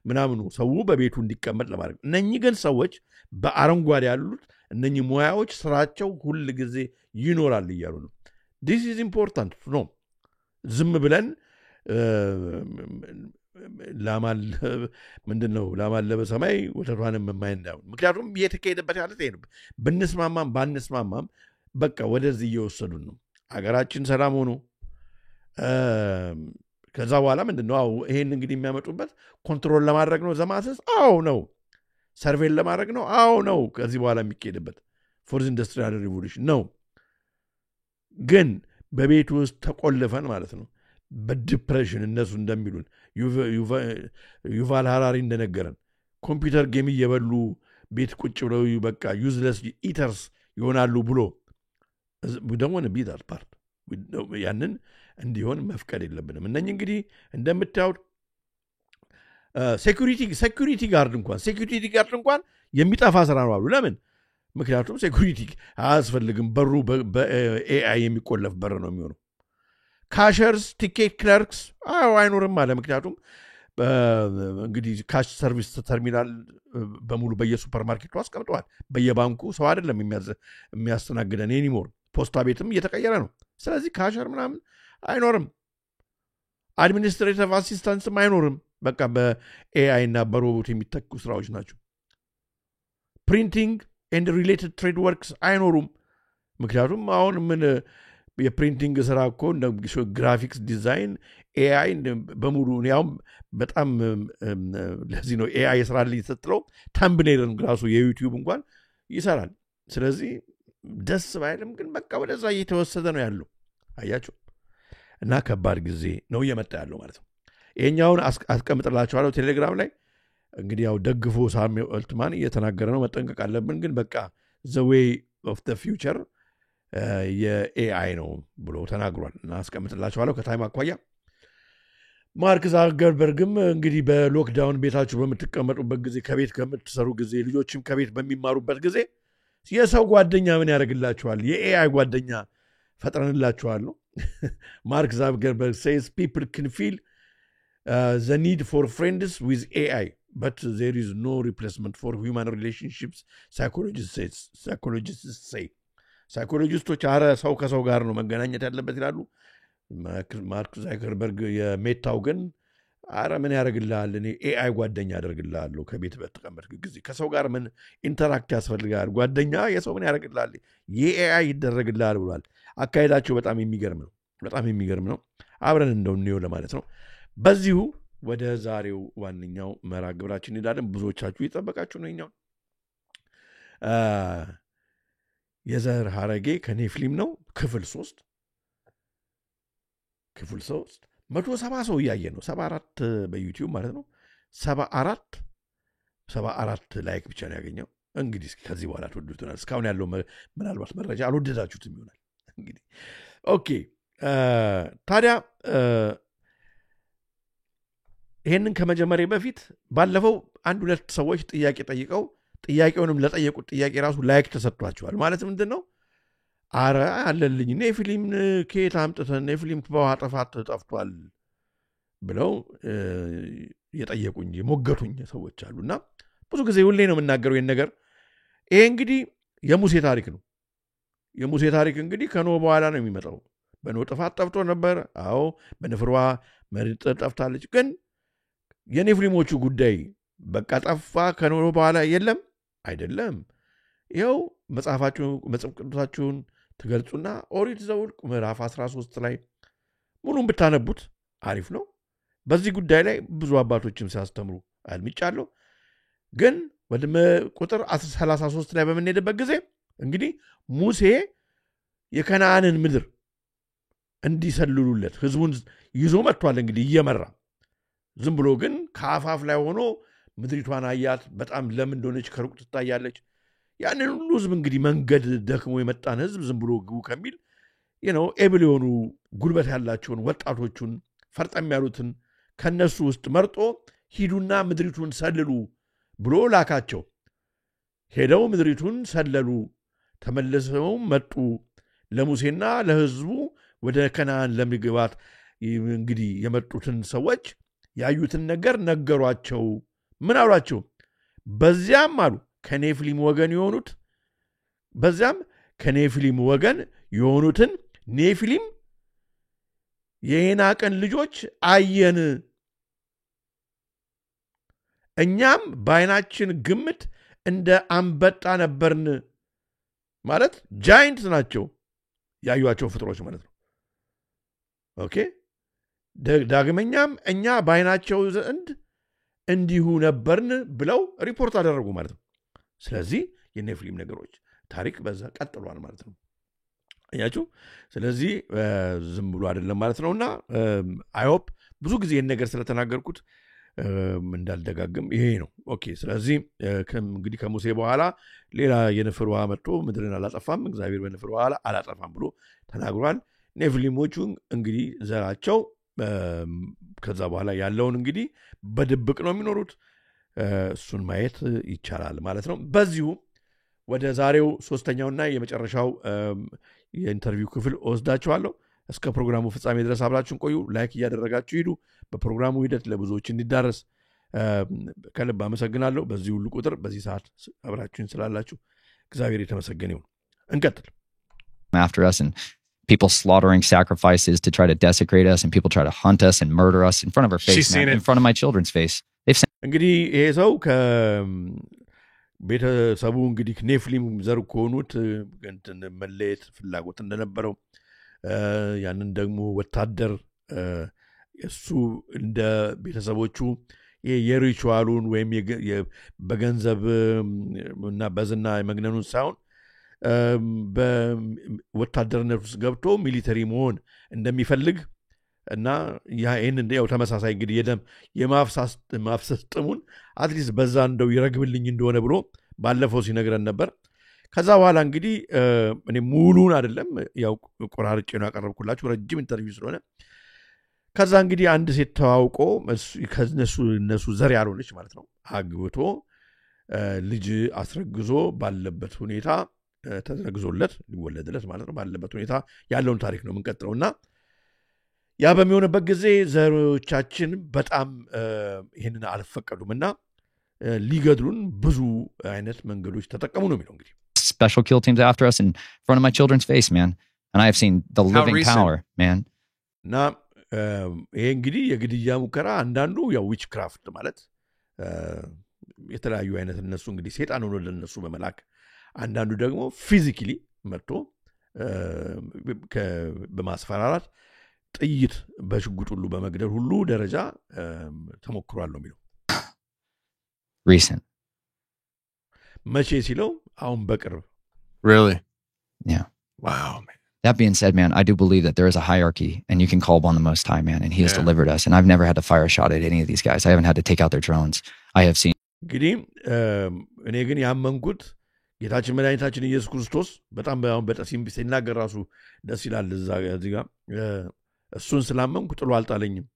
[SPEAKER 2] ምናምኑ ሰው በቤቱ እንዲቀመጥ ለማድረግ እነኚህ ግን ሰዎች በአረንጓዴ ያሉት እነኚህ ሙያዎች ስራቸው ሁሉ ጊዜ ይኖራል ይያሉ ነው this is important ነው ዝም ብለን ምንድነው ላማለ በሰማይ ወተቷንም የማይናው ምክንያቱም የተከየደበት ያለት ይሄ ነው ብንስማማም ባንስማማም በቃ ወደዚህ እየወሰዱን ነው አገራችን ሰላም ሆኖ ከዛ በኋላ ምንድነው ይሄን እንግዲህ የሚያመጡበት ኮንትሮል ለማድረግ ነው ዘማሰስ ነው ሰርቬይ ለማድረግ ነው ነው ከዚህ በኋላ የሚከየደበት ፎርዝ ኢንዱስትሪያል ሪቮሉሽን ነው ግን በቤት ውስጥ ተቆልፈን ማለት ነው በዲፕሬሽን እነሱ እንደሚሉን ዩቫል ሃራሪ እንደነገረን ኮምፒውተር ጌም እየበሉ ቤት ቁጭ ብለው በቃ ዩዝለስ ኢተርስ ይሆናሉ ብሎ ደግሞ ቢዳር ፓርት ያንን እንዲሆን መፍቀድ የለብንም እነኚህ እንግዲህ እንደምታዩት ሴኩሪቲ ጋርድ እንኳን የሚጠፋ ስራ ነው አሉ ለምን ምክንያቱም ሴኩሪቲ አያስፈልግም በሩ በኤአይ የሚቆለፍ በር ነው የሚሆነው ካሸርስ ቲኬት ክለርክስ አይኖርም አለ ምክንያቱም እንግዲህ ካሽ ሰርቪስ ተርሚናል በሙሉ በየሱፐርማርኬቱ አስቀምጠዋል በየባንኩ ሰው አይደለም የሚያስተናግደን ኤኒሞር ፖስታ ቤትም እየተቀየረ ነው ስለዚህ ካሸር ምናምን አይኖርም አድሚኒስትሬቲቭ አሲስታንስም አይኖርም በቃ በኤአይ እና በሮቦት የሚተኩ ስራዎች ናቸው ፕሪንቲንግ ኤንድ ሪሌትድ ትሬድ ወርክስ አይኖሩም ምክንያቱም አሁን ምን የፕሪንቲንግ ስራ እኮ ግራፊክስ ዲዛይን ኤአይ በሙሉ ያው በጣም ለዚህ ነው ኤአይ ስራልኝ ስትለው ተምብኔልን ራሱ የዩቲዩብ እንኳን ይሰራል ስለዚህ ደስ ባይልም ግን በቃ ወደዛ እየተወሰደ ነው ያለው አያችሁ እና ከባድ ጊዜ ነው እየመጣ ያለው ማለት ነው ይሄኛውን አስቀምጥላችኋለሁ ቴሌግራም ላይ እንግዲህ ያው ደግፎ ሳሚ ኦልትማን እየተናገረ ነው መጠንቀቅ አለብን ግን በቃ the way of the future የኤአይ ነው ብሎ ተናግሯል እና አስቀምጥላችኋለሁ ከታይም አኳያ ማርክ ዛከርበርግም እንግዲህ በሎክዳውን ቤታችሁ በምትቀመጡበት ጊዜ ከቤት ከምትሰሩ ጊዜ ልጆችም ከቤት በሚማሩበት ጊዜ የሰው ጓደኛ ምን ያደርግላችኋል? የኤአይ ጓደኛ ፈጥረንላችኋል ነው። ማርክ ዛከርበርግ says people can feel the need for friends with AI, but there is no replacement for human relationships, psychologists say. ሳይኮሎጂስቶች አረ ሰው ከሰው ጋር ነው መገናኘት ያለበት ይላሉ። ማርክ ዛከርበርግ የሜታው ግን አረ ምን ያደርግልሃል? እኔ ኤአይ ጓደኛ አደርግልሃለሁ ከቤት በተቀመጥክ ጊዜ ከሰው ጋር ምን ኢንተራክት ያስፈልጋል? ጓደኛ የሰው ምን ያደርግልሃል? የኤአይ ይደረግልሃል ብሏል። አካሄዳቸው በጣም የሚገርም ነው። በጣም የሚገርም ነው። አብረን እንደው እንየው ለማለት ነው። በዚሁ ወደ ዛሬው ዋነኛው መርሃ ግብራችን እንሄዳለን። ብዙዎቻችሁ እየጠበቃችሁ ነው። እኛው የዘር ሐረጌ ከኔፍሊም ነው ክፍል 3 170 ሰው እያየ ነው። 74 በዩቲዩብ ማለት ነው። 74 ላይክ ብቻ ነው ያገኘው። እንግዲህ ከዚህ በኋላ ትወዱታል። እስካሁን ያለው ምናልባት መረጃ አልወደዳችሁትም ይሆናል። እንግዲህ ኦኬ ታዲያ ይሄንን ከመጀመሪያ በፊት ባለፈው አንድ ሁለት ሰዎች ጥያቄ ጠይቀው ጥያቄውንም ለጠየቁት ጥያቄ ራሱ ላይክ ተሰጥቷቸዋል። ማለት ምንድነው? አረ አለልኝ ኔፊሊም ከየት አምጥተን ኔፊሊም በውሃ ጥፋት ጠፍቷል ብለው የጠየቁኝ የሞገቱኝ ሰዎች አሉና ብዙ ጊዜ ሁሌ ነው የምናገረው ይሄን ነገር። ይሄ እንግዲህ የሙሴ ታሪክ ነው። የሙሴ ታሪክ እንግዲህ ከኖህ በኋላ ነው የሚመጣው። በኖህ ጥፋት ጠፍቶ ነበር። አዎ በንፍሯ መሬት ጠፍታለች። ግን የኔፍሊሞቹ ጉዳይ በቃ ጠፋ ከኖህ በኋላ የለም አይደለም። ይኸው መጽሐፍ ቅዱሳችሁን ትገልጹና ኦሪት ዘኍልቍ ምዕራፍ 13 ላይ ሙሉን ብታነቡት አሪፍ ነው። በዚህ ጉዳይ ላይ ብዙ አባቶችም ሲያስተምሩ አልምጫለሁ። ግን ወደ ቁጥር 33 ላይ በምንሄድበት ጊዜ እንግዲህ ሙሴ የከነዓንን ምድር እንዲሰልሉለት ህዝቡን ይዞ መጥቷል። እንግዲህ እየመራ ዝም ብሎ ግን ከአፋፍ ላይ ሆኖ ምድሪቷን አያት። በጣም ለምን እንደሆነች ከሩቅ ትታያለች። ያንን ሁሉ ህዝብ እንግዲህ መንገድ ደክሞ የመጣን ህዝብ ዝም ብሎ ግቡ ከሚል ኤብል የሆኑ ጉልበት ያላቸውን ወጣቶቹን ፈርጠም ያሉትን ከነሱ ውስጥ መርጦ ሂዱና ምድሪቱን ሰልሉ ብሎ ላካቸው። ሄደው ምድሪቱን ሰለሉ። ተመልሰው መጡ። ለሙሴና ለህዝቡ ወደ ከነዓን ለመግባት እንግዲህ የመጡትን ሰዎች ያዩትን ነገር ነገሯቸው። ምን አሏቸው? በዚያም አሉ ከኔፍሊም ወገን የሆኑትን ኔፍሊም የዔናቅን ልጆች አየን፣ እኛም በዓይናችን ግምት እንደ አንበጣ ነበርን። ማለት ጃይንት ናቸው ያዩዋቸው ፍጥሮች ማለት ነው። ኦኬ ዳግመኛም እኛ በዓይናቸው ዘንድ እንዲሁ ነበርን ብለው ሪፖርት አደረጉ ማለት ነው። ስለዚህ የኔፍሊም ነገሮች ታሪክ በዛ ቀጥሏል ማለት ነው። አያችሁ። ስለዚህ ዝም ብሎ አይደለም ማለት ነውና አይሆፕ ብዙ ጊዜ ይህን ነገር ስለተናገርኩት እንዳልደጋግም ይሄ ነው። ኦኬ ስለዚህ እንግዲህ ከሙሴ በኋላ ሌላ የንፍር ውሃ መጥቶ ምድርን አላጠፋም፣ እግዚአብሔር በንፍር ውሃ አላጠፋም ብሎ ተናግሯል። ኔፍሊሞቹ እንግዲህ ዘራቸው ከዛ በኋላ ያለውን እንግዲህ በድብቅ ነው የሚኖሩት። እሱን ማየት ይቻላል ማለት ነው። በዚሁ ወደ ዛሬው ሶስተኛውና የመጨረሻው የኢንተርቪው ክፍል ወስዳችኋለሁ። እስከ ፕሮግራሙ ፍጻሜ ድረስ አብራችሁን ቆዩ። ላይክ እያደረጋችሁ ሂዱ። በፕሮግራሙ ሂደት ለብዙዎች እንዲዳረስ ከልብ አመሰግናለሁ። በዚህ ሁሉ ቁጥር በዚህ ሰዓት አብራችሁን ስላላችሁ እግዚአብሔር የተመሰገነ ይሁን። እንቀጥል።
[SPEAKER 14] After us and people slaughtering sacrifices to try to desecrate us, and people try to hunt us and murder us in front of our face, in front of my children's face.
[SPEAKER 2] እንግዲህ ይሄ ሰው ከቤተሰቡ እንግዲህ ኔፍሊም ዘር ከሆኑት መለየት ፍላጎት እንደነበረው ያንን ደግሞ ወታደር እሱ እንደ ቤተሰቦቹ የሪቹዋሉን ወይም በገንዘብ እና በዝና መግነኑን ሳይሆን በወታደርነት ውስጥ ገብቶ ሚሊተሪ መሆን እንደሚፈልግ እና ይሄንን ያው ተመሳሳይ እንግዲህ የደም የማፍሰስ ጥሙን አትሊስት በዛ እንደው ይረግብልኝ እንደሆነ ብሎ ባለፈው ሲነግረን ነበር። ከዛ በኋላ እንግዲህ እኔ ሙሉን አይደለም ያው ቆራርጬ ነው ያቀረብኩላችሁ ረጅም ኢንተርቪው ስለሆነ ከዛ እንግዲህ አንድ ሴት ተዋውቆ ከነሱ ዘር ያልሆነች ማለት ነው አግብቶ ልጅ አስረግዞ ባለበት ሁኔታ ተዘግዞለት ሊወለድለት ማለት ነው ባለበት ሁኔታ ያለውን ታሪክ ነው የምንቀጥለውና ያ በሚሆንበት ጊዜ ዘሮቻችን በጣም ይሄንን አልፈቀዱምና ሊገድሉን ብዙ አይነት መንገዶች ተጠቀሙ ነው የሚለው እንግዲህ
[SPEAKER 14] special kill teams after us in front of my children's face, man. And I have seen the living power, man.
[SPEAKER 2] እና ይሄ እንግዲህ የግድያ ሙከራ አንዳንዱ ያው ዊችክራፍት ማለት የተለያዩ አይነት እነሱ እንግዲህ ሰይጣን ሆኖ ለነሱ በመላክ አንዳንዱ ደግሞ ፊዚካሊ መጥቶ በማስፈራራት ጥይት በሽጉጥ ሁሉ በመግደል ሁሉ ደረጃ ተሞክሯል ነው የሚለው
[SPEAKER 14] recent
[SPEAKER 2] መቼ ሲለው አሁን በቅርብ
[SPEAKER 3] Really?
[SPEAKER 14] Yeah.
[SPEAKER 3] Wow, man.
[SPEAKER 14] That being said, man, I do believe that there is a hierarchy and you can call upon the Most High, man, and he has delivered us. And I've never had to fire a shot at any of these guys. I haven't had to take out their drones. I have seen.
[SPEAKER 2] እንግዲህ እኔ ግን ያመንኩት ጌታችን መድኃኒታችን ኢየሱስ ክርስቶስ በጣም በጣም ሲናገር ራሱ ደስ ይላል እዚህ ጋር እሱን ስላመንኩ ጥሎ አልጣለኝም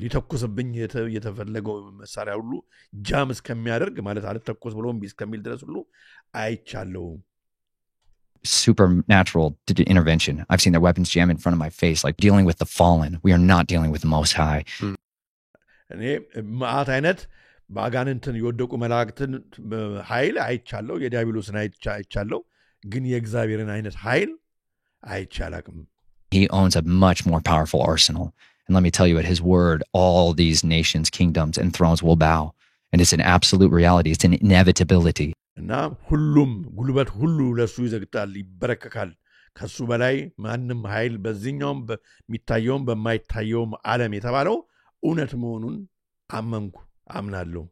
[SPEAKER 2] ሊተኩስብኝ የተፈለገው መሳሪያ ሁሉ ጃም እስከሚያደርግ ማለት አልተኩስ ብሎ እምቢ እስከሚል ድረስ ሁሉ አይቻለው
[SPEAKER 14] supernatural intervention. I've seen their weapons jam in front of my face, like dealing with the fallen. We are not dealing with the Most High.
[SPEAKER 2] እኔ ማአት አይነት ባጋንንትን የወደቁ መላእክትን ኃይል አይቻለው የዲያብሎስን አይቻለው ግን የእግዚአብሔርን አይነት ኃይል አይቻላቅም
[SPEAKER 14] He owns a much more powerful arsenal. And let me tell you, at his word, all these nations, kingdoms, and thrones will bow. And it's an absolute reality. It's an inevitability.
[SPEAKER 2] እና ሁሉም ጉልበት ሁሉ ለሱ ይዘግጣል ይበረከካል ከሱ በላይ ማንም ኃይል በዚህኛውም በሚታየውም በማይታየውም ዓለም የተባለው እውነት መሆኑን አምናለሁ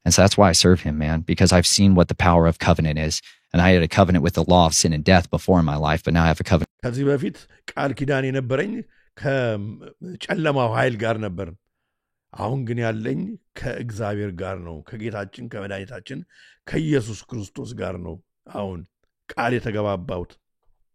[SPEAKER 14] And so that's why I serve him, man, because I've seen what the power of covenant is. And I had a covenant with the law of sin and death before in my life, but now I have a covenant.
[SPEAKER 2] ከዚህ በፊት ቃል ኪዳን የነበረኝ ከጨለማው ኃይል ጋር ነበር አሁን ግን ያለኝ ከእግዚአብሔር ጋር ነው ከጌታችን ከመድኃኒታችን ከኢየሱስ ክርስቶስ ጋር ነው አሁን ቃል የተገባባሁት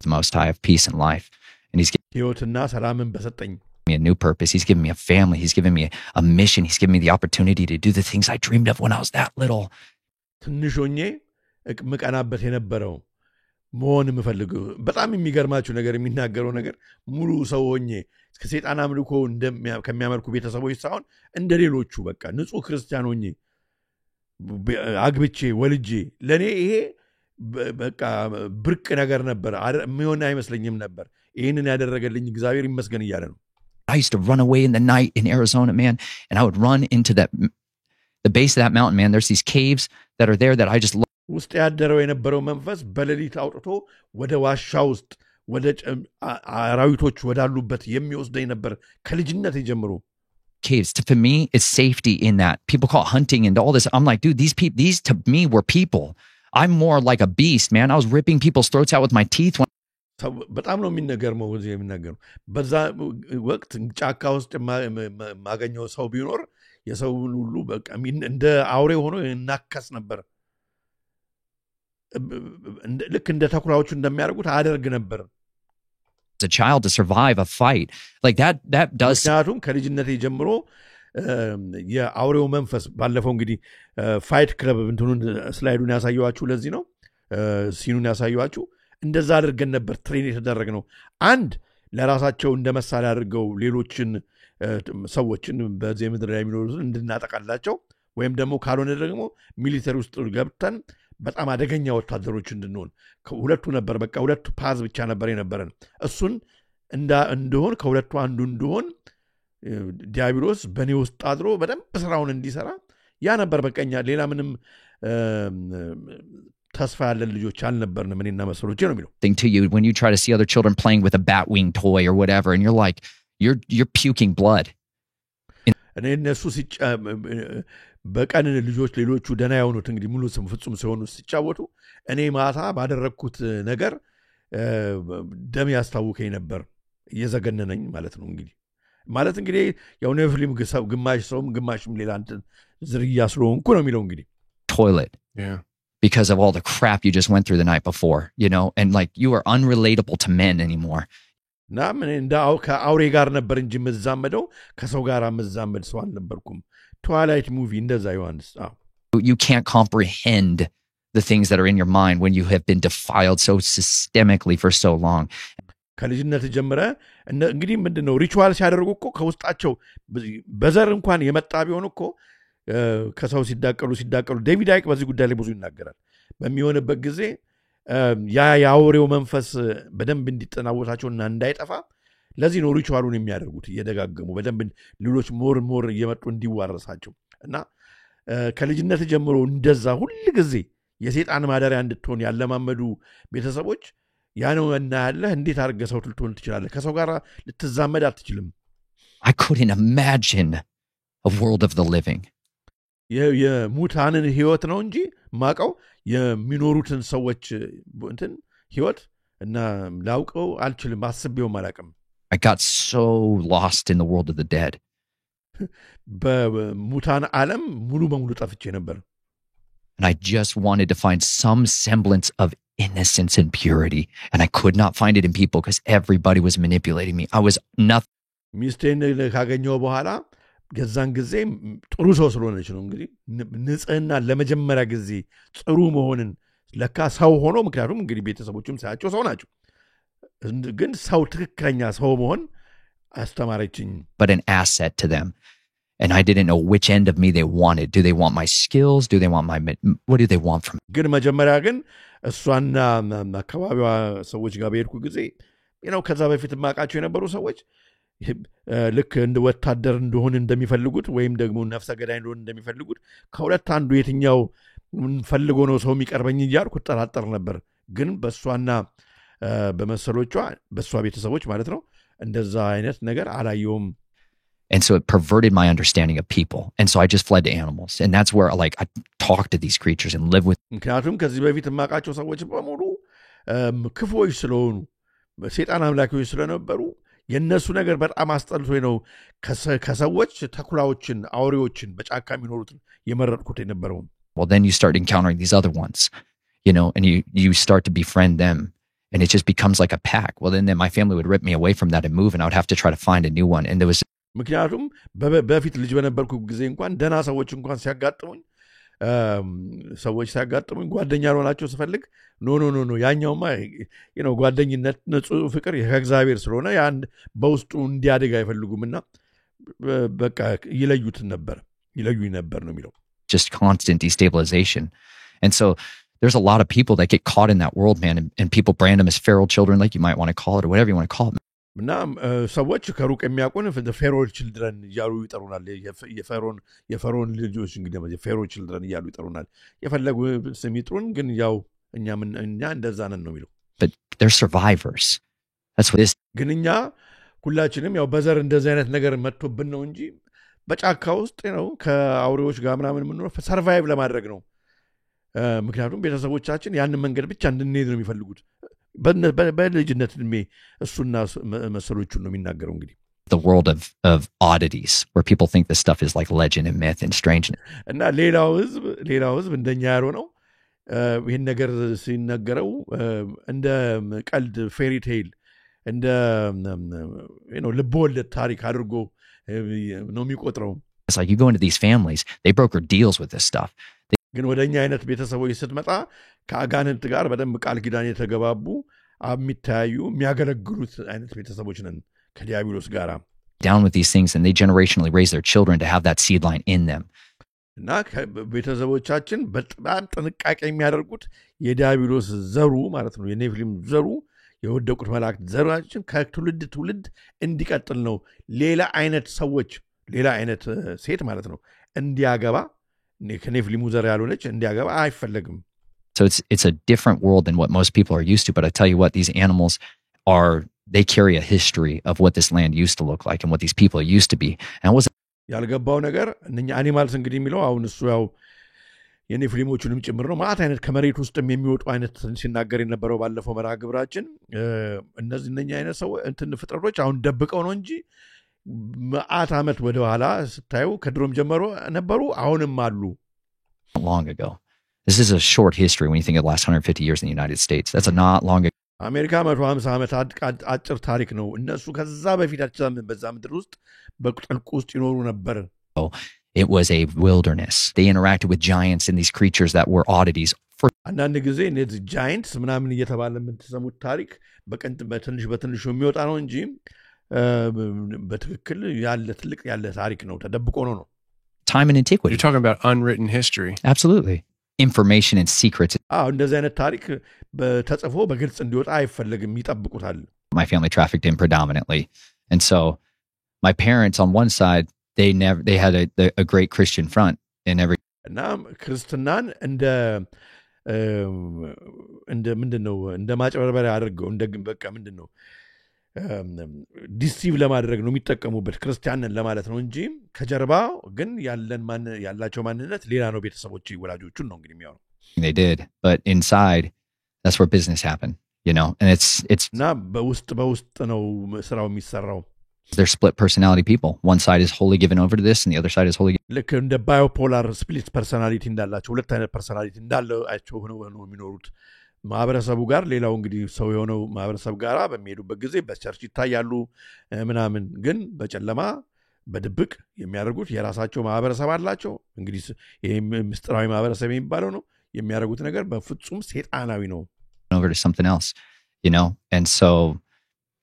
[SPEAKER 14] The Most High of peace and life, and he's
[SPEAKER 2] ሕይወትና ሰላምን በሰጠኝ
[SPEAKER 14] me a new purpose. He's given me a family. He's given me a mission. He's given me the opportunity to do the things I dreamed of when I was that little.
[SPEAKER 2] ትንሾኜ ምቀናበት የነበረው መሆን የምፈልገው በጣም የሚገርማችሁ ነገር የሚናገረው ነገር ሙሉ ሰው ሆኜ ከሰይጣን አምልኮ ከሚያመልኩ ቤተሰቦች ሳይሆን እንደ ሌሎቹ በቃ ንጹህ ክርስቲያን ሆኜ አግብቼ ወልጄ ለኔ ይሄ በቃ ብርቅ ነገር ነበር የሚሆን አይመስለኝም ነበር ይሄንን ያደረገልኝ እግዚአብሔር ይመስገን ይያለ ነው
[SPEAKER 14] I used to run away in the night in Arizona, man, and I would run into the base of that mountain, man. There's these caves that are there that I just
[SPEAKER 2] ውስጥ ያደረው የነበረው መንፈስ በሌሊት አውጥቶ ወደ ዋሻ ውስጥ ወደ አራዊቶች ወዳሉበት የሚወስደኝ ነበር ከልጅነት ጀምሮ
[SPEAKER 14] caves. For me, it's safety in that. People call it hunting and all this. I'm like, dude, these to me were people. I'm more like a beast, man. I was ripping people's throats out with my teeth.
[SPEAKER 2] በጣም ነው የሚነገረው ወዚህ የሚናገረው በዛ ወቅት ጫካ ውስጥ ማገኘው ሰው ቢኖር የሰው ሁሉ በቃ እንደ አውሬ ሆኖ እናከስ ነበር ልክ እንደ ተኩላዎቹ እንደሚያደርጉት አደርግ ነበር
[SPEAKER 14] as a child to survive a fight like that does
[SPEAKER 2] ምክንያቱም ከልጅነቴ ጀምሮ የአውሬው መንፈስ ባለፈው እንግዲህ ፋይት ክለብ እንትኑን ስላይዱን ያሳየዋችሁ ለዚህ ነው ሲኑን ያሳየዋችሁ እንደዛ አድርገን ነበር ትሬን የተደረግነው አንድ ለራሳቸው እንደመሳሪያ አድርገው ሌሎችን ሰዎችን በዚህ ምድር ላይ የሚኖሩትን እንድናጠቃላቸው ወይም ደግሞ ካልሆነ ደግሞ ሚሊተሪ ውስጥ ገብተን በጣም አደገኛ ወታደሮች እንድንሆን ሁለቱ ነበር በቃ ሁለቱ ፓዝ ብቻ ነበር የነበረን እሱን እንደሆን ከሁለቱ አንዱ እንደሆን ዲያብሎስ በኔ ውስጥ አድሮ በደንብ ስራውን እንዲሰራ ያ ነበር በቀኛ ሌላ ምንም ተስፋ ያለን ልጆች አልነበርንም እኔና መሰሎቼ ነው የሚለው
[SPEAKER 14] thing to you when you try to see other children playing with a bat wing toy or whatever and you're like you're puking blood
[SPEAKER 2] እኔ እነሱ በቀን ልጆች ሌሎቹ ደና ያውኑት እንግዲህ ሙሉ ስም ፍጹም ሲሆኑ ሲጫወቱ እኔ ማታ ባደረኩት ነገር ደም ያስታውከኝ ነበር እየዘገነነኝ ማለት ነው እንግዲህ ያው ነፍሊም ግማሽ ሰውም ግማሽም ሌላ እንትን ዝርያ ስለሆንኩ ነው የሚለው እንግዲህ
[SPEAKER 14] toilet because of all the crap you just went through the night before, you know, and like you are unrelatable to men anymore.
[SPEAKER 2] እና ምን እንዳው ከአውሬ ጋር ነበር እንጂ መዛመደው ከሰው ጋር መዛመድ ሰው አልነበርኩም ትዋይላይት ሙቪ እንደዛ ዮሐንስ
[SPEAKER 14] You can't comprehend the things that are in your mind when you have been defiled so systemically for so long.
[SPEAKER 2] ከልጅነት ጀምረ እንግዲህ ምንድነው ሪቹዋል ሲያደርጉ እኮ ከውስጣቸው በዘር እንኳን የመጣ ቢሆን እኮ ከሰው ሲዳቀሉ ዴቪድ አይክ በዚህ ጉዳይ ላይ ብዙ ይናገራል በሚሆንበት ጊዜ ያ ያውሬው መንፈስ በደንብ እንዲጠናወታቸውና እንዳይጠፋ ለዚህ ነው ሪቹዋሉን የሚያደርጉት እየደጋገሙ በደንብ ሌሎች ሞር እየመጡ እንዲዋረሳቸው እና ከልጅነት ጀምሮ እንደዛ ሁሉ ጊዜ የሰይጣን ማደሪያ እንድትሆን ያለማመዱ ቤተሰቦች ያነው እና ያለ እንዴት አድርገህ ሰው ልትሆን ትችላለህ ከሰው ጋር ልትዛመድ አትችልም
[SPEAKER 14] I couldn't imagine a world of the living.
[SPEAKER 2] የሙታንን ህይወት ነው እንጂ ማቀው የሚኖሩትን ሰዎች እንትን ህይወት እና ላውቀው አልችልም አስቤው ማላቀም
[SPEAKER 14] I got so lost in the world of the dead.
[SPEAKER 2] በሙታን ዓለም ሙሉ በሙሉ ጠፍቼ ነበር
[SPEAKER 14] And I just wanted to find some semblance of innocence and purity. And I could not find it in people because everybody was manipulating me. I was nothing.
[SPEAKER 2] ሚስቴን ካገኘው በኋላ ገዛን ጊዜ ጥሩ ሰው ስለሆነች ነው እንግዲህ ንጽህና ለመጀመሪያ ጊዜ ጥሩ መሆንን ለካ ሰው ሆኖ ምክንያቱም እንግዲህ ቤተሰቦችም ሳያቸው ሰው ናቸው ግን ሰው ትክክለኛ ሰው መሆን አስተማረችኝ
[SPEAKER 14] but an asset to them. And I didn't know which end of me they wanted. Do they want my skills? Do they want what do they want from me?
[SPEAKER 2] ግን መጀመሪያ ግን እሷና አካባቢዋ ሰዎች ጋር በሄድኩ ጊዜ ከዛ በፊት ማቃቸው የነበሩ ሰዎች ልክ እንደ ወታደር እንደሆነ እንደሚፈልጉት ወይም ደግሞ ነፍሰ ገዳይ እንደሆነ እንደሚፈልጉት ከሁለት አንዱ የትኛው ፈልጎ ነው ሰው የሚቀርበኝ እያልኩ ተጠራጠር ነበር ግን በሷና በመሰሎቿ በሷ ቤተሰቦች ማለት ነው እንደዛ አይነት ነገር አላየውም
[SPEAKER 14] And so it perverted my understanding of people. And so I just fled to animals. And that's where I talk to these creatures and live with.
[SPEAKER 2] ምክንያቱም ከዚህ በፊት ማቃቸው ሰዎች በሙሉ ክፉዎች ስለሆኑ ሰይጣን አምላኪዎች ስለነበሩ የነሱ ነገር በጣም አስጠልቶኝ ነው ከሰዎች ተኩላዎችን አውሬዎችን በጫካ የሚኖሩትን የመረጥኩት የነበረው
[SPEAKER 14] Well, then you start encountering these other ones, and you start to befriend them. And it just becomes like a pack. Well, then my family would rip me away from that and move, and I would have to try to find a new one. And there was
[SPEAKER 2] ምክንያቱም በፊት ልጅ በነበርኩ ጊዜ እንኳን ደና ሰዎች እንኳን ሲያጋጥሙኝ ሰዎች ሲያጋጥሙኝ ጓደኛ ሆናቸው ስፈልግ ኖ ያኛውማ ጓደኝነት ንጹህ ፍቅር የእግዚአብሔር ስለሆነ ያን በውስጡ እንዲያድግ አይፈልጉምና በቃ ይለዩኝ ነበር ነው የሚለው
[SPEAKER 14] just constant destabilization. And so there's a lot of people that get caught in that world, man, and people brand them as feral children, like you might want to call it, or whatever you want to call it.
[SPEAKER 2] እና ሰዎች ከሩቅ የሚያውቁን feral children እያሉ ይጠሩናል የፈሮን ልጆች እንግዲህ feral children እያሉ ይጠሩናል የፈለጉ ስም ይጥሩን ግን ያው እኛ እንደዛ ነን ነው የሚለው
[SPEAKER 14] but they're survivors. That's what it is.
[SPEAKER 2] ግን እኛ ሁላችንም ያው በዘር እንደዚህ አይነት ነገር መጥቶብን ነው እንጂ በጫካ ውስጥ ከአውሬዎች ጋር ምናምን የምንኖር ሰርቫይቭ ለማድረግ ነው ምክንያቱም ቤተሰቦቻችን ያንን መንገድ ብቻ እንድንሄድ ነው የሚፈልጉት በልጅነት እድሜ እሱና መሰሎቹ ነው የሚናገረው እንግዲህ
[SPEAKER 14] the world of oddities where people think this stuff is like legend and myth and strangeness.
[SPEAKER 2] እና ሌላው ህዝብ እንደኛ ያልሆነው ይሄን ነገር ሲነገረው እንደ ቀልድ ፌሪ ቴል እንደ ልቦለድ ታሪክ አድርጎ ነው የሚቆጥረው
[SPEAKER 14] It's like you go into these families, they broker deals with this stuff.
[SPEAKER 2] ግን ወደኛ አይነት ቤተሰቦች ስትመጣ ከአጋንንት ጋር በደንብ ቃል ኪዳን የተገባቡ የሚታዩ የሚያገለግሉት አይነት ቤተሰቦች ነን ከዲያብሎስ ጋር
[SPEAKER 14] down with these things and they generationally raise their children to have that seed line in them.
[SPEAKER 2] እና ቤተሰቦቻችን በጣም ጥንቃቄ የሚያደርጉት የዲያብሎስ ዘሩ ማለት ነው የኔፍሊም ዘሩ የወደቁት መላእክት ዘራችን ከትውልድ ትውልድ እንዲቀጥል ነው ሌላ አይነት ሰዎች ሌላ አይነት ሴት ማለት ነው እንዲያገባ ከኔፍሊሙ ዘር ያልሆነች እንዲያገባ አይፈለግም
[SPEAKER 14] So it's a different world than what most people are used to, but I tell you what, these animals they carry a history of what this land used to look like and what these people used to be. And it was
[SPEAKER 2] ያልገባው ነገር እነኛ አኒማልስ እንግዲህ የሚለው አሁን እሱ ያው የኔፍሊሞቹንም ጭምር ነው ማለት አይነት ከመሬት ውስጥም የሚወጡ አይነት ሲናገር የነበረው ባለፈው መርሃ ግብራችን እነኛ አይነት ሰው እንትን ፍጥረቶች አሁን ደብቀው ነው እንጂ መዓት ዓመት ወደ ኋላ ስታዩ ከድሮም ጀምሮ ነበሩ አሁንም አሉ
[SPEAKER 14] long ago. This is a short history when you think of the last 150 years in the United States. That's a not long ago.
[SPEAKER 2] አሜሪካ 150 ዓመት አጭር ታሪክ ነው። እነሱ ከዛ በፊታቸው በዛ ምድር ውስጥ በጥልቁ ውስጥ ይኖሩ ነበር።
[SPEAKER 14] It was a wilderness. They interacted with giants and these creatures that were oddities.
[SPEAKER 2] አንዳንድ ጊዜ እነዚህ ጃይንትስ ምናምን እየተባለ የምትሰሙት ታሪክ በትንሹ የሚወጣ ነው እንጂ በትክክል ያለ ትልቅ ያለ ታሪክ ነው፣ ተደብቆ ነው።
[SPEAKER 14] Time and antiquity.
[SPEAKER 15] You're talking about unwritten history.
[SPEAKER 14] Absolutely. Information and secrets.
[SPEAKER 2] እንደዚህ አይነት ታሪክ በተጽፎ በግልጽ እንዲወጣ አይፈልግም፣ ይጠብቁታል።
[SPEAKER 14] My family trafficked in predominantly. And so my parents on one side, they had a great Christian front in every.
[SPEAKER 2] እና ክርስትናን እንደ ምንድነው እንደ ማጭበርበሪያ አድርገው እንደ በቃ ምንድነው ዲሲቭ ለማድረግ ነው የሚጠቀሙበት ክርስቲያንን ለማለት ነው እንጂ ከጀርባ ግን ያላቸው ማንነት ሌላ ነው። ቤተሰቦች ወላጆቹን ነው እንግዲህ የሚያወራው።
[SPEAKER 14] They did, but inside that's where business happened, you know, and it's
[SPEAKER 2] እና በውስጥ ነው ስራው የሚሰራው።
[SPEAKER 14] They're split personality people. One side is wholly given over to this and the other side is wholly
[SPEAKER 2] ልክ እንደ ባዮፖላር ስፕሊት ፐርሰናሊቲ እንዳላቸው ሁለት አይነት ፐርሰናሊቲ እንዳላቸው ሆነው የሚኖሩት ማህበረሰቡ ጋር ሌላው እንግዲህ ሰው የሆነው ማህበረሰብ ጋር በሚሄዱበት ጊዜ በቸርች ይታያሉ ምናምን፣ ግን በጨለማ በድብቅ የሚያደርጉት የራሳቸው ማህበረሰብ አላቸው። እንግዲህ ይሄ ምስጢራዊ ማህበረሰብ የሚባለው ነው። የሚያደርጉት ነገር በፍጹም ሰይጣናዊ ነው።
[SPEAKER 14] over to something else, you know, and so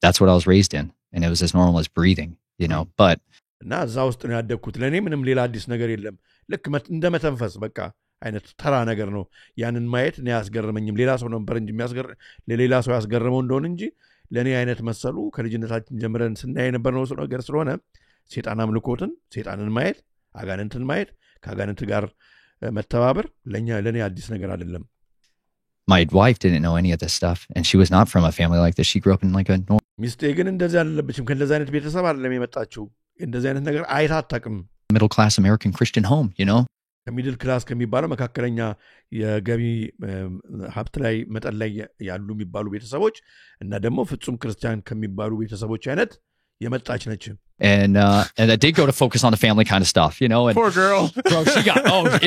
[SPEAKER 14] that's what I was raised in, and it was as normal as breathing, you know, but
[SPEAKER 2] እና እዛ ውስጥ ነው ያደግኩት። ለእኔ ምንም ሌላ አዲስ ነገር የለም። ልክ እንደ መተንፈስ በቃ አይነት ተራ ነገር ነው። ያንን ማየት እኔ አያስገርመኝም። ሌላ ሰው ነበር እንጂ ለሌላ ሰው ያስገርመው እንደሆነ እንጂ ለእኔ አይነት መሰሉ ከልጅነታችን ጀምረን ስናይ የነበርነው ነገር ስለሆነ ሴጣን አምልኮትን፣ ሴጣንን ማየት፣ አጋንንትን ማየት፣ ከአጋንንት ጋር መተባበር ለእኔ አዲስ ነገር አይደለም።
[SPEAKER 14] My wife didn't know any of this stuff, and she was not from a family like this. She grew up in like a normal.
[SPEAKER 2] ሚስቴ ግን እንደዚህ አይደለችም። ከእንደዚህ አይነት ቤተሰብ አይደለም የመጣችው። እንደዚህ አይነት ነገር አይታ አታውቅም።
[SPEAKER 14] Middle class American Christian home, you know.
[SPEAKER 2] ከሚድል ክላስ ከሚባለው መካከለኛ የገቢ ሀብት ላይ መጠን ላይ ያሉ የሚባሉ ቤተሰቦች እና ደግሞ ፍጹም ክርስቲያን ከሚባሉ ቤተሰቦች አይነት የመጣች ነች።
[SPEAKER 14] And I did go to focus on the family kind of stuff, you know. And
[SPEAKER 15] poor girl.
[SPEAKER 14] Bro,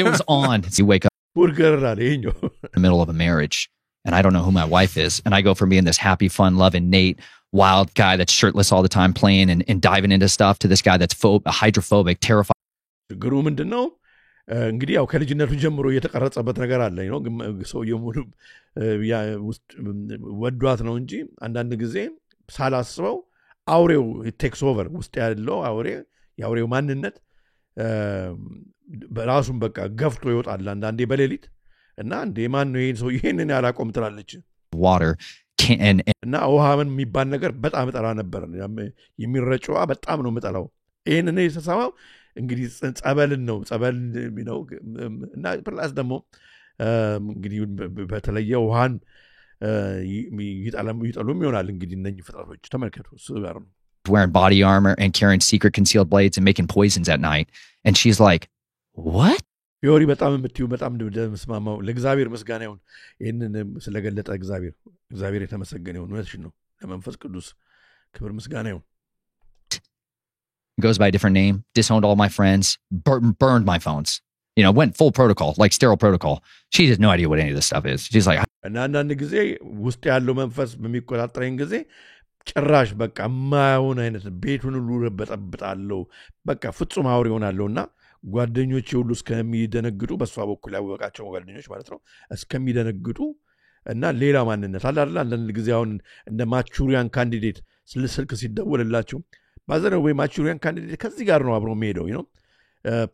[SPEAKER 14] it was on. You wake up
[SPEAKER 2] poor girl
[SPEAKER 14] in the middle of a marriage, and I don't know who my wife is, and I go from being this happy, fun, loving Nate, wild guy that's shirtless all the time playing and diving into stuff to this guy that's hydrophobic, terrified.
[SPEAKER 2] ችግሩ ምንድነው? እንግዲህ ያው ከልጅነቱ ጀምሮ የተቀረጸበት ነገር አለ ነው። ሰውየው ሙሉ ውስጥ ወዷት ነው እንጂ አንዳንድ ጊዜ ሳላስበው አውሬው ቴክስ ኦቨር ውስጥ ያለው የአውሬው ማንነት በራሱን በቃ ገፍቶ ይወጣል አንዳንዴ በሌሊት እና እንዴ ማን ነው ይሄን ሰው ይሄንን ያላቆም ትላለች።
[SPEAKER 14] water
[SPEAKER 2] እና ውሃ ምን የሚባል ነገር በጣም ጠራ ነበር። የሚረጨዋ በጣም ነው የምጠላው። ይሄንን የተሰማው እንግዲህ ጸበልን ነው እና ፕላስ ደግሞ እንግዲህ በተለየ ውሃን ይጠሉም ይሆናል። እንግዲህ እነኚህ ፍጥረቶች ተመልከቱ እሱ ጋር ነው
[SPEAKER 14] wearing body armor and carrying secret concealed blades and making poisons at night, and she's like, what?
[SPEAKER 2] ፊዮሪ በጣም የምትዩ በጣም እንደምስማማው ለእግዚአብሔር ምስጋና ይሁን። ይህንን ስለገለጠ እግዚአብሔር የተመሰገነ ይሁን። እውነትሽን ነው። ለመንፈስ ቅዱስ ክብር ምስጋና ይሁን።
[SPEAKER 14] Goes by a different name, disowned all my friends, burned my phones, you know, went full protocol, like sterile protocol. She has no idea what any of this stuff is. She's like,
[SPEAKER 2] እና አንዳንድ ጊዜ ውስጥ ያለው መንፈስ በሚቆጣጠረኝ ጊዜ ጭራሽ በቃ ማይሆን አይነት ቤቱን ሁሉ ረበጠብጣለሁ። በቃ ፍጹም አውሬ ሆናለሁና ጓደኞቼ ሁሉ እስከሚደነግጡ በሷ በኩል ያወቃቸው ጓደኞች ማለት ነው እስከሚደነግጡ እና ሌላ ማንነት አለ አይደል? አንዳንድ ጊዜ አሁን እንደ ማቹሪያን ካንዲዴት ስልክ ሲደወልላቸው ባዘነው ወይ ማቹሪያን ካንዲዴት ከዚህ ጋር ነው አብሮ የሚሄደው ነው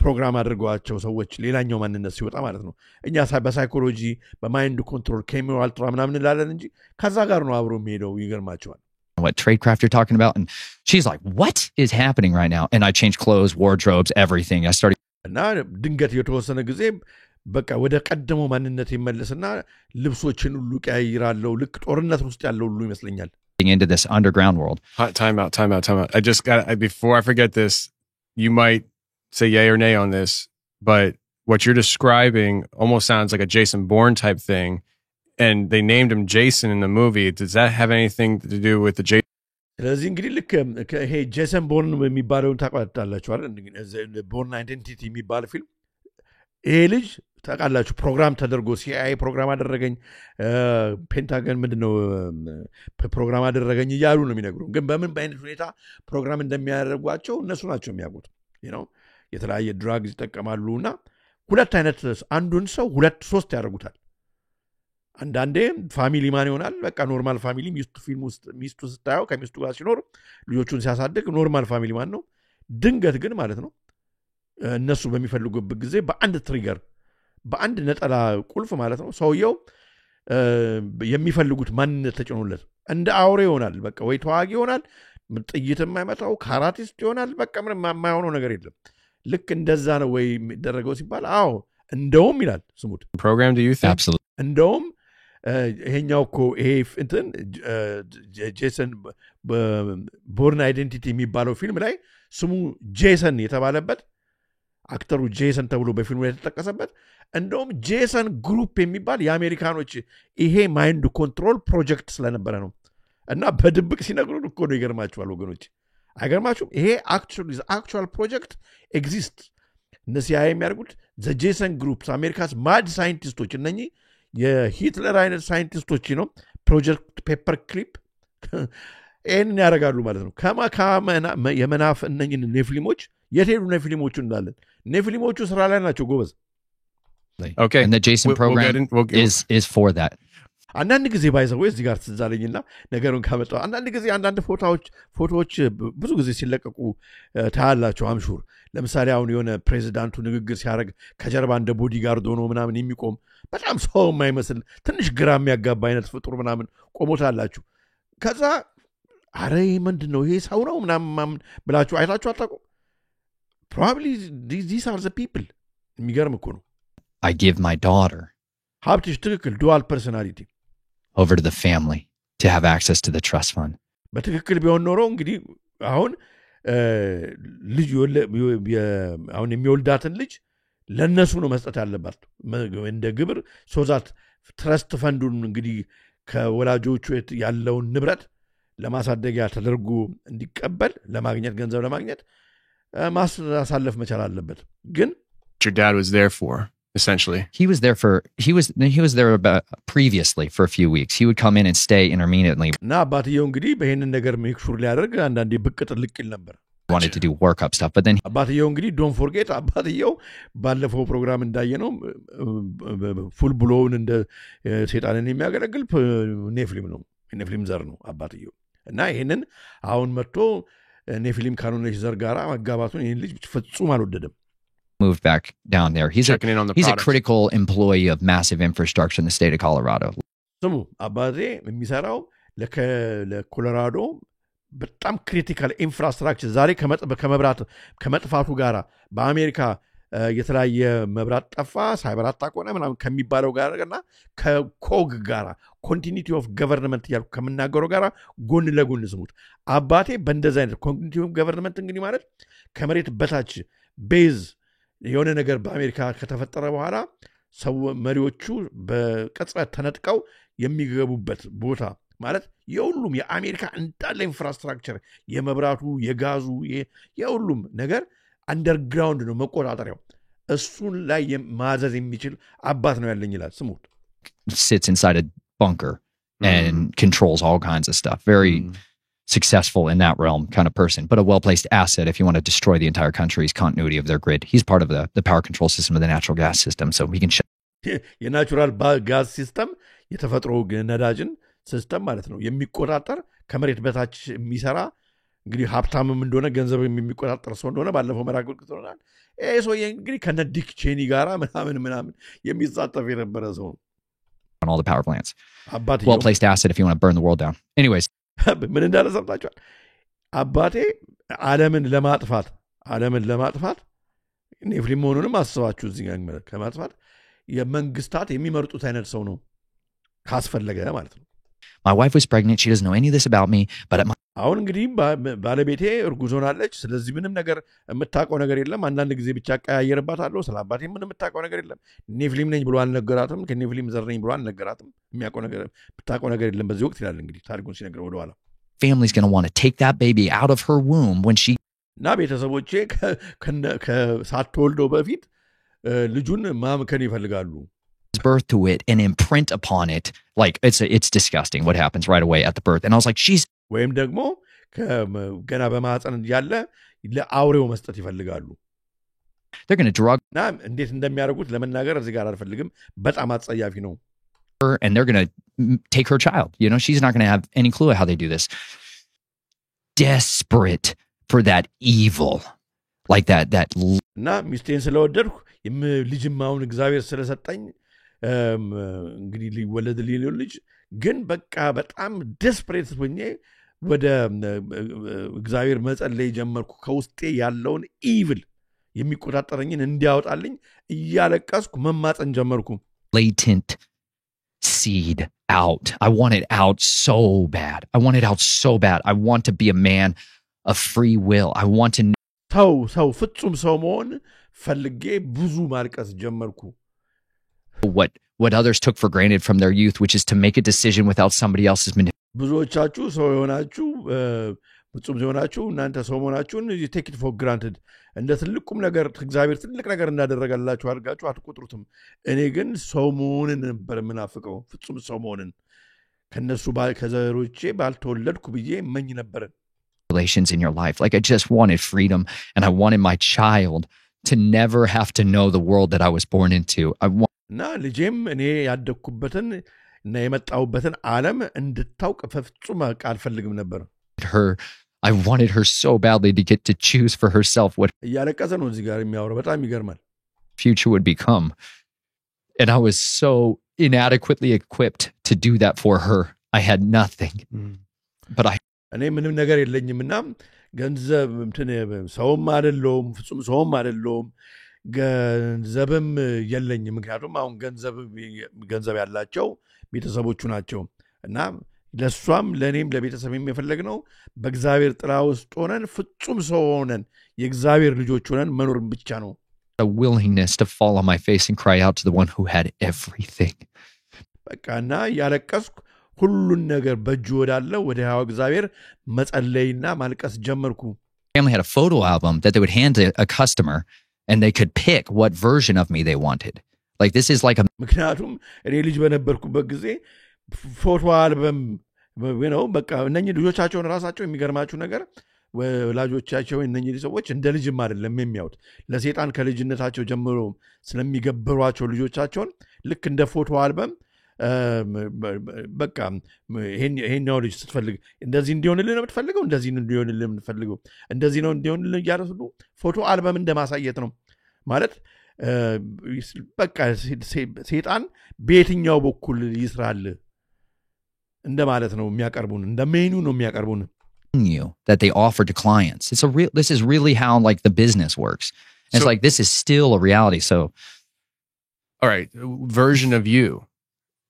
[SPEAKER 2] ፕሮግራም አድርገዋቸው ሰዎች ሌላኛው ማንነት ሲወጣ ማለት ነው። እኛ በሳይኮሎጂ በማይንድ ኮንትሮል ኬሚዮ አልትራ ምናምን እንላለን እንጂ ከዛ ጋር ነው አብሮ የሚሄደው። ይገርማቸዋል።
[SPEAKER 14] What tradecraft you're talking about? And she's like, what is happening right now? And I changed clothes, wardrobes, everything. I started
[SPEAKER 2] እና ድንገት የተወሰነ ጊዜ በቃ ወደ ቀደመው ማንነት ይመለስና ልብሶችን ሁሉ ቀያይራለሁ። ልክ ጦርነት ውስጥ ያለው ሁሉ ይመስለኛል።
[SPEAKER 14] into this underground world.
[SPEAKER 15] Time out. I just got before I forget this, you might say yay or nay on this, but what you're describing almost sounds like a Jason Bourne type thing. And they named him Jason in the movie. Does that have anything to do with the Jason?
[SPEAKER 2] ስለዚህ እንግዲህ ልክ ይሄ ጄሰን ቦርን የሚባለውን ታውቃላችሁ አይደል? ቦርን አይደንቲቲ የሚባል ፊልም ይሄ ልጅ ታውቃላችሁ ፕሮግራም ተደርጎ ሲአይኤ ፕሮግራም አደረገኝ ፔንታገን ምንድነው ፕሮግራም አደረገኝ እያሉ ነው የሚነግሩ ግን በምን በአይነት ሁኔታ ፕሮግራም እንደሚያደርጓቸው እነሱ ናቸው የሚያውቁት የተለያየ ድራግ ይጠቀማሉና ሁለት አይነት አንዱን ሰው ሁለት ሶስት ያደርጉታል አንዳንዴ ፋሚሊ ማን ይሆናል በቃ ኖርማል ፋሚሊ ሚስቱ ፊልም ውስጥ ሚስቱ ስታየው ከሚስቱ ጋር ሲኖር ልጆቹን ሲያሳድግ ኖርማል ፋሚሊ ማን ነው ድንገት ግን ማለት ነው እነሱ በሚፈልጉበት ጊዜ በአንድ ትሪገር በአንድ ነጠላ ቁልፍ ማለት ነው ሰውየው የሚፈልጉት ማንነት ተጭኖለት እንደ አውሬ ይሆናል በቃ ወይ ተዋጊ ይሆናል ጥይት የማይመታው ካራቲስት ይሆናል በቃ ምንም የማይሆነው ነገር የለም ልክ እንደዛ ነው ወይ የሚደረገው ሲባል አዎ እንደውም ይላል ስሙት
[SPEAKER 15] program do you think
[SPEAKER 14] absolutely
[SPEAKER 2] እንደውም ይሄኛው እኮ ይሄ እንትን ጄሰን ቦርን አይደንቲቲ የሚባለው ፊልም ላይ ስሙ ጄሰን የተባለበት አክተሩ ጄሰን ተብሎ በፊልሙ ላይ ተጠቀሰበት እንደውም ጄሰን ግሩፕ የሚባል የአሜሪካኖች ይሄ ማይንድ ኮንትሮል ፕሮጀክት ስለነበረ ነው እና በድብቅ ሲነግሩን እኮ ነው ይገርማችኋል ወገኖች አይገርማችሁም ይሄ አክቹዋል ፕሮጀክት ኤግዚስት እነዚህ የሚያደርጉት ዘ ጄሰን ግሩፕስ አሜሪካስ ማድ ሳይንቲስቶች እነኚህ የሂትለር አይነት ሳይንቲስቶች ነው ፕሮጀክት ፔፐር ክሊፕ ይህንን ያደርጋሉ ማለት ነው የመናፍ እነኝን ኔፍሊሞች የትሄዱ ኔፍሊሞቹ እንዳለን ኔፍሊሞቹ ስራ ላይ ናቸው ጎበዝ
[SPEAKER 14] okay and the Jason program is for that
[SPEAKER 2] አንዳንድ ጊዜ ባይዘው እዚህ ጋር ትዛለኝና ነገሩን ካመጣው አንዳንድ ጊዜ አንዳንድ ፎቶዎች ብዙ ጊዜ ሲለቀቁ ታያላችሁ አምሹር ለምሳሌ አሁን የሆነ ፕሬዚዳንቱ ንግግር ሲያደርግ ከጀርባ እንደ ቦዲጋርድ ሆኖ ምናምን የሚቆም በጣም ሰው የማይመስል ትንሽ ግራ የሚያጋባ አይነት ፍጡር ምናምን ቆሞታላችሁ ከዛ አረ ምንድነው ይሄ ሰው ነው ምናምን ብላችሁ አይታችሁ አታውቁም probably these are the people የሚገርም እኮ ነው
[SPEAKER 14] I give my daughter
[SPEAKER 2] ሀብትሽ ትክክል dual personality
[SPEAKER 14] over to the family to have access to the trust fund
[SPEAKER 2] በትክክል ቢሆን ኖሮ እንግዲህ አሁን ልጅ አሁን የሚወልዳትን ልጅ ለነሱ ነው መስጠት ያለባት እንደ ግብር ሶዛት ትረስት ፈንዱን እንግዲህ ከወላጆቹ ያለውን ንብረት ለማሳደጊያ ተደርጎ እንዲቀበል ለማግኘት ገንዘብ ለማግኘት ማሳለፍ መቻል አለበት ግን
[SPEAKER 15] your dad was there for essentially
[SPEAKER 14] he was there about previously for a few weeks he would come in and stay intermittently
[SPEAKER 2] እና አባትየው እንግዲህ በእነን ነገር ሜክሹር ሊያደርግ አንዳንዴ ብቅ ጥልቅ ይል ነበር
[SPEAKER 14] wanted to do workup stuff but then
[SPEAKER 2] አባትየው እንግዲህ don't forget አባትየው ባለፈው ፕሮግራም እንዳየነው ፉል ብሎውን እንደ ሰይጣንን የሚያገለግል ኔፍሊም ነው ኔፍሊም ዘር ነው አባትየው እና ይሄንን አሁን መጥቶ ኔፍሊም ካኖነሽ ዘር ጋራ መጋባቱን ይሄን ልጅ ፍጹም አልወደደም
[SPEAKER 14] moved back down there he's a critical employee of massive infrastructure in the state of Colorado
[SPEAKER 2] ስሙ አባቴ የሚሰራው ለኮሎራዶ በጣም ክሪቲካል ኢንፍራስትራክቸር ዛሬ ከመጥፋቱ ጋራ በአሜሪካ የተለያየ መብራት ጠፋ ሳይበራት ታቆነ ምናምን ከሚባለው ጋርና ከኮግ ጋራ ኮንቲኒቲ ኦፍ ገቨርንመንት ያልኩ ከመናገረው ጋራ ጎን ለጎን ስሙት አባቴ በእንደዛ አይነት ኮንቲኒቲ ኦፍ ገቨርንመንት እንግዲህ ማለት ከመሬት በታች ቤዝ የሆነ ነገር በአሜሪካ ከተፈጠረ በኋላ ሰው መሪዎቹ በቅጽበት ተነጥቀው የሚገቡበት ቦታ ማለት የሁሉም የአሜሪካ እንዳለ ኢንፍራስትራክቸር የመብራቱ የጋዙ የሁሉም ነገር አንደርግራውንድ ነው መቆጣጠሪያው እሱን ላይ ማዘዝ የሚችል አባት ነው ያለኝ ይላል ስሙት
[SPEAKER 14] sits inside a bunker and controls all kinds of stuff very successful in that realm kind of person but a well-placed asset if you want to destroy the entire country's continuity of their grid he's part of the power control system of the natural gas system so he can
[SPEAKER 2] የናቹራል ጋዝ ሲስተም የተፈጥሮ ነዳጅን ሲስተም ማለት ነው የሚቆጣጠር ከመሬት በታች የሚሰራ እንግዲህ ሀብታምም እንደሆነ ገንዘብ የሚቆጣጠር ሰው እንደሆነ ባለፈው መራግል ከተናል ሰው እንግዲህ ከነዲክ ቼኒ ጋራ ምናምን የሚጻተፍ የነበረ ሰው
[SPEAKER 14] on all the power plants well-placed asset if you want to burn the world down anyways
[SPEAKER 2] ምን እንዳለ ሰምታችኋል አባቴ ዓለምን ለማጥፋት ኔፍሊም መሆኑንም አስባችሁ እዚህ ጋር ከማጥፋት የመንግስታት የሚመርጡት አይነት ሰው ነው ካስፈለገ ማለት ነው
[SPEAKER 14] my wife was pregnant she doesn't know any of this about me but
[SPEAKER 2] አሁን እንግዲህ ባለቤቴ እርጉዝ ሆናለች ስለዚህ ምንም ነገር የምታውቀው ነገር የለም አንዳንድ ጊዜ ብቻ ቀያየርባታለሁ ስላባቴ ምንም የምታውቀው ነገር የለም ኔፍሊም ነኝ ብሎ አልነገራትም ከኔፍሊም ዘር ነኝ ብሎ አልነገራትም የምታውቀው ነገር የለም በዚህ ወቅት ይላል እንግዲህ ታሪኩን ሲነግረው ወደ ኋላ
[SPEAKER 14] family's going to want to take that baby out of her womb when she
[SPEAKER 2] እና ቤተሰቦቼ ሳትወልደው በፊት ልጁን ማምከን ይፈልጋሉ
[SPEAKER 14] birth to it and imprint upon it like it's disgusting what happens right away at the birth and I was like she's
[SPEAKER 2] ወይም ደግሞ ገና በማህፀን ያለ ለአውሬው መስጠት ይፈልጋሉ
[SPEAKER 14] they're going to drug
[SPEAKER 2] እና እንዴት እንደሚያደርጉት ለመናገር እዚህ ጋር አልፈልግም በጣም አጸያፊ ነው
[SPEAKER 14] and they're going to take her child you know she's not going to have any clue how they do this desperate for that evil like that
[SPEAKER 2] እና ሚስቴን ስለወደድኩ ልጅማውን እግዚአብሔር ስለሰጠኝ እንግዲህ ሊወለድ ሊለው ልጅ ግን በቃ በጣም ዴስፕሬት ሆኜ ወደ እግዚአብሔር መጸለይ ጀመርኩ ከውስጤ ያለውን ኢቪል የሚቆጣጠረኝን እንዲያወጣልኝ እያለቀስኩ መማፀን ጀመርኩ
[SPEAKER 14] latent seed out I want it out so bad I want it out so bad I want to be a man of free will I want to
[SPEAKER 2] ሰው ፍጹም ሰው መሆን ፈልጌ ብዙ ማልቀስ ጀመርኩ
[SPEAKER 14] what others took for granted from their youth which is to make a decision without somebody else's
[SPEAKER 2] ብዙዎቻችሁ ሰው የሆናችሁ ፍጹም የሆናችሁ እናንተ ሰው መሆናችሁን you take it for granted እንደ ትልቁም ነገር እግዚአብሔር ትልቅ ነገር እንዳደረጋላችሁ አድርጋችሁ አትቆጥሩትም እኔ ግን ሰው መሆንን ነበር ምናፍቀው ፍጹም ሰው መሆንን ከነሱ ከዘሮቼ ባልተወለድኩ ብዬ መኝ ነበር
[SPEAKER 14] relations in your life like I just wanted freedom and I wanted my child to never have to know the world that I was born into I want
[SPEAKER 2] እና ልጄም እኔ ያደኩበትን እና የመጣውበትን ዓለም እንድታውቅ ፍጹም አልፈልግም ነበር
[SPEAKER 14] her I wanted her so badly to get to choose for herself what
[SPEAKER 2] ያለቀሰ ነው እዚህ ጋር የሚያወራው በጣም ይገርማል
[SPEAKER 14] future would become and I was so inadequately equipped to do that for her I had nothing but
[SPEAKER 2] እኔ ምንም ነገር የለኝምና ገንዘብ ሰውም አይደለም ፍጹም ሰውም አይደለም ገንዘብም የለኝም ምክንያቱም አሁን ገንዘብ ያላቸው ቤተሰቦቹ ናቸው እና ለሷም ለኔም ለቤተሰብም የፈለግነው በእግዚአብሔር ጥላ ውስጥ ሆነን ፍጹም ሰው ሆነን የእግዚአብሔር ልጆች ሆነን መኖር ብቻ ነው
[SPEAKER 14] a willingness to fall on my face and cry out to the one who had everything
[SPEAKER 2] በቃና ያለቀስኩ ሁሉን ነገር በእጁ ወዳለው ወደ ያው እግዚአብሔር መጸለይና ማልቀስ ጀመርኩ
[SPEAKER 14] family had a photo album that they would hand to a customer and they could pick what version of me they wanted like this is like a
[SPEAKER 2] ምክንያቱም እኔ ልጅ በነበርኩበት ጊዜ ፎቶ አልበም ነው በቃ እነኚህ ልጆቻቸውን ራሳቸው የሚገርማችሁ ነገር ወላጆቻቸው እነኚህ ሰዎች እንደ ልጅም አይደለም የሚያዩት ለሰይጣን ከልጅነታቸው ጀምሮ ስለሚገብሯቸው ልጆቻቸውን ልክ እንደ ፎቶ አልበም በቃ ይሄኛው ልጅ ስትፈልግ እንደዚህ እንዲሆንልህ ነው የምትፈልገው እንደዚህ እንዲሆንልህ የምትፈልገው እንደዚህ ነው እንዲሆንልህ ያረሱ ፎቶ አልበም እንደማሳየት ነው ማለት በቃ ሰይጣን በየትኛው በኩል ይስራል እንደማለት ነው የሚያቀርቡን እንደ ሜኑ ነው የሚያቀርቡን
[SPEAKER 14] you that they offer to clients this is really how like the business works and it's like this is still a reality so
[SPEAKER 15] all right version of you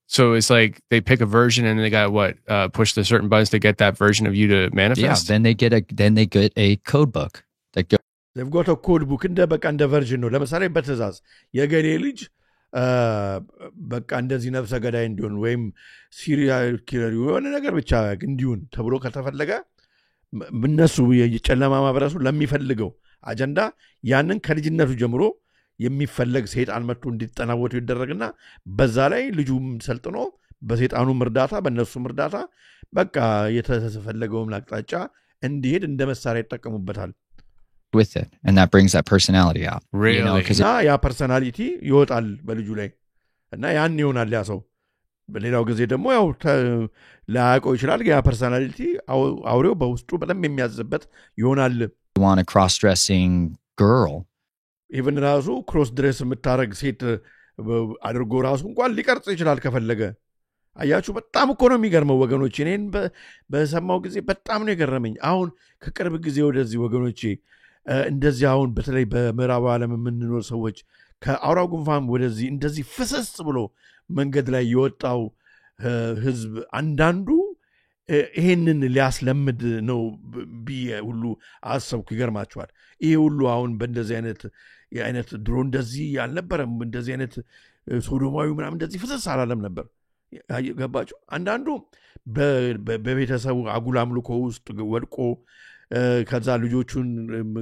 [SPEAKER 15] so it's like they pick a version and they got what push the certain buttons to get that version of you to manifest
[SPEAKER 14] yeah then they get a code book that
[SPEAKER 2] they've got a code book እንደ በቃ እንደ version ነው ለምሳሌ በትእዛዝ የገሌ ልጅ በቃ እንደዚህ ነፍሰ ገዳይ እንዲሆን ወይም ሲሪያል ኪለር የሆነ ነገር ብቻ እንዲሆን ተብሎ ከተፈለገ እነሱ የጨለማ ማብራሱ ለሚፈልገው አጀንዳ ያንን ከልጅነቱ ጀምሮ የሚፈልግ ሰይጣን መጥቶ እንዲጠናወቱ ይደረግና በዛ ላይ ልጁም ሰልጥኖ በሰይጣኑ እርዳታ በእነሱ እርዳታ በቃ የተፈለገው አቅጣጫ እንዲሄድ እንደ መሳሪያ ይጠቀሙበታል
[SPEAKER 14] with it and that brings that personality out
[SPEAKER 15] really?
[SPEAKER 14] you know cuz
[SPEAKER 2] ያ ፐርሰናሊቲ ይወጣል በልጁ ላይ እና ያን ይሆናል ያ ሰው በሌላው ጊዜ ደግሞ ያው ላያውቀው ይችላል ያ ፐርሰናሊቲ አውሬው በውስጡ በጣም የሚያዝበት ይሆናል
[SPEAKER 14] want a cross dressing girl
[SPEAKER 2] even ራሱ ክሮስ ድሬስ የምታረግ ሴት አድርጎ ራሱ እንኳን ሊቀርጽ ይችላል ከፈለገ አያችሁ በጣም እኮ ነው የሚገርመው ወገኖች እኔን በሰማው ጊዜ በጣም ነው የገረመኝ አሁን ከቅርብ ጊዜ ወደዚህ ወገኖች እንደዚህ አሁን በተለይ በምዕራብ ዓለም የምንኖር ሰዎች ከአውራው ጉንፋን ወደዚህ እንደዚህ ፍስስ ብሎ መንገድ ላይ የወጣው ህዝብ አንዳንዱ ይሄንን ሊያስለምድ ነው ብዬ ሁሉ አሰብኩ ይገርማችኋል ይሄ ሁሉ አሁን በእንደዚህ አይነት ድሮ እንደዚህ አልነበረም እንደዚህ አይነት ሶዶማዊ ምናምን እንደዚህ ፍስስ አላለም ነበር ገባችሁ አንዳንዱ በቤተሰቡ አጉል አምልኮ ውስጥ ወድቆ ከዛ ልጆቹን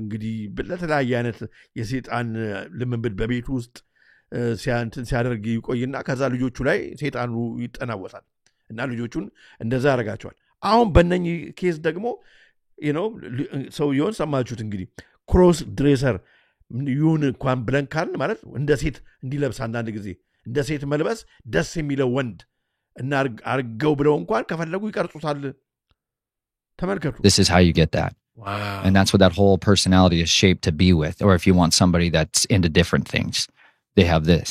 [SPEAKER 2] እንግዲህ ለተለያየ አይነት የሰይጣን ልምምድ በቤት ውስጥ ሲያደርግ ይቆይና ከዛ ልጆቹ ላይ ሰይጣኑ ይጠናወታል እና ልጆቹን እንደዛ ያደርጋቸዋል። አሁን በእነኚህ ኬስ ደግሞ ሰውየውን ሰማችሁት እንግዲህ ክሮስ ድሬሰር ይሁን እንኳን ብለን ካልን ማለት እንደ ሴት እንዲለብስ አንዳንድ ጊዜ እንደ ሴት መልበስ ደስ የሚለው ወንድ እና አርገው ብለው እንኳን ከፈለጉ ይቀርጹታል። ተመልከቱ።
[SPEAKER 14] This is how you get that.
[SPEAKER 15] Wow.
[SPEAKER 14] And that's what that whole personality is shaped to be with. Or if you want somebody that's into different things, they have this.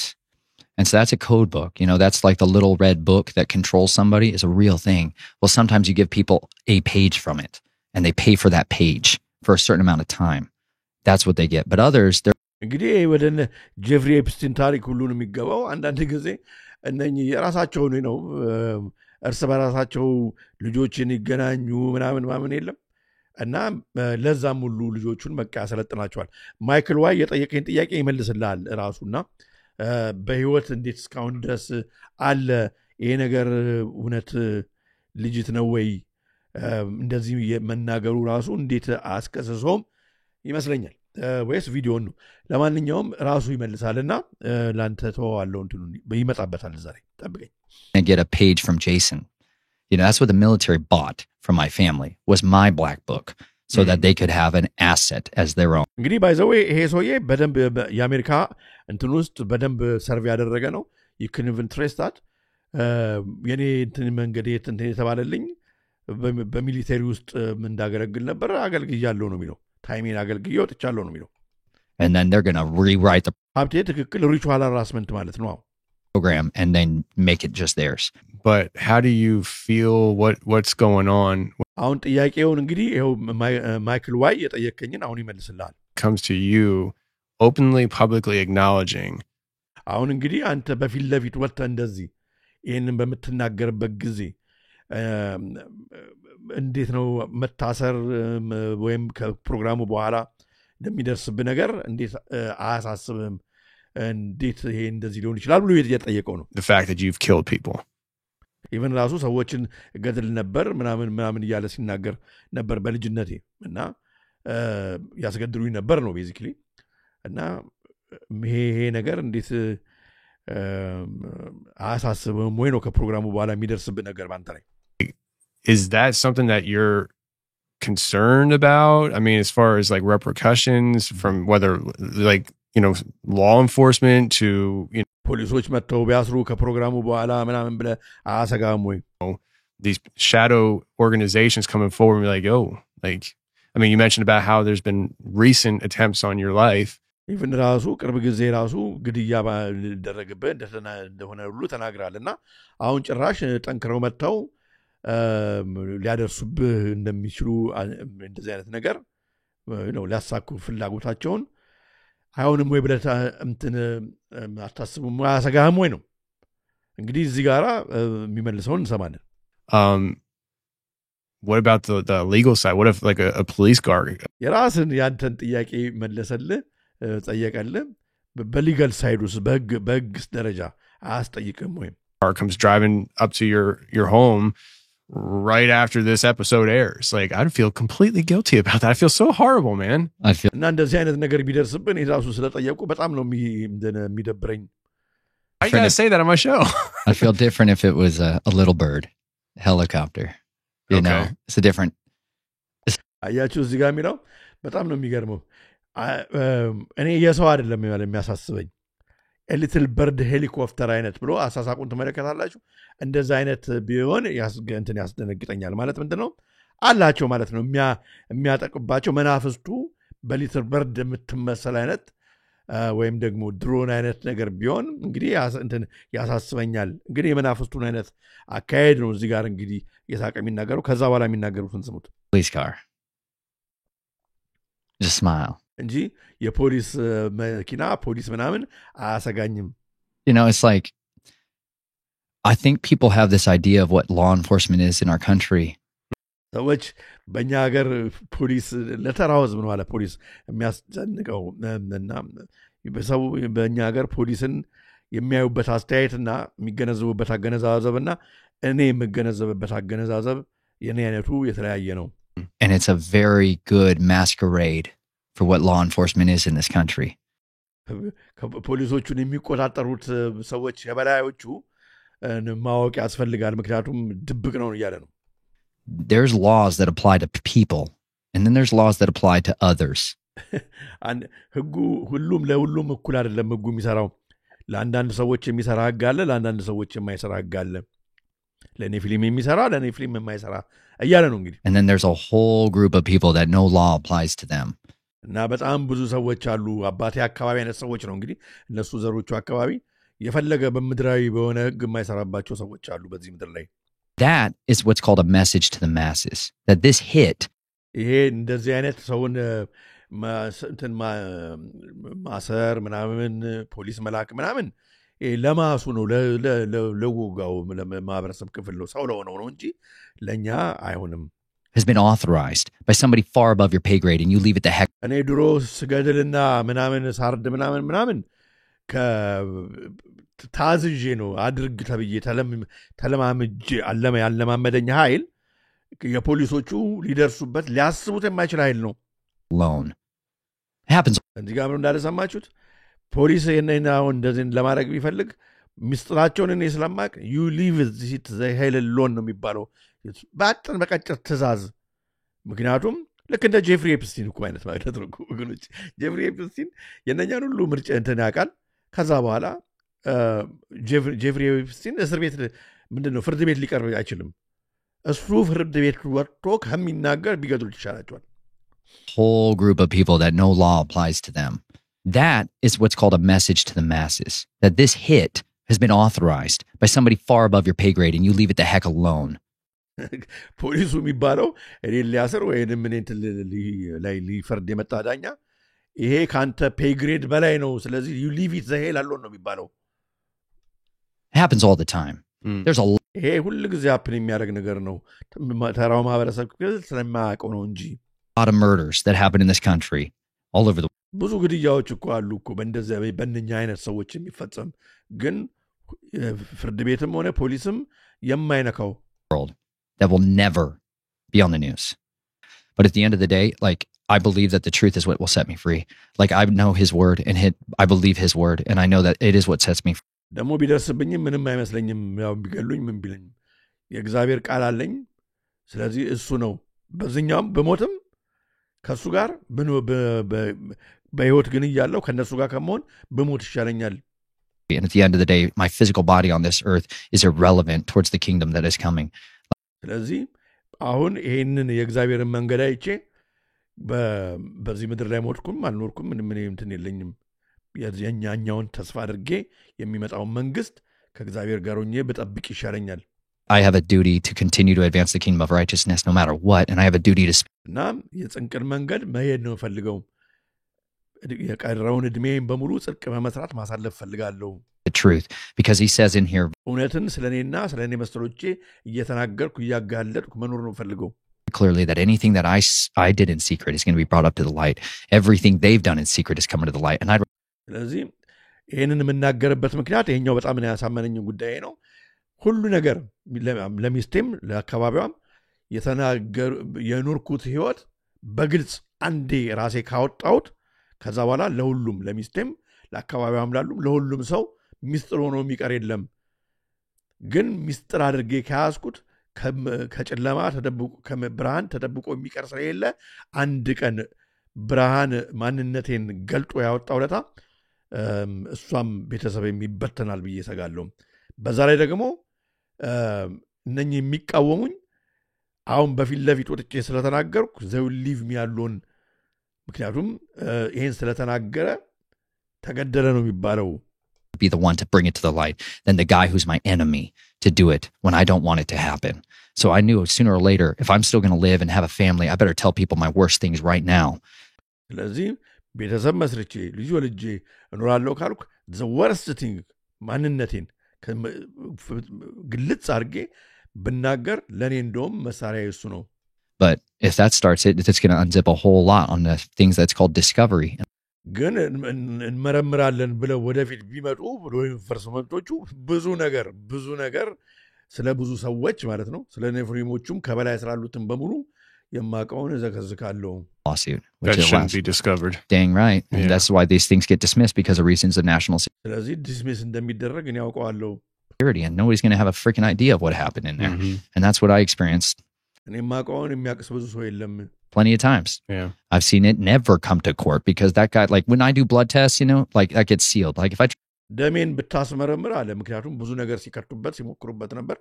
[SPEAKER 14] And so that's a code book. That's like the little red book that controls somebody is a real thing. Well, sometimes you give people a page from it and they pay for that page for a certain amount of time. That's what they get. But others, they're
[SPEAKER 2] እንግዲህ ወደ ጄፍሪ ኤፕስቲን ታሪክ ሁሉን የሚገባው አንዳንድ ጊዜ እነኚህ የራሳቸውን እርስ በራሳቸው ልጆችን ይገናኙ ምናምን የለም እና ለዛም ሁሉ ልጆቹን በቃ ያሰለጥናቸዋል። ማይክል ዋይ የጠየቀኝ ጥያቄ ይመልስልሃል ራሱና በህይወት እንዴት እስካሁን ድረስ አለ ይሄ ነገር እውነት ልጅት ነው ወይ እንደዚህ መናገሩ ራሱ እንዴት አስከሰሰውም ይመስለኛል ወይስ ቪዲዮን ነው። ለማንኛውም ራሱ ይመልሳልና ላንተ ተዋዋለው እንትኑ ይመጣበታል ዛሬ ጠብቀኝ።
[SPEAKER 14] And get a page from Jason. That's what the military bought from my family was my black book so that they could have an asset as their own.
[SPEAKER 2] እንግዲህ ባይዘው ይሄ ሰውዬ በደንብ የአሜሪካ እንትን ውስጥ በደንብ ሰርቭ ያደረገ ነው። you can even trace that የኔ እንትን መንገድ የተባለልኝ በሚሊተሪ ውስጥ እንዳገለግል ነበር አገልግያለሁ ነው የሚለው። ታይሜን አገልግዬ ወጥቻለሁ ነው የሚለው።
[SPEAKER 14] And then they're going to rewrite the
[SPEAKER 2] ሀብቴ ትክክል ሪቹዋል ሃራስመንት ማለት ነው
[SPEAKER 14] program and then make it just theirs.
[SPEAKER 15] But how do you feel what's going on?
[SPEAKER 2] አሁን ጥያቄውን እንግዲህ ይሄው ማይክል ዋይ የጠየቀኝን አሁን ይመልስልሃል።
[SPEAKER 15] Comes to you openly publicly acknowledging.
[SPEAKER 2] አሁን እንግዲህ አንተ በፊት ለፊት ወጥተህ እንደዚህ ይሄንን በምትናገርበት ጊዜ እንዴት ነው መታሰር ወይም ከፕሮግራሙ በኋላ እንደሚደርስብህ ነገር እንዴት አያሳስብህም? እንዴት ይሄ እንደዚህ ሊሆን ይችላል ብሎ እየጠየቀው ነው።
[SPEAKER 15] The fact that you've killed people.
[SPEAKER 2] ኢቨን ራሱ ሰዎችን ገድል ነበር ምናምን እያለ ሲናገር ነበር በልጅነቴ እና ያስገድሉኝ ነበር ነው ቤዚክሊ እና ይሄ ነገር እንዴት አያሳስብህም ወይ ነው ከፕሮግራሙ በኋላ የሚደርስብህ ነገር ባንተ ላይ?
[SPEAKER 15] Is that something that you're concerned about? I mean, as far as like repercussions from whether like, law enforcement to,
[SPEAKER 2] ፖሊሶች መጥተው ቢያስሩ ከፕሮግራሙ በኋላ ምናምን ብለህ አያሰጋህም ወይ?
[SPEAKER 15] These shadow organizations coming forward and be like, you mentioned about how there's been recent attempts on your life.
[SPEAKER 2] ኢቨን ራሱ ቅርብ ጊዜ ራሱ ግድያ ሊደረግብህ እንደሆነ ሁሉ ተናግራልና አሁን ጭራሽ ጠንክረው መጥተው ሊያደርሱብህ እንደሚችሉ እንደዚህ አይነት ነገር ሊያሳኩ ፍላጎታቸውን አይሆንም ወይ ብለህ እንትን አታስቡም? አያሰጋህም ወይ ነው እንግዲህ እዚህ ጋራ የሚመልሰውን እንሰማለን።
[SPEAKER 15] What about the legal side? What if like a police guard?
[SPEAKER 2] የራስን ያንተን ጥያቄ መለሰልህ ጠየቀልህ በሊጋል ሳይድ ውስጥ በህግ ደረጃ አያስጠይቅም ወይም
[SPEAKER 15] car comes driving up to your home right after this episode airs? Like, I'd feel completely guilty about that. I feel so horrible, man.
[SPEAKER 2] እና እንደዚህ አይነት ነገር ቢደርስብን ራሱ ስለጠየቁ በጣም ነው የሚደብረኝ።
[SPEAKER 15] Why you gotta say that on my show?
[SPEAKER 14] I feel different if it was a little bird, a helicopter. know, it's a different.
[SPEAKER 2] አያችሁ እዚህ ጋር የሚለው በጣም ነው የሚገርመው። እኔ የሰው አይደለም የሚያሳስበኝ ኤሊትል በርድ ሄሊኮፕተር አይነት ብሎ አሳሳቁን ትመለከታላችሁ። እንደዛ አይነት ቢሆን እንትን ያስደነግጠኛል። ማለት ምንድነው አላቸው ማለት ነው የሚያጠቅባቸው መናፍስቱ በሊትል በርድ የምትመሰል አይነት ወይም ደግሞ ድሮን አይነት ነገር ቢሆን እንግዲህ እንትን ያሳስበኛል። እንግዲህ የመናፍስቱን አይነት አካሄድ ነው እዚህ ጋር እንግዲህ የሳቀ የሚናገረው። ከዛ በኋላ የሚናገሩትን ስሙት።
[SPEAKER 14] Police car. Just smile.
[SPEAKER 2] እንጂ የፖሊስ መኪና ፖሊስ ምናምን አያሰጋኝም።
[SPEAKER 14] It's like I think people have this idea of what law enforcement is in our country.
[SPEAKER 2] ሰዎች በእኛ ሀገር ፖሊስ ለተራው ህዝብ ነው አለ ፖሊስ የሚያስጨንቀው እና በሰው በእኛ ሀገር ፖሊስን የሚያዩበት አስተያየትና የሚገነዘቡበት አገነዛዘብና እኔ የምገነዘብበት አገነዛዘብ የኔ አይነቱ የተለያየ ነው።
[SPEAKER 14] And it's a very good masquerade for what law enforcement is in this country.
[SPEAKER 2] ፖሊሶቹን የሚቆጣጠሩት ሰዎች የበላዮቹ ማወቅ ያስፈልጋል ምክንያቱም ድብቅ ነው እያለ ነው
[SPEAKER 14] There's laws that apply to people and then there's laws that apply to others.
[SPEAKER 2] ህጉ ሁሉም ለሁሉም እኩል አይደለም ህጉ የሚሰራው ለአንዳንድ ሰዎች የሚሰራ ህግ አለ ለአንዳንድ ሰዎች የማይሰራ ህግ አለ ለኔ ፊልም የሚሰራ ለኔ ፊልም የማይሰራ እያለ ነው እንግዲህ
[SPEAKER 14] And then there's a whole group of people that no law applies to them.
[SPEAKER 2] እና በጣም ብዙ ሰዎች አሉ አባቴ አካባቢ አይነት ሰዎች ነው እንግዲህ እነሱ ዘሮቹ አካባቢ የፈለገ በመድራዊ በሆነ ህግ የማይሰራባቸው ሰዎች አሉ በዚህ ምድር ላይ
[SPEAKER 14] That is what's called a message to the masses that this hit
[SPEAKER 2] ይሄ እንደዚህ አይነት ሰውን ማሰር ምናምን ፖሊስ መላክ ምናምን ለማሱ ነው ለወጋው ለማህበረሰብ ክፍል ነው ሰው ለሆነው ነው እንጂ ለኛ አይሆንም
[SPEAKER 14] has been authorized by somebody far above your pay grade and you leave it the heck
[SPEAKER 2] እኔ ድሮ ስገድልና ምናምን ሳርድ ምናምን ታዝዤ ነው አድርግ ተብዬ ተለማምጄ ያለማመደኝ ኃይል የፖሊሶቹ ሊደርሱበት ሊያስቡት የማይችል ኃይል ነው
[SPEAKER 14] alone it happens
[SPEAKER 2] እንዲህ ጋር እንዳለ ሰማችሁት ፖሊስ የነናው እንደዚህ ለማድረግ ቢፈልግ ሚስጥራቸውን እኔ ስለማቅ you leave it the hell alone ነው የሚባለው ባጥን በቀጭር ትዛዝ ምክንያቱም ልክ እንደ ጄፍሪ ኤፕስቲን እኮ አይነት ማለት ነው ወገኖች ጄፍሪ ኤፕስቲን የነኛን ሁሉ ምርጫ እንትን ያውቃል ከዛ በኋላ ጄፍሪ ኤፕስቲን እስር ቤት ምንድነው ፍርድ ቤት ሊቀርብ አይችልም እሱ ፍርድ ቤት ወጥቶ ከሚናገር ቢገድሉት ይሻላቸዋል
[SPEAKER 14] whole group of people that no law applies to them that is what's called a message to the masses that this hit has been authorized by somebody far above your pay grade and you leave it the heck alone
[SPEAKER 2] ፖሊሱ የሚባለው እኔ ሊያስር ወይንም እኔ ላይ ሊፈርድ የመጣ ዳኛ ይሄ ካንተ ፔይ ግሬድ በላይ ነው ስለዚህ you leave it the hell alone ነው የሚባለው
[SPEAKER 14] it happens all the time there's a
[SPEAKER 2] ይሄ ሁሉ ጊዜ አፕን የሚያደርግ ነገር ነው ተራው ማህበረሰብ ስለማያውቀው ነው እንጂ
[SPEAKER 14] lot of murders that happen in this country all over the
[SPEAKER 2] ብዙ ግድያዎች እኮ አሉ እኮ በእንደዚህ በእነኛ አይነት ሰዎች የሚፈጸም ግን ፍርድ ቤትም ሆነ ፖሊስም የማይነካው
[SPEAKER 14] world that will never be on the news. But at the end of the day, like, I believe that the truth is what will set me free. Like, I know his word and I believe his word and I know that it is what sets me free.
[SPEAKER 2] ደግሞ ቢደርስብኝም ምንም አይመስለኝም ያው ቢገሉኝ ምን ቢለኝ የእግዚአብሔር ቃል አለኝ ስለዚህ እሱ ነው በዚህኛውም በሞትም ከሱ ጋር በህይወት ግን እያለሁ ከነሱ ጋር ከመሆን በሞት ይሻለኛል
[SPEAKER 14] And at the end of the day, my physical body on this earth is irrelevant towards the kingdom that is coming.
[SPEAKER 2] ስለዚህ አሁን ይሄንን የእግዚአብሔርን መንገድ አይቼ በዚህ ምድር ላይ ሞትኩም አልኖርኩም ምንም እንትን የለኝም የኛኛውን ተስፋ አድርጌ የሚመጣው መንግስት ከእግዚአብሔር ጋር ሆኜ በጠብቅ ይሻለኛል
[SPEAKER 14] I have a duty to continue to advance the kingdom of righteousness no matter what and I have a duty to
[SPEAKER 2] እና የጽንቅን መንገድ መሄድ ነው ፈልገው የቀረውን እድሜን በሙሉ ጽድቅ በመስራት ማሳለፍ ፈልጋለሁ
[SPEAKER 14] the truth because he says in here
[SPEAKER 2] እውነትን ስለኔና ስለኔ መስተሮቼ እየተናገርኩ እያጋለጥኩ መኖር ነው ፈልገው
[SPEAKER 14] clearly that anything that I did in secret is going to be brought up to the light everything they've done in secret is coming to the light and I
[SPEAKER 2] ስለዚህ ይሄንን የምናገርበት ምክንያት ይሄኛው በጣም ያሳመነኝ ጉዳይ ነው ሁሉ ነገር ለሚስቴም ለአካባቢዋም የተናገር የኖርኩት ህይወት በግልጽ አንዴ ራሴ ካወጣሁት ከዛ በኋላ ለሁሉም ለሚስቴም ለአካባቢዋም ለሁሉም ሰው ሚስጥር ሆኖ የሚቀር የለም ግን ሚስጥር አድርጌ ከያዝኩት ከጨለማ ተደብቆ ከብርሃን ተደብቆ የሚቀር ስለሌለ አንድ ቀን ብርሃን ማንነቴን ገልጦ ያወጣው ለታ እሷም ቤተሰብ የሚበተናል ብዬ ሰጋለሁ በዛ ላይ ደግሞ እነኚህ የሚቃወሙኝ አሁን በፊት ለፊት ወጥቼ ስለተናገርኩ ዘው ሊቭ ሚ አሎን ምክንያቱም ይሄን ስለተናገረ ተገደለ ነው የሚባለው
[SPEAKER 14] be the one to bring it to the light than the guy who's my enemy to do it when I don't want it to happen. So I knew sooner or later, if I'm still going to live and have a family, I better tell people my worst things right now.
[SPEAKER 2] ስለዚህ ቤተሰብ መስርቼ ልጅ ወልጄ እኖራለሁ ካልኩ the worst thing ማንነቴን ግልጽ አድርጌ ብናገር ለኔ እንደውም መሳሪያ እሱ ነው
[SPEAKER 14] But if that starts it's going to unzip a whole lot on the things that's called discovery.
[SPEAKER 2] ግን እንመረምራለን ብለው ወደፊት ቢመጡ ብሎ ኢንፎርሜሽኖቹ ብዙ ነገር ስለ ብዙ ሰዎች ማለት ነው ስለ ኔፍሪሞቹም ከበላይ ስላሉትም በሙሉ የማውቀውን እዘከዝካለሁ።
[SPEAKER 14] Lawsuit,
[SPEAKER 15] That
[SPEAKER 14] which
[SPEAKER 15] shouldn't be discovered.
[SPEAKER 14] Dang right. And
[SPEAKER 15] Yeah.
[SPEAKER 14] that's why these things get dismissed because of reasons of national
[SPEAKER 2] ስለዚህ ዲስሚስ እንደሚደረግ እኔ ያውቀዋለሁ።
[SPEAKER 14] security, and nobody's going to have a freaking idea of what happened in there. And that's what I experienced
[SPEAKER 2] እኔ የማውቀውን የሚያውቅስ ብዙ ሰው የለም።
[SPEAKER 14] plenty of times.
[SPEAKER 15] Yeah.
[SPEAKER 14] I've seen it never come to court because that guy, like when I do blood tests, you know, like that gets sealed. Like if I
[SPEAKER 2] ደሜን ብታስመረምር አለ። ምክንያቱም ብዙ ነገር ሲከቱበት ሲሞክሩበት ነበር።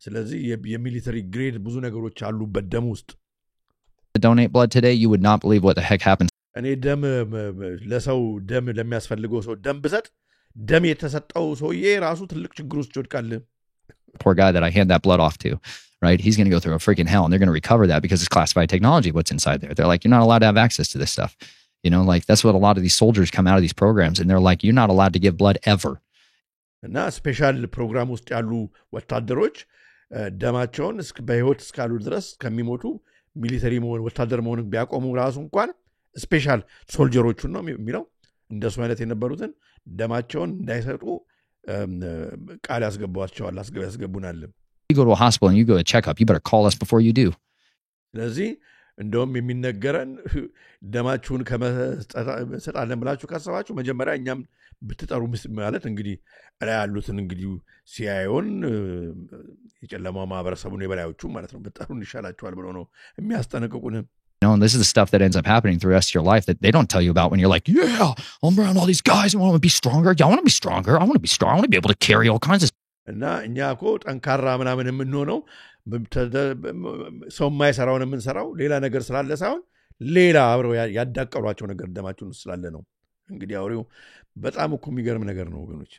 [SPEAKER 2] ስለዚህ የሚሊተሪ ግሬድ ብዙ ነገሮች አሉበት ደም ውስጥ።
[SPEAKER 14] donate blood today, you would not believe what the heck happened.
[SPEAKER 2] እኔ ደም ለሰው ደም ለሚያስፈልገው ሰው ደም ብሰጥ ደም የተሰጠው ሰውዬ ራሱ ትልቅ ችግር ውስጥ ይወድቃል።
[SPEAKER 14] Poor guy that I hand that blood off to, right? He's going to go through a freaking hell, and they're going to recover that because it's classified technology, what's inside there. They're like, you're not allowed to have access to this stuff. You know, like that's what a lot of these soldiers come out of these programs, and they're like, you're not allowed to give blood ever.
[SPEAKER 2] እና ስፔሻል ፕሮግራም ውስጥ ያሉ ወታደሮች ደማቸውን በህይወት እስካሉ ድረስ ከሚሞቱ ሚሊተሪ መሆን ወታደር መሆን ቢያቆሙ ራሱ እንኳን ስፔሻል ሶልጀሮቹን ነው የሚለው እንደሱ አይነት የነበሩትን ደማቸውን እንዳይሰጡ ቃል ያስገቧቸዋል ያስገቡናል።
[SPEAKER 14] You go to a hospital and you go to a checkup, you better call us before you do.
[SPEAKER 2] ስለዚህ እንደውም የሚነገረን ደማችሁን ከመሰጣለን ብላችሁ ካሰባችሁ መጀመሪያ እኛም ብትጠሩ ማለት እንግዲህ ላይ ያሉትን እንግዲህ ሲያዩን የጨለማው ማህበረሰቡን የበላዮቹ ማለት ነው ብትጠሩን ይሻላችኋል ብለው ነው የሚያስጠነቅቁን።
[SPEAKER 14] You know, and this is the stuff that ends up happening through the rest of your life that they don't tell you about when you're like, yeah, I'm around all these guys. I want to be stronger. Yeah, I want to be stronger. I want to be strong. I want to be able to carry all kinds of
[SPEAKER 2] እና እኛ እኮ ጠንካራ ምናምን የምንሆነው ሰው የማይሰራውን የምንሰራው ሌላ ነገር ስላለ ሳይሆን ሌላ አብረው ያዳቀሏቸው ነገር ደማችሁን ስላለ ነው። እንግዲህ አውሬው በጣም እኮ የሚገርም ነገር ነው ወገኖች።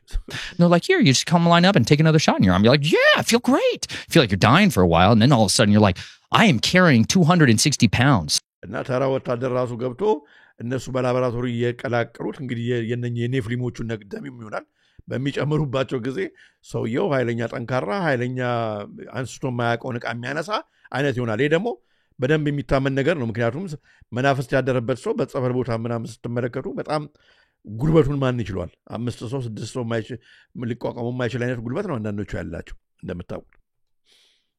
[SPEAKER 14] No, like here, you just come line up and take another shot in your arm. You're like, yeah, I feel great. I feel like you're dying for a while. And then all of a sudden you're like, I am carrying 260 pounds.
[SPEAKER 2] እና ተራ ወታደር ራሱ ገብቶ እነሱ በላቦራቶሪ እየቀላቀሉት እንግዲህ የኔፍሊሞቹን ነግደም ይሆናል በሚጨምሩባቸው ጊዜ ሰውየው ኃይለኛ ጠንካራ ኃይለኛ አንስቶ የማያውቀውን ዕቃ የሚያነሳ አይነት ይሆናል። ይሄ ደግሞ በደንብ የሚታመን ነገር ነው። ምክንያቱም መናፍስት ያደረበት ሰው በጸበል ቦታ ምናምን ስትመለከቱ በጣም ጉልበቱን ማን ይችላል? 5 ሰው 6 ሰው ሊቋቋሙ የማይችል አይነት ጉልበት ነው አንዳንዶቹ ያላቸው እንደምታውቁት።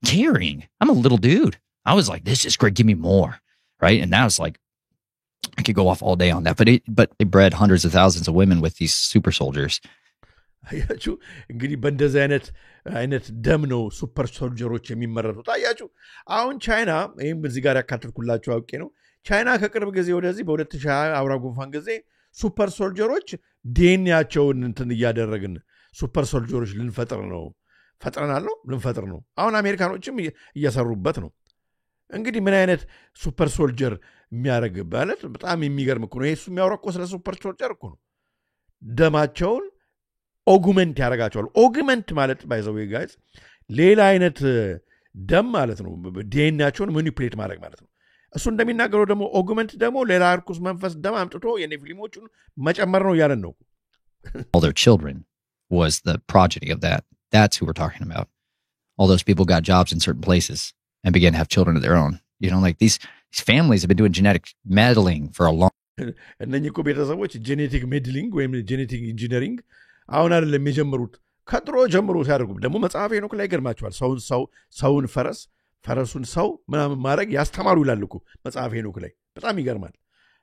[SPEAKER 14] Carrying. I'm a little dude. I was like, this is great. Give me more. Right. And now it's like, I could go off all day on that. But they bred hundreds of thousands of women with these super soldiers.
[SPEAKER 2] አያችሁ እንግዲህ በእንደዚህ አይነት ደም ነው ሱፐር ሶልጀሮች የሚመረጡት። አያችሁ አሁን ቻይና ይህም እዚህ ጋር ያካተትኩላችሁ አውቄ ነው። ቻይና ከቅርብ ጊዜ ወደዚህ በ2020 አውራ ጉንፋን ጊዜ ሱፐር ሶልጀሮች ዲኤንኤያቸውን እንትን እያደረግን ሱፐር ሶልጀሮች ልንፈጥር ነው ፈጥረናል ነው ልንፈጥር ነው። አሁን አሜሪካኖችም እየሰሩበት ነው። እንግዲህ ምን አይነት ሱፐር ሶልጀር የሚያደርግ ማለት በጣም የሚገርም እኮ ነው። ይሄ እሱ የሚያወራው እኮ ስለ ሱፐር ሶልጀር እኮ ነው። ደማቸውን ኦጉመንት ያደርጋቸዋል። ኦጉመንት ማለት ባይዘው ጋይስ ሌላ አይነት ደም ማለት ነው። ዲኤንኤያቸውን ማኒፑሌት ማድረግ ማለት ነው። እሱ እንደሚናገረው ደግሞ ኦጉመንት ደግሞ ሌላ እርኩስ መንፈስ ደም አምጥቶ የኔፍሊሞቹን መጨመር ነው ያለን ነው።
[SPEAKER 14] All their children was the progeny of that. That's who we're talking about. All those people got jobs in certain places and began to have children of their own. You know, like these families have been doing genetic meddling for a long
[SPEAKER 2] እነኚህ እኮ ቤተሰቦች ጄኔቲክ ሜድሊንግ ወይም ጄኔቲክ ኢንጂነሪንግ አሁን አይደለም የጀመሩት ከድሮ ጀምሮ ሲያደርጉ ደግሞ መጽሐፍ ሄኖክ ላይ ይገርማቸዋል። ሰውን ፈረሱን ሰው ምናምን ማድረግ ያስተማሩ ይላል እኮ መጽሐፍ ሄኖክ ላይ በጣም ይገርማል።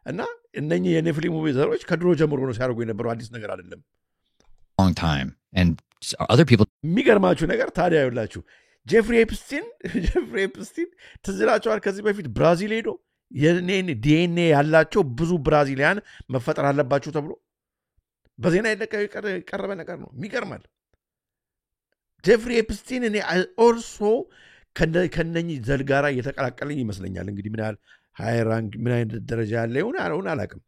[SPEAKER 2] እና እነኚህ የኔፍሊሙ ዘሮች ከድሮ ጀምሮ ነው ሲያደርጉ የነበረው አዲስ ነገር አይደለም።
[SPEAKER 14] long time and other people
[SPEAKER 2] የሚገርማችሁ ነገር ታዲያ ይላችሁ ጄፍሪ ኤፕስቲን ትዝላቸዋል። ከዚህ በፊት ብራዚል ሄዶ የኔን ዲኤንኤ ያላቸው ብዙ ብራዚሊያን መፈጠር አለባችሁ ተብሎ በዜና የቀረበ ነገር ነው። የሚገርማል። ጄፍሪ ኤፕስቲን እኔ ኦልሶ ከነኚህ ዘር ጋራ እየተቀላቀለኝ ይመስለኛል። እንግዲህ ምን ያህል ሃይ ራንክ ምን አይነት ደረጃ ያለ ይሆን አላውቅም።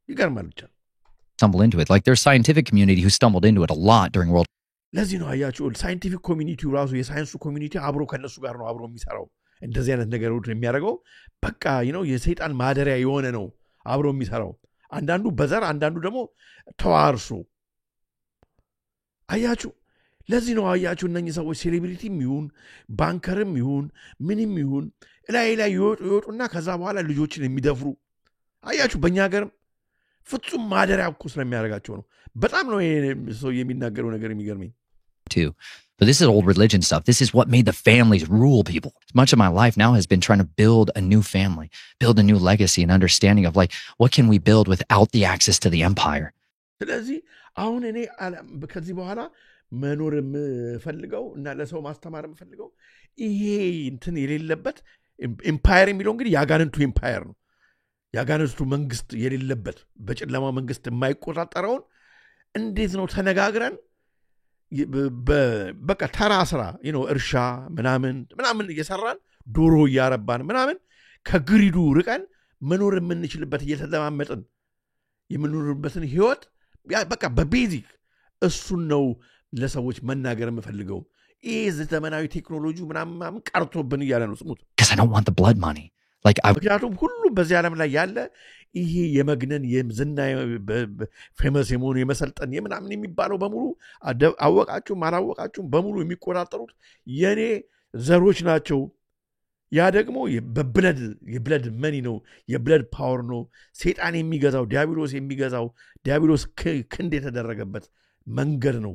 [SPEAKER 2] ይገርማል ብቻ
[SPEAKER 14] stumble into it. Like there's scientific community who stumbled into it a lot during World
[SPEAKER 2] ለዚህ ነው አያችሁ ሳይንቲፊክ ኮሚኒቲው ራሱ የሳይንሱ ኮሚኒቲ አብሮ ከነሱ ጋር ነው አብሮ የሚሰራው። እንደዚህ አይነት ነገር የሚያደርገው በቃ የሰይጣን ማደሪያ የሆነ ነው አብሮ የሚሰራው። አንዳንዱ በዘር አንዳንዱ ደግሞ ተዋርሶ አያችሁ። ለዚህ ነው አያችሁ እነኚህ ሰዎች ሴሌብሪቲም ይሁን ባንከርም ይሁን ምንም ይሁን ላይ ይወጡና ከዛ በኋላ ልጆችን የሚደፍሩ አያችሁ። በእኛ ሀገርም ፍጹም ማደሪያ እኮ ስለሚያደርጋቸው ነው። በጣም ነው ሰው የሚናገረው ነገር የሚገርመኝ።
[SPEAKER 14] too. But this is old religion stuff. This is what made the families rule people. Much of my life now has been trying to build a new family, build a new legacy and understanding of like, what can we build without the access to the empire?
[SPEAKER 2] ስለዚህ አሁን እኔ ከዚህ በኋላ መኖር የምፈልገው እና ለሰው ማስተማር የምፈልገው ይሄ እንትን የሌለበት ኤምፓየር የሚለው እንግዲህ የአጋንንቱ ኤምፓየር ነው። የአጋንንቱ መንግስት የሌለበት በጨለማ መንግስት የማይቆጣጠረውን እንዴት ነው ተነጋግረን በቃ ተራ ስራ እርሻ ምናምን እየሰራን ዶሮ እያረባን ምናምን ከግሪዱ ርቀን መኖር የምንችልበት እየተለማመጥን የምንኖርበትን ህይወት በቃ በቤዚክ እሱን ነው ለሰዎች መናገር የምፈልገው። ይህ ዘመናዊ ቴክኖሎጂ ምናምን ቀርቶብን እያለ ነው ስሙት።
[SPEAKER 14] Because I don't want the blood money.
[SPEAKER 2] ምክንያቱም ሁሉም በዚህ ዓለም ላይ ያለ ይሄ የመግነን የዝና ፌመስ የመሆኑ የመሰልጠን የምናምን የሚባለው በሙሉ አወቃችሁም አላወቃችሁም በሙሉ የሚቆጣጠሩት የኔ ዘሮች ናቸው። ያ ደግሞ የብለድ መኒ ነው፣ የብለድ ፓወር ነው። ሰይጣን የሚገዛው ዲያብሎስ የሚገዛው ዲያብሎስ ክንድ የተደረገበት መንገድ ነው።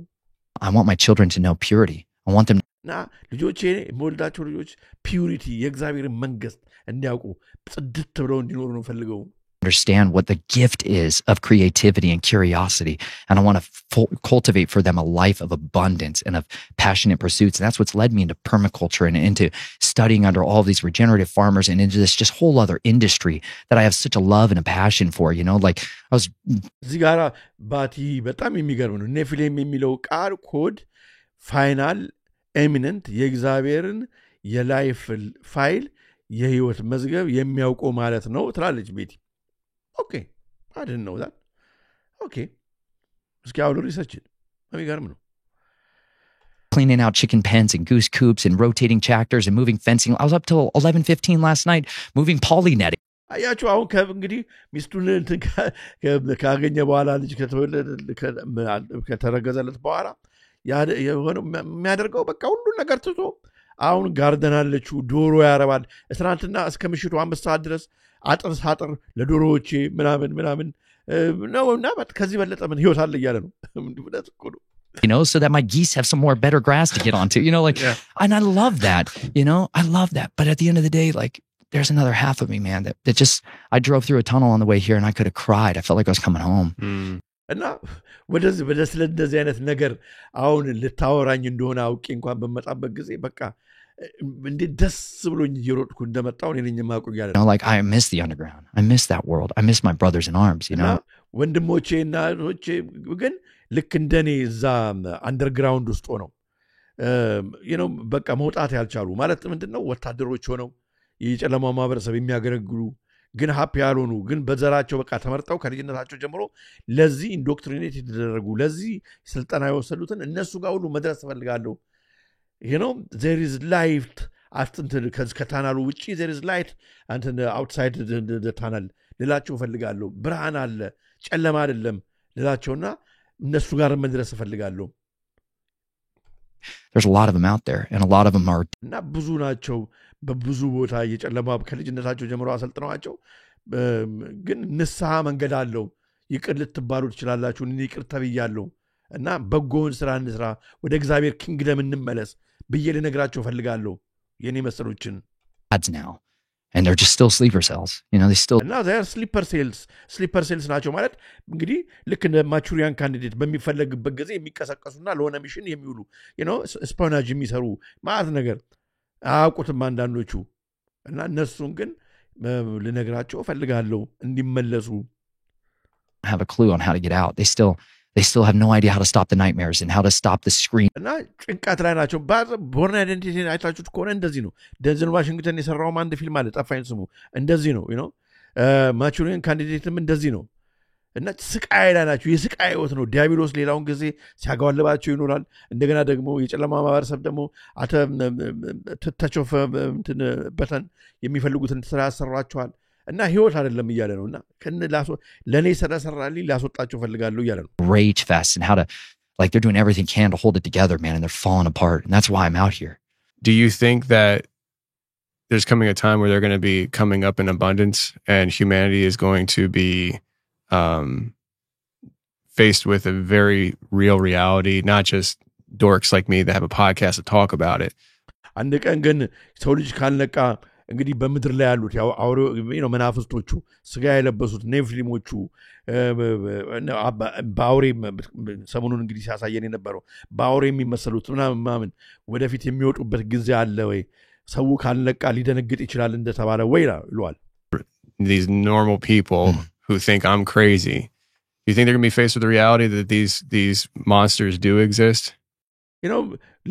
[SPEAKER 14] I want my children to know purity. I want them
[SPEAKER 2] እና ልጆቼ የምወልዳቸው ልጆች ፒዩሪቲ የእግዚአብሔርን መንግስት እንዲያውቁ ጽድት ብለው እንዲኖሩ ነው ፈልገው።
[SPEAKER 14] understand what the gift is of creativity and curiosity. And I want to cultivate for them a life of abundance and of passionate pursuits. And that's what's led me into permaculture and into studying under all of these regenerative farmers and into this just whole other industry that I have such a love and a passion for, like I was...
[SPEAKER 2] Zigara Bati, በጣም የሚገርም ነው። ኔፊሌም የሚለው ቃል ኮድ ፋይናል ኤሚነንት የእግዚአብሔርን የላይፍ ፋይል የህይወት መዝገብ የሚያውቀው ማለት ነው ትላለች ቤቲ። Okay, I didn't know that. Okay. እስኪ አውሉ ሪሰርች የሚገርም ነው።
[SPEAKER 14] Cleaning out chicken pens and goose coops and rotating tractors and moving fencing. I was up till 11:15 last night moving poly netting.
[SPEAKER 2] አያችሁ አሁን እንግዲህ ሚስቱን ካገኘ በኋላ ልጅ ከተረገዘለት በኋላ የሚያደርገው በቃ ሁሉን ነገር ትቶ አሁን ጋርደን አለችው፣ ዶሮ ያረባል። ትናንትና እስከ ምሽቱ 5 ሰዓት ድረስ አጥር ሳጥር ለዶሮዎቼ ምናምን ነውና ከዚህ በለጠ ምን ህይወት አለ እያለ ነው። ምንድነው እኮ ነው
[SPEAKER 14] so that my geese have some more better grass to get onto, yeah. And I love that, I love that. But at the end of the day, there's another half of me, man, that just, I drove through a tunnel on the way here and I could have cried. I felt like I was coming home.
[SPEAKER 2] እና ወደዚህ ስለዚህ አይነት ነገር አሁን ልታወራኝ እንደሆነ አውቄ እንኳን በመጣበት ጊዜ በቃ እንዴት ደስ ብሎኝ እየሮጥኩ እንደመጣው እኔ ማውቀው ያለ
[SPEAKER 14] ነው። I miss the underground. I miss that world. I miss my brothers in arms,
[SPEAKER 2] ወንድሞቼና እህቶቼ ግን ልክ እንደኔ እዛ አንደርግራውንድ ውስጥ ሆነው በቃ መውጣት ያልቻሉ ማለት ምንድነው ወታደሮች ሆነው የጨለማ ማህበረሰብ የሚያገለግሉ ግን ሃፒ ያልሆኑ ግን በዘራቸው በቃ ተመርጠው ከልጅነታቸው ጀምሮ ለዚህ ኢንዶክትሪኔት የተደረጉ ለዚህ ስልጠና የወሰዱትን እነሱ ጋር ሁሉ መድረስ እፈልጋለሁ። there is light after ከታናሉ ውጪ there is light and outside the tunnel ልላቸው እፈልጋለሁ። ብርሃን አለ ጨለማ አይደለም ልላቸውና እነሱ ጋር መድረስ እፈልጋለሁ።
[SPEAKER 14] There's a lot of them out there and a lot of them are
[SPEAKER 2] እና ብዙ ናቸው በብዙ ቦታ የጨለማ ከልጅነታቸው ጀምሮ አሰልጥነዋቸው ግን ንስሐ መንገድ አለው። ይቅር ልትባሉ ትችላላችሁ፣ እኔ ይቅር ተብያለሁ እና በጎውን ስራ እንስራ፣ ወደ እግዚአብሔር ኪንግደም እንመለስ ብዬ ልነግራቸው እፈልጋለሁ የኔ መሰሎችን።
[SPEAKER 14] now and they're just still sleeper cells, they still
[SPEAKER 2] እና they're sleeper cells ናቸው ማለት እንግዲህ ልክ እንደ ማቹሪያን ካንዲዴት በሚፈለግበት ጊዜ የሚቀሰቀሱና ለሆነ ሚሽን የሚውሉ ስፖናጅ የሚሰሩ ማለት ነገር አያውቁትም አንዳንዶቹ እና እነሱን ግን ልነግራቸው እፈልጋለሁ እንዲመለሱ።
[SPEAKER 14] have a clue on how to get out. They still have no idea how to stop the nightmares and how to stop the scream.
[SPEAKER 2] እና ጭንቀት ላይ ናቸው። ቦርን አይደንቲቲ አይታችሁት ከሆነ እንደዚህ ነው። ደንዘል ዋሽንግተን የሰራው አንድ ፊልም አለ ጠፋኝ ስሙ። እንደዚህ ነው ማቹሪያን ካንዲዴትም እንደዚህ ነው። እና ስቃይ ላይ ናቸው። የስቃይ ህይወት ነው። ዲያብሎስ ሌላውን ጊዜ ሲያጋዋልባቸው ይኖራል። እንደገና ደግሞ የጨለማ ማህበረሰብ ደግሞ ተቾፈ በተን የሚፈልጉትን ስራ ያሰራቸዋል። እና ህይወት አይደለም እያለ ነውና ለኔ ስለሰራልኝ ላስወጣቸው ፈልጋለሁ እያለ ነው።
[SPEAKER 14] Rage fest and how to they're doing everything can to hold it together, man, and they're falling apart, and that's why I'm out here.
[SPEAKER 15] Do you think that there's coming a time where they're going to be coming up in abundance and humanity is going to be faced with a very real reality, not just dorks like me that have a podcast to talk about it.
[SPEAKER 2] አንድ ቀን ግን ሰው ልጅ ካልነቃ እንግዲህ በምድር ላይ ያሉት ያው አውሬው መናፍስቶቹ ስጋ የለበሱት ኔፍሊሞቹ በአውሬ ሰሞኑን እንግዲህ ሲያሳየን የነበረው በአውሬ የሚመሰሉት ምናምን ወደፊት የሚወጡበት ጊዜ አለ ወይ ሰው ካልነቃ ሊደነግጥ ይችላል እንደተባለ ወይ ይሏል
[SPEAKER 15] these normal people who think I'm crazy do you think they're going to be faced with the reality that these monsters do exist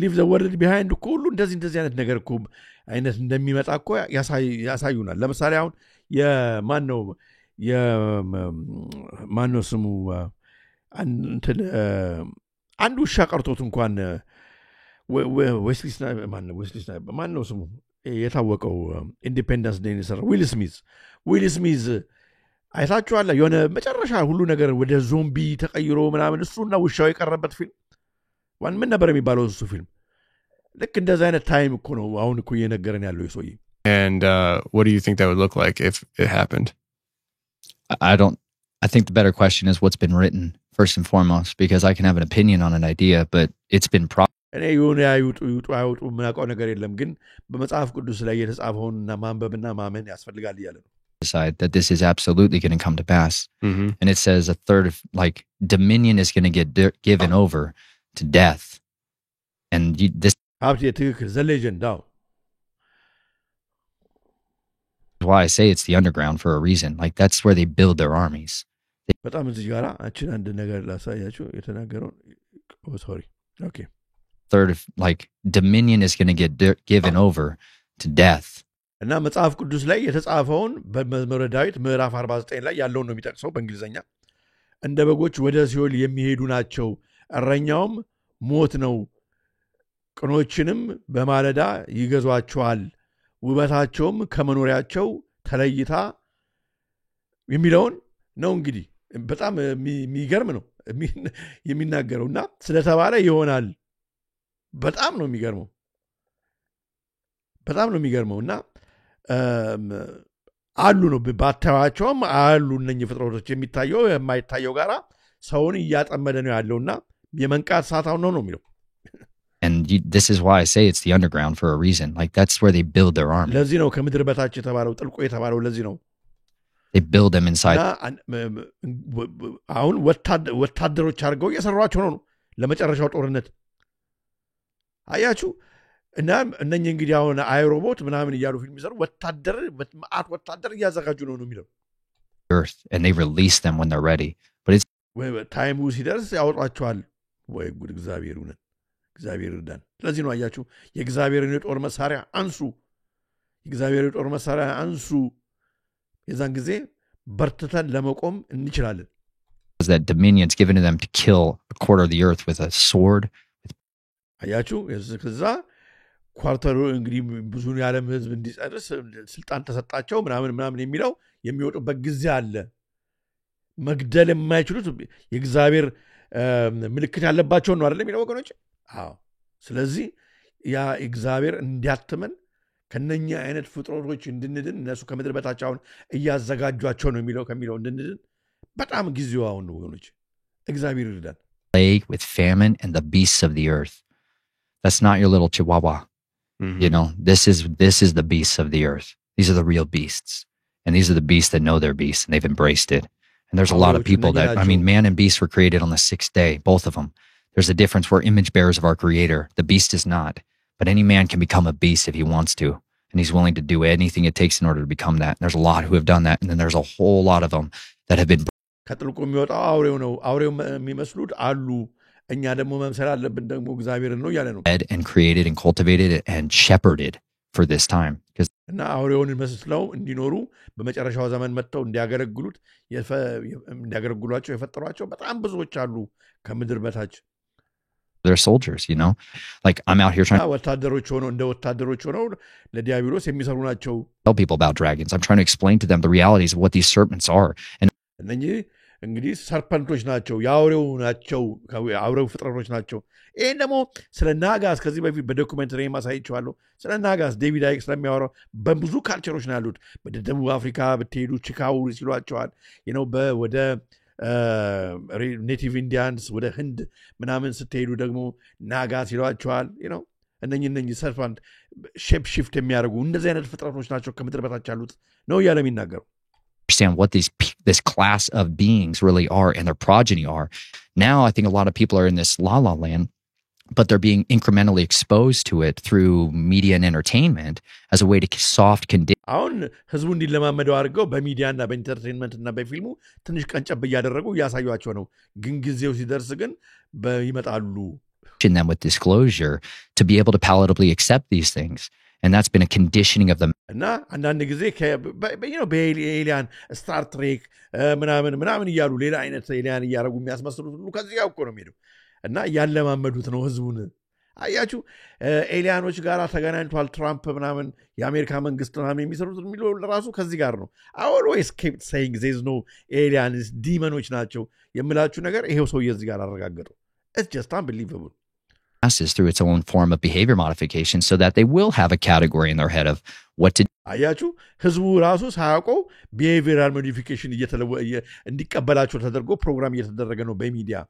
[SPEAKER 2] leave the world behind ሁሉ እንደዚህ አይነት ነገር እኮ አይነት እንደሚመጣ እኮ ያሳዩናል ለምሳሌ አሁን የማነው ስሙ አንድ ውሻ ቀርቶት እንኳን ዌስሊ ስናይፐር ማነው ስሙ የታወቀው ኢንዲፔንደንስ ዴይ የሰራው ዊል ስሚዝ አይታችኋል የሆነ መጨረሻ ሁሉ ነገር ወደ ዞምቢ ተቀይሮ ምናምን እሱና ውሻው የቀረበት ፊልም ምን ነበር የሚባለው እሱ ፊልም ልክ እንደዛ አይነት ታይም እኮ ነው አሁን እኮ እየነገረን ያለው ይሶይ
[SPEAKER 15] and what do you think that would look like if it happened
[SPEAKER 14] I think the better question is what's been written first and foremost because I can have an opinion on an idea but it's been
[SPEAKER 2] እኔ የሆነ አይውጡ ምናውቀው ነገር የለም ግን በመጽሐፍ ቅዱስ ላይ የተጻፈውንና ማንበብና ማመን ያስፈልጋል ይላል
[SPEAKER 14] decide that this is absolutely going to come to pass and it says a third of dominion is going to get given over to death and this
[SPEAKER 2] the legend now
[SPEAKER 14] why I say it's the underground for a reason that's where they build their armies
[SPEAKER 2] በጣም እዚህ ጋር አችን አንድ ነገር ላሳያችሁ የተናገረው sorry okay
[SPEAKER 14] third of dominion is going to get given over to death
[SPEAKER 2] እና መጽሐፍ ቅዱስ ላይ የተጻፈውን በመዝሙረ ዳዊት ምዕራፍ 49 ላይ ያለውን ነው የሚጠቅሰው በእንግሊዘኛ እንደ በጎች ወደ ሲኦል የሚሄዱ ናቸው እረኛውም ሞት ነው ቅኖችንም በማለዳ ይገዟቸዋል ውበታቸውም ከመኖሪያቸው ተለይታ የሚለውን ነው እንግዲህ በጣም የሚገርም ነው የሚናገረውና ስለተባለ ይሆናል በጣም ነው የሚገርመውና አሉ ነው ባታዋቸውም አሉ እነኚህ ፍጥረቶች የሚታየው የማይታየው ጋራ ሰውን እያጠመደ ነው ያለውና የመንቃት ሳታው ነው የሚለው
[SPEAKER 14] and this is why I say it's the underground for a reason that's where they build their army
[SPEAKER 2] ለዚህ ነው ከምድር በታች የተባለው ጥልቆ የተባለው ለዚህ ነው
[SPEAKER 14] they build them inside
[SPEAKER 2] አሁን ወታደሮች አድርገው እየሰሯቸው ነው ለመጨረሻው ጦርነት አያችሁ እና እነኚህ እንግዲህ አሁን አይሮቦት ምናምን እያሉ ፊልም ይሰሩ ወታደር እያዘጋጁ ነው የሚለው
[SPEAKER 14] earth and they release them when they're ready but it's
[SPEAKER 2] ታይሙ ሲደርስ ያወጣቸዋል ወይ ጉድ እግዚአብሔር ይርዳን ስለዚህ ነው አያችሁ የእግዚአብሔርን የጦር መሳሪያ አንሱ የዛን ጊዜ በርትተን ለመቆም እንችላለን
[SPEAKER 14] that dominion's given to them to kill a quarter of the earth with a sword
[SPEAKER 2] አያችሁ ከዛ ኳርተሩ እንግዲህ ብዙን የዓለም ህዝብ እንዲጨርስ ስልጣን ተሰጣቸው ምናምን የሚለው የሚወጡበት ጊዜ አለ መግደል የማይችሉት የእግዚአብሔር ምልክት ያለባቸው ነው አይደል የሚለው ወገኖች አዎ ስለዚህ ያ እግዚአብሔር እንዲያትመን ከነኛ አይነት ፍጥረቶች እንድንድን እነሱ ከምድር በታች አሁን እያዘጋጇቸው ነው የሚለው ከሚለው እንድንድን በጣም ጊዜው አሁን ነው ወገኖች እግዚአብሔር ይርዳን
[SPEAKER 14] plague with famine and the beasts of the earth that's not your little chihuahua this is the beasts of the earth these are the real beasts and these are the beasts that know they're beasts and they've embraced it and there's a lot of people that man and beast were created on the sixth day both of them there's a difference we're image bearers of our creator the beast is not but any man can become a beast if he wants to and he's willing to do anything it takes in order to become that and there's a lot who have done that and then there's a whole lot of them that have been
[SPEAKER 2] ከጥልቁ የሚወጣው አውሬው ነው አውሬው የሚመስሉት አሉ እኛ ደግሞ መምሰል አለብን ደግሞ እግዚአብሔር ነው ያለ ነው
[SPEAKER 14] and created and cultivated and shepherded for this time
[SPEAKER 2] እና አውሬውን መስለው እንዲኖሩ በመጨረሻው ዘመን መጥተው እንዲያገለግሏቸው የፈጠሯቸው በጣም ብዙዎች አሉ ከምድር በታች
[SPEAKER 14] they're soldiers I'm out here trying
[SPEAKER 2] ወታደሮች ሆነው እንደ ወታደሮች ሆነው ለዲያብሎስ የሚሰሩ ናቸው
[SPEAKER 14] tell people about dragons I'm trying to explain to them the realities of what these serpents are and
[SPEAKER 2] እነኚህ እንግዲህ ሰርፐንቶች ናቸው የአውሬው ናቸው አውሬው ፍጥረቶች ናቸው ይሄን ደግሞ ስለ ናጋስ ከዚህ በፊት በዶኩሜንተሪ ማሳይቻለሁ ስለ ናጋስ ዴቪድ አይክ ስለሚያወራው በብዙ ካልቸሮች ነው ያሉት በደቡብ አፍሪካ ብትሄዱ ቺካው ሲሏቸዋል ወደ ኔቲቭ ኢንዲያንስ ወደ ህንድ ምናምን ስትሄዱ ደግሞ ናጋስ ይሏቸዋል እነኚህ ሰርፋንት ሼፕ ሽፍት የሚያደርጉ እንደዚህ አይነት ፍጥረቶች ናቸው ከምድር በታች ያሉት ነው እያለ የሚናገሩ
[SPEAKER 14] understand what this class of beings really are and their progeny are. Now I think a lot of people are in this la la land, but they're being incrementally exposed to it through media and entertainment as a way to soft condition.
[SPEAKER 2] አሁን ህዝቡ እንዲለማመደው አድርገው በሚዲያና በኢንተርቴይንመንትና በፊልሙ ትንሽ ቀንጨብ እያደረጉ ያሳዩአቸው ነው ግን ጊዜው ሲደርስ ግን ይመጣሉ
[SPEAKER 14] them with disclosure to be able to palatably accept these things. And that's been a conditioning of them.
[SPEAKER 2] እና አንዳንድ ጊዜ በኤሊያን ስታር ትሬክ ምናምን እያሉ ሌላ አይነት ኤሊያን እያደረጉ የሚያስመስሉት ሁሉ ከዚህ ጋር እኮ ነው የሚሄደው እና እያለማመዱት ነው ህዝቡን አያችሁ ኤሊያኖች ጋር ተገናኝቷል ትራምፕ ምናምን የአሜሪካ መንግስት ምናምን የሚሰሩት የሚለው ራሱ ከዚህ ጋር ነው always kept saying there's no aliens ዲመኖች ናቸው የምላችሁ ነገር ይሄው ሰው የዚህ ጋር አረጋገጠው it's just unbelievable
[SPEAKER 14] through its own form of behavior modification so that they will have a category in their head of what to
[SPEAKER 2] አያችሁ ህዝቡ ራሱ ሳያውቀው behavioral modification እንዲቀበላቸው ተደርጎ ፕሮግራም እየተደረገ ነው በሚዲያ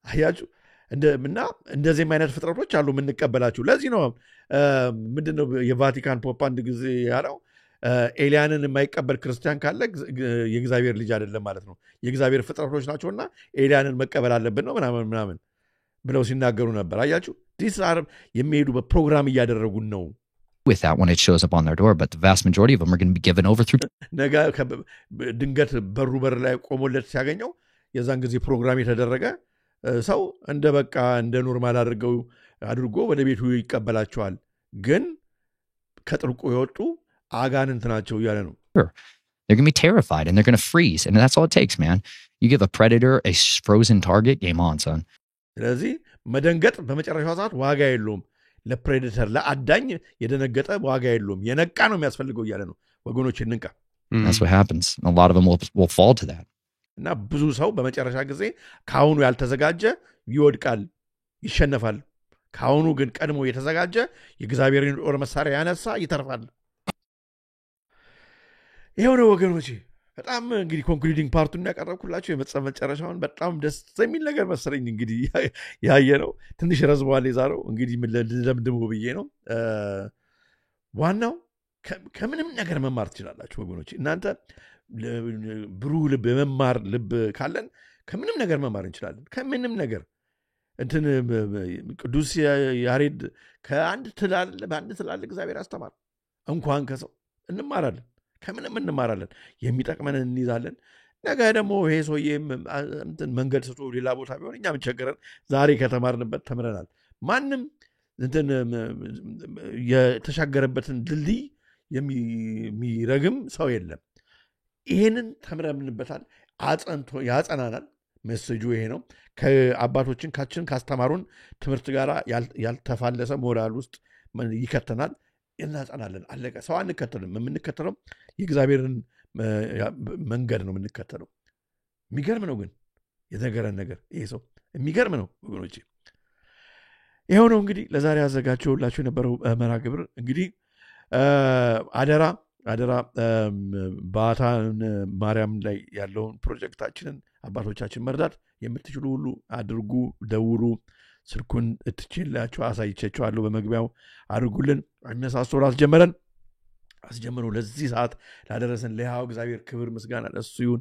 [SPEAKER 2] አያችሁ እንደዚህ አይነት ፍጥረቶች አሉ የምንቀበላቸው ለዚህ ነው ምንድነው የቫቲካን ፖፕ አንድ ጊዜ ያለው ኤሊያንን የማይቀበል ክርስቲያን ካለ የእግዚአብሔር ልጅ አይደለም ማለት ነው የእግዚአብሔር ፍጥረቶች ናቸውና ኤሊያንን መቀበል አለብን ነው ምናምን ብለው ሲናገሩ ነበር አያችሁ these are የሚሄዱ በፕሮግራም እያደረጉን ነው
[SPEAKER 14] with that when it shows up on their door but the vast majority of them are going to be given over through
[SPEAKER 2] ነገ ድንገት በር ላይ ቆሞለት ሲያገኘው የዛን ጊዜ ፕሮግራም የተደረገ ሰው እንደ በቃ እንደ ኖርማል አድርጎ ወደ ቤቱ ይቀበላቸዋል ግን ከጥርቁ የወጡ አጋንንት ናቸው እያለ ነው
[SPEAKER 14] they're going to be terrified and they're going to freeze and that's all it takes man you give a predator a frozen target game on son
[SPEAKER 2] ስለዚህ መደንገጥ በመጨረሻው ሰዓት ዋጋ የለውም ለፕሬዴተር ለአዳኝ የደነገጠ ዋጋ የለውም የነቃ ነው የሚያስፈልገው እያለ ነው ወገኖች እንንቃ
[SPEAKER 14] that's what happens a lot of them will fall to that
[SPEAKER 2] እና ብዙ ሰው በመጨረሻ ጊዜ ካሁኑ ያልተዘጋጀ ይወድቃል ይሸነፋል ካሁኑ ግን ቀድሞ የተዘጋጀ የእግዚአብሔርን ጦር መሳሪያ ያነሳ ይተርፋል ይሄው ነው ወገኖች በጣም እንግዲህ ኮንክሉዲንግ ፓርቱን ያቀረብኩላችሁ የመጨረሻውን በጣም ደስ የሚል ነገር መሰለኝ እንግዲህ ያየ ነው ትንሽ ረዝሟል የዛሬው እንግዲህ ለምድሙ ብዬ ነው ዋናው ከምንም ነገር መማር ትችላላችሁ ወገኖች እናንተ ብሩህ ልብ የመማር ልብ ካለን ከምንም ነገር መማር እንችላለን ከምንም ነገር እንትን ቅዱስ ያሬድ በአንድ ትላል እግዚአብሔር አስተማር እንኳን ከሰው እንማራለን ከምንም እንማራለን የሚጠቅመንን እንይዛለን ነገ ደግሞ ይሄ ሰውዬም መንገድ ስቶ ሌላ ቦታ ቢሆን እኛ ምን ቸገረን ዛሬ ከተማርንበት ተምረናል ማንም እንትን የተሻገረበትን ድልድይ የሚረግም ሰው የለም ይሄንን ተምረንበታል አጸንቶ ያጸናናል ሜሴጁ ይሄ ነው ከአባቶችን ካስተማሩን ትምህርት ጋር ያልተፋለሰ ሞራል ውስጥ ይከተናል እናጸናለን አለቀ ሰው አንከተልም የምንከተለው የእግዚአብሔርን መንገድ ነው የምንከተለው የሚገርም ነው ግን የተነገረን ነገር ይሄ ሰው የሚገርም ነው ወገኖቼ ይሄው ነው እንግዲህ ለዛሬ ያዘጋጀሁላችሁ የነበረው መርሃ ግብር እንግዲህ አደራ ባታ ማርያም ላይ ያለውን ፕሮጀክታችንን አባቶቻችን መርዳት የምትችሉ ሁሉ አድርጉ ደውሉ ስልኩን እትችላችሁ አሳይቻችኋለሁ በመግቢያው አድርጉልን አነሳስቶ አስጀመሩ ለዚህ ሰዓት ላደረሰን ለሕያው እግዚአብሔር ክብር ምስጋና ለእሱ ይሁን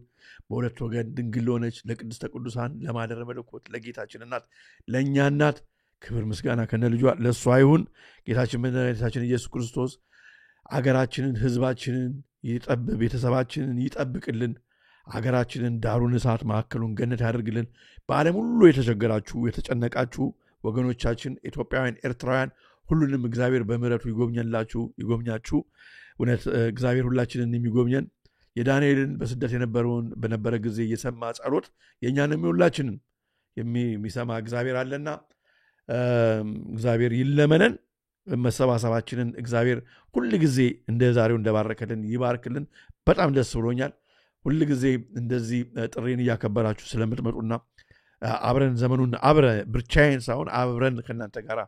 [SPEAKER 2] በሁለት ወገን ድንግል ሆነች ለቅድስተ ቅዱሳን ለማደረ መለኮት ለጌታችን እናት ለእኛ እናት ክብር ምስጋና ከነልጇ ለእሷ ይሁን ጌታችን መድኃኒታችን ኢየሱስ ክርስቶስ አገራችንን ህዝባችንን ቤተሰባችንን ይጠብቅልን አገራችንን ዳሩን እሳት ማዕከሉን ገነት ያደርግልን በዓለም ሁሉ የተቸገራችሁ የተጨነቃችሁ ወገኖቻችን ኢትዮጵያውያን ኤርትራውያን ሁሉንም እግዚአብሔር በምህረቱ ይጎብኛችሁ እውነት እግዚአብሔር ሁላችንን የሚጎብኘን የዳንኤልን በስደት በነበረ ጊዜ የሰማ ጸሎት የኛንም ሁላችንን የሚሰማ እግዚአብሔር አለና እግዚአብሔር ይለመነን መሰባሰባችንን እግዚአብሔር ሁሉ ጊዜ እንደ ዛሬው እንደባረከልን ይባርክልን በጣም ደስ ብሎኛል ሁሉ ጊዜ እንደዚህ ጥሪን ያከበራችሁ ስለምትመጡና አብረን ዘመኑን ብቻዬን ሳይሆን አብረን ከናንተ ጋር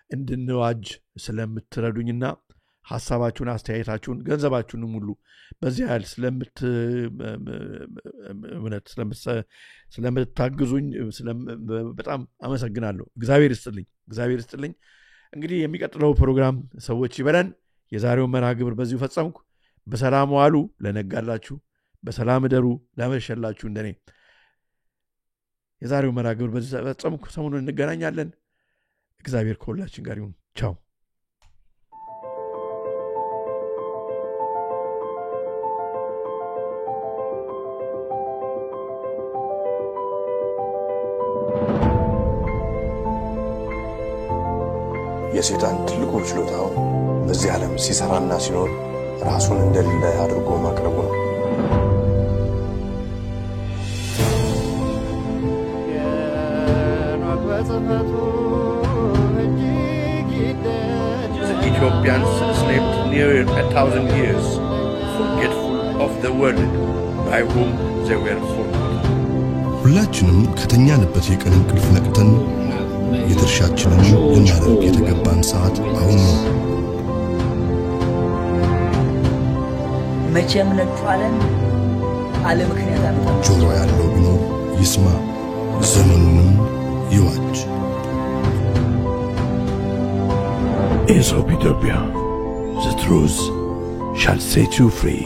[SPEAKER 2] እንድንዋጅ ስለምትረዱኝና ሐሳባችሁን አስተያየታችሁን ገንዘባችሁንም ሁሉ በዚህ ያህል ስለምታግዙኝ በጣም አመሰግናለሁ። እግዚአብሔር ይስጥልኝ። እንግዲህ የሚቀጥለው ፕሮግራም ሰዎች ይበለን። የዛሬው መርሃ ግብር በዚሁ ፈጸምኩ። በሰላም ዋሉ። ለነጋላችሁ በሰላም እደሩ። ላመሸላችሁ እንደኔ የዛሬው መርሃ ግብር በዚሁ ፈጸምኩ። ሰሞኑን እንገናኛለን። እግዚአብሔር ከሁላችን ጋር ይሁን። ቻው።
[SPEAKER 1] የሰይጣን ትልቁ ችሎታው በዚህ ዓለም ሲሰራና ሲኖር ራሱን እንደሌለ አድርጎ ማቅረቡ ነው።
[SPEAKER 2] The Ethiopians slept near 1,000 years, forgetful of the world by whom they were forgotten.
[SPEAKER 16] ሁላችንም ከተኛንበት የቀን እንቅልፍ ነቅተን የድርሻችንን ልናደርግ የተገባን ሰዓት አሁን ነው።
[SPEAKER 4] መቼም ነጩ ዓለም አለ ምክንያት አመጣ።
[SPEAKER 16] ጆሮ ያለው ቢኖር ይስማ፣ ዘመኑንም ይዋጅ።
[SPEAKER 2] Aesop Ethiopia, the truth shall set you free.